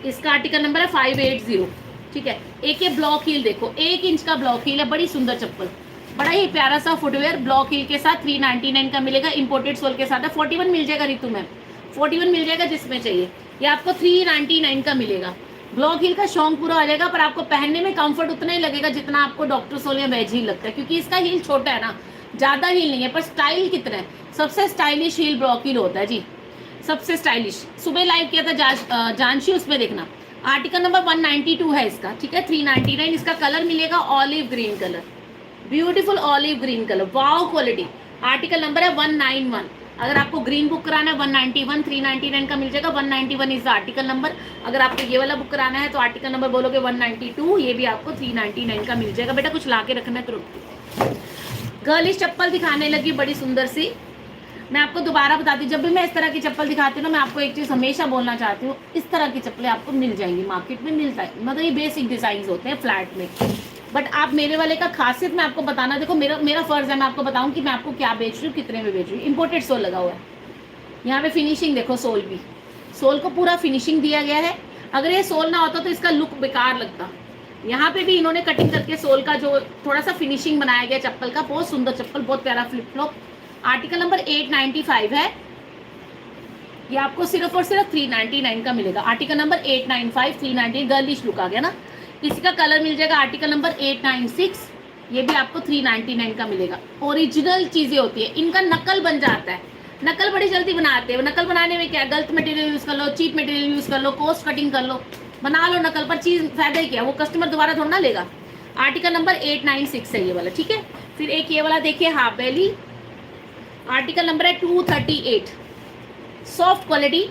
इसका आर्टिकल नंबर है 580, ठीक है। एक ये ब्लॉक हील देखो, 1 इंच का ब्लॉक हील है, बड़ी सुंदर चप्पल, बड़ा ही प्यारा सा फुटवेयर, ब्लॉक हील के साथ 399 का मिलेगा, इंपोर्टेड सोल के साथ है। 41 मिल जाएगा रितु मैम, 41 मिल जाएगा जिसमें चाहिए, ये आपको 399 का मिलेगा। ब्लॉक हील का शौक पूरा हो जाएगा, पर आपको पहनने में कंफर्ट उतना ही लगेगा जितना आपको डॉक्टर सोल या वेज हील लगता है, क्योंकि इसका हील छोटा है ना, ज्यादा हील नहीं है, पर स्टाइल कितना है, सबसे स्टाइलिश हील ब्लॉक हील होता है जी, सबसे स्टाइलिश। सुबह लाइव किया था जानशी, उसमें देखना। आर्टिकल नंबर 192 है इसका, ठीक है, 399। इसका कलर मिलेगा olive green colour, beautiful olive green colour, वाव क्वालिटी। आर्टिकल नंबर है 191। अगर आपको ग्रीन बुक कराना है 191, 399 का मिल जाएगा। 191 इज द आर्टिकल नंबर। अगर आपको ये वाला बुक कराना है तो आर्टिकल नंबर बोलोगे 192, ये भी आपको 399 का मिल जाएगा। बेटा कुछ ला के रखना है तुरंत। गर्लिश चप्पल दिखाने लगी, बड़ी सुंदर सी। मैं आपको दोबारा बताती हूँ, जब भी मैं इस तरह की चप्पल दिखाती हूँ ना, मैं आपको एक चीज़ हमेशा बोलना चाहती हूँ, इस तरह की चप्पलें आपको मिल जाएंगी, मार्केट में मिलता है, मतलब ये बेसिक डिजाइन होते हैं फ्लैट में, बट आप मेरे वाले का खासियत मैं आपको बताना, देखो मेरा फर्ज है मैं आपको बताऊँ कि मैं आपको क्या बेच रही हूँ, कितने में बेच रही हूँ। इंपोर्टेड सोल लगा हुआ है, यहाँ पे फिनिशिंग देखो, सोल भी, सोल को पूरा फिनिशिंग दिया गया है। अगर ये सोल ना होता तो इसका लुक बेकार लगता। यहाँ पे भी इन्होंने कटिंग करके सोल का जो थोड़ा सा फिनिशिंग बनाया गया चप्पल का, बहुत सुंदर चप्पल, बहुत प्यारा फ्लिप फ्लॉप। आर्टिकल नंबर 895 है, ये आपको सिर्फ और सिर्फ 399 का मिलेगा। आर्टिकल नंबर 895, 399, गर्लिश लुक आ गया ना। किसी का कलर मिल जाएगा आर्टिकल नंबर 896, ये भी आपको 399 का मिलेगा। ओरिजिनल चीजें होती है, इनका नकल बन जाता है, नकल बड़ी जल्दी बनाते हैं। नकल बनाने में क्या, गलत मटेरियल यूज कर लो, चीप मटेरियल यूज कर लो, कॉस्ट कटिंग कर लो, बना लो नकल, पर चीज फायदा ही क्या, वो कस्टमर दोबारा थोड़ा ना लेगा। आर्टिकल नंबर 896 है ये वाला, ठीक है। फिर एक ये वाला देखिए, हाफ बेली, आर्टिकल नंबर है 238, सॉफ्ट क्वालिटी,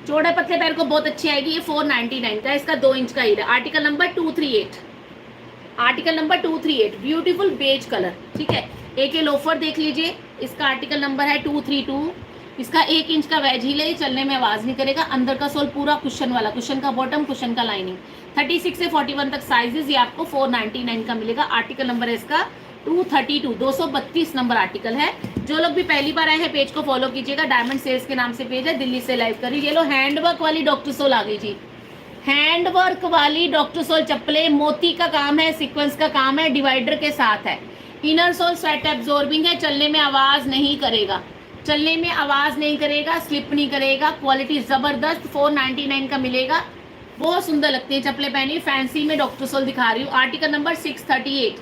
चौड़े पतले पैर को बहुत अच्छी आएगी। ये 499 का, इसका 2 इंच का हील है। Article number 238, article number 238, beautiful beige colour, ठीक है। एक ये लोफर देख लीजिए, इसका आर्टिकल नंबर है 232, इसका 1 इंच का वेज हील है, चलने में आवाज नहीं करेगा। अंदर का सोल पूरा कुशन वाला, कुशन का बॉटम, कुशन का लाइनिंग, 36 से 41 तक साइजेस, ये आपको 499 का मिलेगा। आर्टिकल नंबर है इसका 232, 232 नंबर आर्टिकल है। जो लोग भी पहली बार आए हैं पेज को फॉलो कीजिएगा, डायमंड सेल्स के नाम से पेज है, दिल्ली से लाइव करी। ये लो हैंडवर्क वाली डॉक्टर सोल आ गई जी, हैंडवर्क वाली डॉक्टर सोल चप्पलें, मोती का काम है, सीक्वेंस का काम है, डिवाइडर के साथ है। इनर सोल स्वेट एब्जॉर्बिंग है, चलने में आवाज नहीं करेगा, चलने में आवाज नहीं करेगा, स्लिप नहीं करेगा, क्वालिटी जबरदस्त। 499 का मिलेगा, बहुत सुंदर लगती है चप्पलें पहनी, फैंसी में डॉक्टर सोल दिखा रही हूँ। आर्टिकल नंबर 638,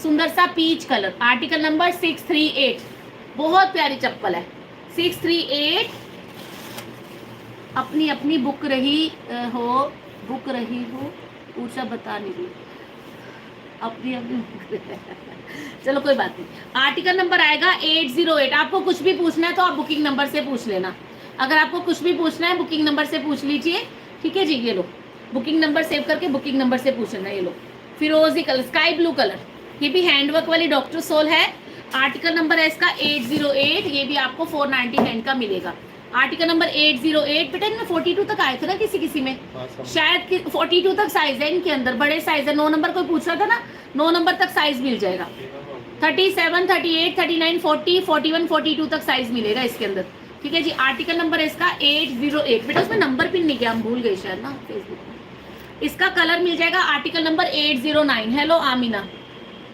सुंदर सा पीच कलर, आर्टिकल नंबर 638, बहुत प्यारी चप्पल है 638। अपनी अपनी बुक रही हो पूछा बता नहीं रही, अपनी अपनी चलो कोई बात नहीं। आर्टिकल नंबर आएगा 808। आपको कुछ भी पूछना है तो आप बुकिंग नंबर से पूछ लेना, अगर आपको कुछ भी पूछना है बुकिंग नंबर से पूछ लीजिए, ठीक है जी। ये लो बुकिंग नंबर सेव करके बुकिंग नंबर से पूछ लेना। ये लो फिरोजी कलर, स्काई ब्लू कलर, ये भी हैंडवर्क वाली डॉक्टर सोल है। आर्टिकल नंबर है इसका 808, ये भी आपको 499 का मिलेगा। Article number 808। बेटा इनमें 42 तक आए थे ना किसी किसी में, शायद 42 तक साइज है इनके अंदर, बड़े साइज है। 9 नंबर कोई पूछ रहा था ना, 9 नंबर तक साइज मिल जाएगा। 37, 38, 39, 40, 41, 42 तक साइज मिलेगा इसके अंदर, ठीक है जी। आर्टिकल नंबर है इसका 808। बेटा उसमें नंबर पिन नहीं किया, हम भूल गए शायद ना फेसबुक में। इसका कलर मिल जाएगा आर्टिकल नंबर 809। हेलो आमीना,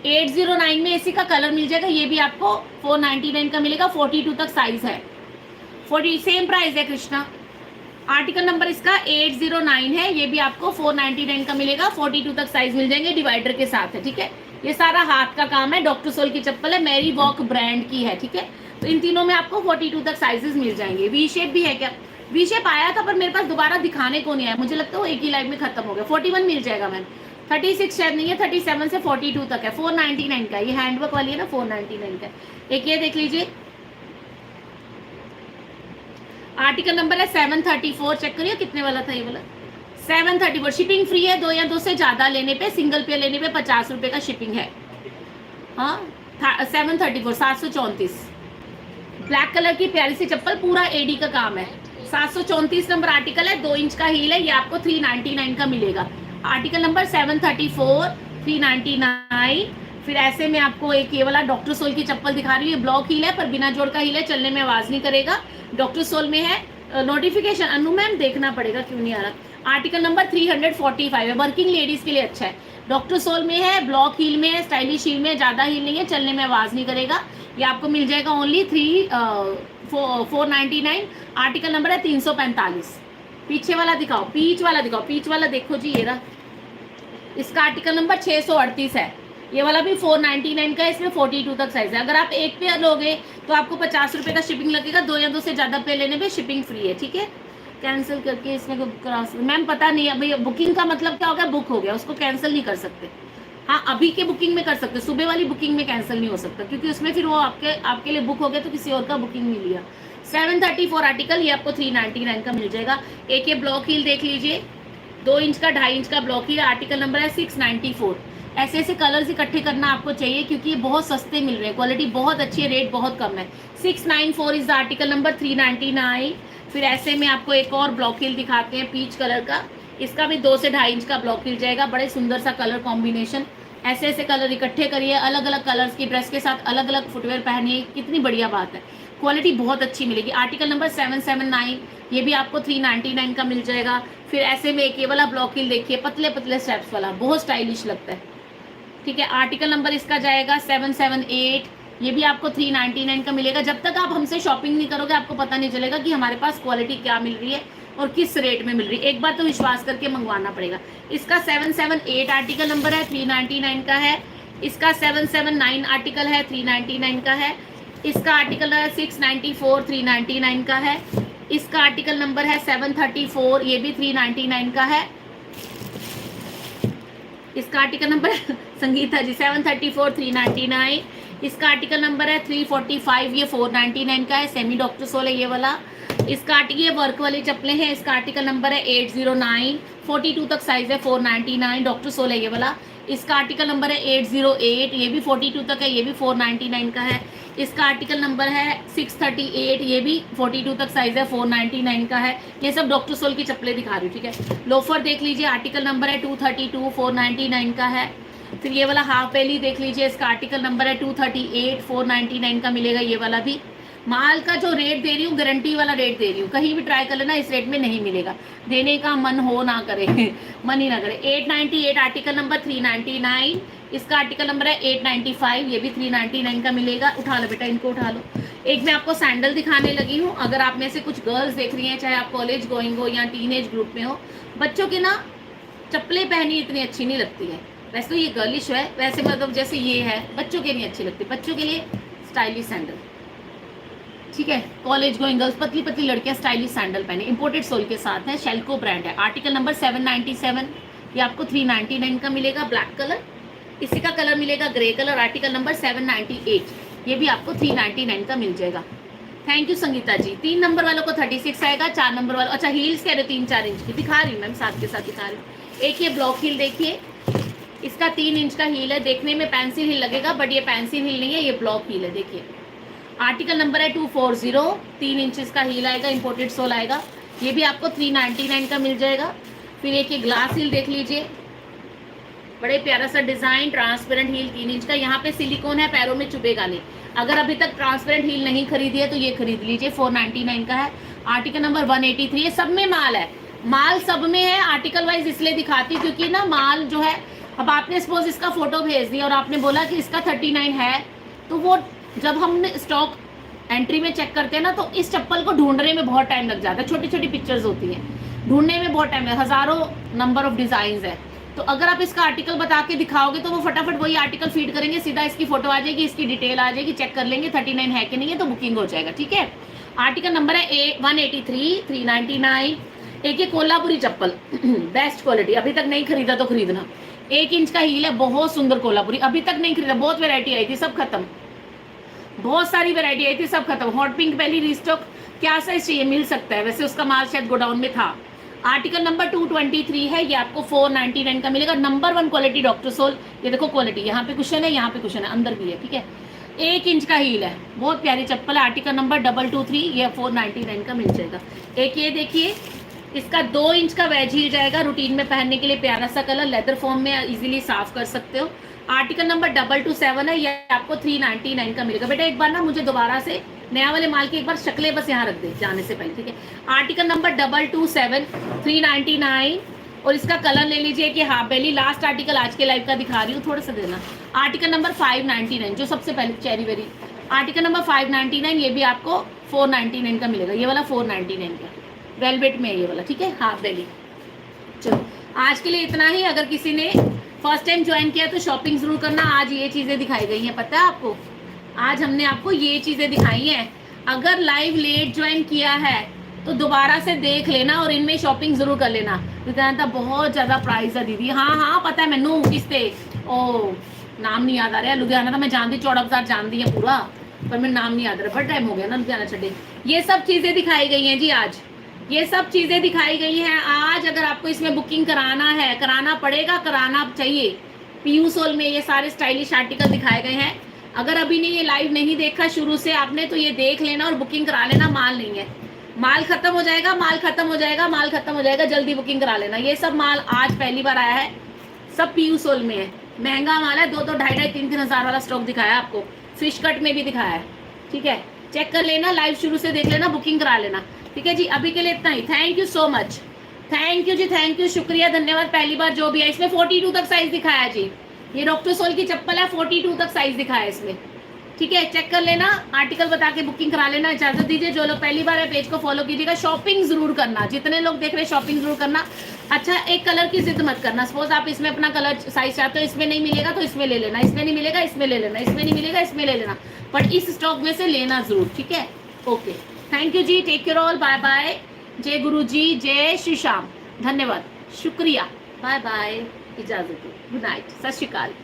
809 में इसी का कलर मिल जाएगा, ये भी आपको 499 का मिलेगा। 42 तक साइज है, 40 सेम प्राइस है कृष्णा। आर्टिकल नंबर इसका 809 है, ये भी आपको 499 का मिलेगा। 42 तक साइज मिल जाएंगे, डिवाइडर के साथ है, ठीक है। ये सारा हाथ का काम है, डॉक्टर सोल की चप्पल है, मैरी वॉक ब्रांड की है, ठीक है। तो इन तीनों में आपको 42 तक साइजेस मिल जाएंगे। वी शेप भी है क्या? वी शेप आया था पर मेरे पास दोबारा दिखाने को नहीं आया, मुझे लगता है वो एक ही लाइव में खत्म हो गया। 41 मिल जाएगा मैम, 36 शायद नहीं है, 37 से 42 तक है। 499 का, ये हैंडवर्क वाली है ना, 499 का। एक ये देख लीजिए, आर्टिकल नंबर है 734, चेक करिए कितने वाला था ये वाला, 734। शिपिंग फ्री है, 2 या 2 से ज्यादा लेने पे, सिंगल पे लेने पे 50 रुपए का शिपिंग है। हाँ 734, 734। ब्लैक कलर की प्यारी सी चप्पल, पूरा एडी का काम है। 734 नंबर आर्टिकल है, 2 इंच का हील है, ये आपको 399 का मिलेगा। Article number 734, 399। फिर ऐसे में आपको एक ये वाला डॉक्टर सोल की चप्पल दिखा रही हूँ, ब्लॉक हील है पर बिना जोड़ का हील है, चलने में आवाज नहीं करेगा, डॉक्टर सोल में है। नोटिफिकेशन अनु मैम देखना पड़ेगा क्यों नहीं आ रहा। आर्टिकल नंबर 345 है, वर्किंग लेडीज के लिए अच्छा है। डॉक्टर सोल में है, ब्लॉक हील में है, स्टाइलिश हील में, ज्यादा हील नहीं है, चलने में आवाज नहीं करेगा। ये आपको मिल जाएगा ओनली 499। आर्टिकल नंबर है 345। पीछे वाला दिखाओ, पीच वाला दिखाओ, पीच वाला देखो जी, ये रहा। इसका आर्टिकल नंबर 638 है, ये वाला भी 499 का है, इसमें 42 तक साइज है। अगर आप एक पेयर लोगे तो आपको 50 रुपए का शिपिंग लगेगा, 2 या 2 से ज्यादा पे लेने पे शिपिंग फ्री है, ठीक है। कैंसिल करके इसमें मैम पता नहीं है भैया, बुकिंग का मतलब क्या हो गया, बुक हो गया, उसको कैंसिल नहीं कर सकते। हाँ अभी के बुकिंग में कर सकते, सुबह वाली बुकिंग में कैंसिल नहीं हो सकता, क्योंकि उसमें फिर वो आपके लिए बुक हो गया तो किसी और का बुकिंग नहीं लिया। 734 आर्टिकल, ये आपको 399 का मिल जाएगा। एक ये ब्लॉक हील देख लीजिए, 2 इंच का 2.5 इंच का ब्लॉक हील, आर्टिकल नंबर है 694। ऐसे ऐसे कलर्स इकट्ठे करना आपको चाहिए, क्योंकि ये बहुत सस्ते मिल रहे हैं, क्वालिटी बहुत अच्छी है, रेट बहुत कम है। 694 इज द आर्टिकल नंबर, 399। फिर ऐसे में आपको एक और ब्लॉक हील दिखाते हैं पीच कलर का, इसका भी 2 से 2.5 इंच का ब्लॉक हील जाएगा। बड़े सुंदर सा कलर कॉम्बिनेशन, ऐसे ऐसे कलर इकट्ठे करिए, अलग अलग कलर्स की ड्रेस के साथ अलग अलग फुटवेयर पहनिए, कितनी बढ़िया बात है, क्वालिटी बहुत अच्छी मिलेगी। आर्टिकल नंबर 779, ये भी आपको 399 का मिल जाएगा। फिर ऐसे में एक ये वाला ब्लॉक हील देखिए, पतले पतले स्टेप्स वाला, बहुत स्टाइलिश लगता है, ठीक है। आर्टिकल नंबर इसका जाएगा 778, ये भी आपको 399 का मिलेगा। जब तक आप हमसे शॉपिंग नहीं करोगे आपको पता नहीं चलेगा कि हमारे पास क्वालिटी क्या मिल रही है और किस रेट में मिल रही है, एक बार तो विश्वास करके मंगवाना पड़ेगा। इसका 778 आर्टिकल नंबर है, 399 का है। इसका 779 आर्टिकल है, 399 का है। इसका आर्टिकल है 694, 399 का है। इसका आर्टिकल नंबर है 734, ये भी 399 का है। इसका आर्टिकल नंबर संगीता जी 734, 399। इसका आर्टिकल नंबर है 345, ये 499 का है, सेमी डॉक्टर सोल है ये वाला। इसका आर्टिकल, ये वर्क वाली चप्पलें हैं, इसका आर्टिकल नंबर है 809, 42 तक साइज है, 499, डॉक्टर सोल है ये वाला। इसका आर्टिकल नंबर है 808, ये भी 42 तक है, ये भी 499 का है। इसका आर्टिकल नंबर है 638, ये भी 42 तक साइज है, 499 का है। ये सब डॉक्टर सोल की चप्पलें दिखा रही हूँ, ठीक है। लोफर देख लीजिए, आर्टिकल नंबर है 232, 499 का है। फिर ये वाला हाफ बेली देख लीजिए, इसका आर्टिकल नंबर है 238, 499 का मिलेगा ये वाला भी। माल का जो रेट दे रही हूँ गारंटी वाला रेट दे रही हूँ, कहीं भी ट्राई कर लेना, इस रेट में नहीं मिलेगा, देने का मन हो ना करे मन ही ना करे। 898 आर्टिकल नंबर 399, इसका आर्टिकल नंबर है 895, ये भी 399 का मिलेगा। उठा लो बेटा, इनको उठा लो। एक मैं आपको सैंडल दिखाने लगी हूँ, अगर आप में से कुछ गर्ल्स देख रही हैं, चाहे आप कॉलेज गोइंग हो या टीनेज ग्रुप में हो, बच्चों की ना चप्पलें पहनी इतनी अच्छी नहीं लगती है, वैसे तो ये गर्लिश है, वैसे मतलब जैसे ये है बच्चों के नहीं अच्छी लगती, बच्चों के लिए स्टाइलिश सैंडल, ठीक है। कॉलेज गोइंग गर्ल्स, पतली पतली लड़कियां स्टाइलिश सैंडल पहने, इंपोर्टेड सोल के साथ है, शेल्को ब्रांड है, आर्टिकल नंबर 797, ये आपको 399 का मिलेगा। ब्लैक कलर, इसी का कलर मिलेगा ग्रे कलर, आर्टिकल नंबर 798, ये भी आपको 399 का मिल जाएगा। Thank you Sangeeta ji. 3 नंबर वालों को 36 आएगा, 4 नंबर वालों, अच्छा हील्स कह रहे हो 3-4 इंच की, दिखा रही हूँ मैम, साथ के साथ दिखा रही हूँ। एक ये ब्लॉक हील देखिए, इसका 3 इंच का हील है, देखने में पेंसिल हील लगेगा बट ये पेंसिल हील नहीं है, ये ब्लॉक हील है। देखिए आर्टिकल नंबर है 240, 3 इंचेस का हील आएगा, इंपोर्टेड सोल आएगा, ये भी आपको 399 का मिल जाएगा। फिर एक ये ग्लास हील देख लीजिए, बड़े प्यारा सा डिजाइन, ट्रांसपेरेंट हील 3 इंच का, यहाँ पे सिलिकॉन है, पैरों में चुभेगा नहीं। अगर अभी तक ट्रांसपेरेंट हील नहीं खरीदी है तो ये खरीद लीजिए, 499 का है। आर्टिकल नंबर 183, ये सब में माल है, माल सब में है, आर्टिकल वाइज इसलिए दिखाती हूँ क्योंकि ना माल जो है, अब आपने सपोज इसका फोटो भेज दिया और आपने बोला कि इसका 39 है, तो वो जब हम स्टॉक एंट्री में चेक करते हैं ना, तो इस चप्पल को ढूंढने में बहुत टाइम लग जाता है, छोटी छोटी पिक्चर्स होती हैं, ढूंढने में बहुत टाइम है, हजारों नंबर ऑफ डिजाइन है। तो अगर आप इसका आर्टिकल बता के दिखाओगे तो वो फटाफट वही आर्टिकल फीड करेंगे, सीधा इसकी फोटो आ जाएगी, इसकी डिटेल आ जाएगी, चेक कर लेंगे 39 है कि नहीं है, तो बुकिंग हो जाएगा, ठीक है। आर्टिकल नंबर है 183, 399। एक ये कोल्हापुरी चप्पल बेस्ट क्वालिटी, अभी तक नहीं खरीदा तो खरीदना, 1 इंच का हील है, बहुत सुंदर कोल्हापुरी, अभी तक नहीं खरीदा, बहुत वेरायटी आई थी, सब खत्म, बहुत सारी वेरायटी आई थी, सब खत्म। हॉट पिंक पहली रिस्टॉक, क्या साइज चाहिए मिल सकता है, वैसे उसका माल शायद गोडाउन में था। आर्टिकल नंबर 223 है, ये आपको 499 का मिलेगा। नंबर 1 क्वालिटी डॉक्टर सोल, ये देखो क्वालिटी, यहाँ पे कुशन है, यहाँ पे कुशन है, अंदर भी है, ठीक है। 1 इंच का हील है, बहुत प्यारी चप्पल है, आर्टिकल नंबर 223, ये 499 का मिल जाएगा। एक ये देखिए, इसका 2 इंच का वेज हील जाएगा, रूटीन में पहनने के लिए प्यारा सा कलर, लेदर फॉर्म में इजीली साफ कर सकते हो। आर्टिकल नंबर 227 है, ये आपको 399 का मिलेगा। बेटा एक बार ना मुझे दोबारा से नया वाले माल की एक बार शक्लें बस यहाँ रख दे जाने से पहले, ठीक है। आर्टिकल नंबर 227, 399, और इसका कलर ले लीजिए कि हाफ बेली, लास्ट आर्टिकल आज के लाइव का दिखा रही हूँ, थोड़ा सा देना। आर्टिकल नंबर 599, जो सबसे पहले चेरी वेरी, आर्टिकल नंबर 599, ये भी आपको 499 का मिलेगा, ये वाला 499 का वेलवेट में है ये वाला, ठीक है, हाफ बेली। चलो आज के लिए इतना ही। अगर किसी ने फर्स्ट टाइम ज्वाइन किया तो शॉपिंग जरूर करना, आज ये चीजें दिखाई गई हैं, पता है आपको, आज हमने आपको ये चीजें दिखाई हैं। अगर लाइव लेट ज्वाइन किया है तो दोबारा से देख लेना और इनमें शॉपिंग जरूर कर लेना। लुधियाना बहुत ज्यादा प्राइस है दीदी, हाँ हाँ पता है मैनू, किसते, ओ नाम नहीं याद आ रहा है, लुधियाना तो मैं जानती, चौड़ा बाजार जानती है पूरा, पर मेरा नाम नहीं याद आ रहा, बड़ा टाइम हो गया ना लुधियाना छड़े। ये सब चीजें दिखाई गई हैं जी आज, ये सब चीजें दिखाई गई हैं आज। अगर आपको इसमें बुकिंग कराना है, कराना पड़ेगा, कराना चाहिए। पीयू सोल में ये सारे स्टाइलिश आर्टिकल दिखाए गए हैं। अगर अभी नहीं ये लाइव नहीं देखा शुरू से आपने, तो ये देख लेना और बुकिंग करा लेना। माल नहीं है, माल खत्म हो जाएगा, माल खत्म हो जाएगा, माल खत्म हो जाएगा, जल्दी बुकिंग करा लेना। ये सब माल आज पहली बार आया है, सब पीयू सोल में है, महंगा माल है, 2-2, 2,500, 3-3 हज़ार वाला स्टॉक दिखाया आपको, फिश कट में भी दिखाया है, ठीक है। चेक कर लेना, लाइव शुरू से देख लेना, बुकिंग करा लेना, ठीक है जी। अभी के लिए इतना ही, thank you so much, thank you जी, थैंक यू, शुक्रिया, धन्यवाद। पहली बार जो भी है, इसमें 42 तक साइज दिखाया जी, ये डॉक्टर सोल की चप्पल है, 42 तक साइज दिखाया है इसमें, ठीक है। चेक कर लेना, आर्टिकल बता के बुकिंग करा लेना। इजाजत दीजिए, जो लोग पहली बार है पेज को फॉलो कीजिएगा, शॉपिंग जरूर करना, जितने लोग देख रहे हैं शॉपिंग जरूर करना। अच्छा एक कलर की जिद मत करना, सपोज आप इसमें अपना कलर साइज चाहते हो, इसमें नहीं मिलेगा तो इसमें ले लेना, इसमें नहीं मिलेगा इसमें ले लेना, इसमें नहीं मिलेगा इसमें ले लेना, बट इस स्टॉक में से लेना जरूर, ठीक है। Okay, thank you ji, take care all, bye bye, जय गुरु जी, जय श्री श्याम, धन्यवाद, शुक्रिया, बाय बाय, इजाजत, गुड नाइट, सत श्री अकाल।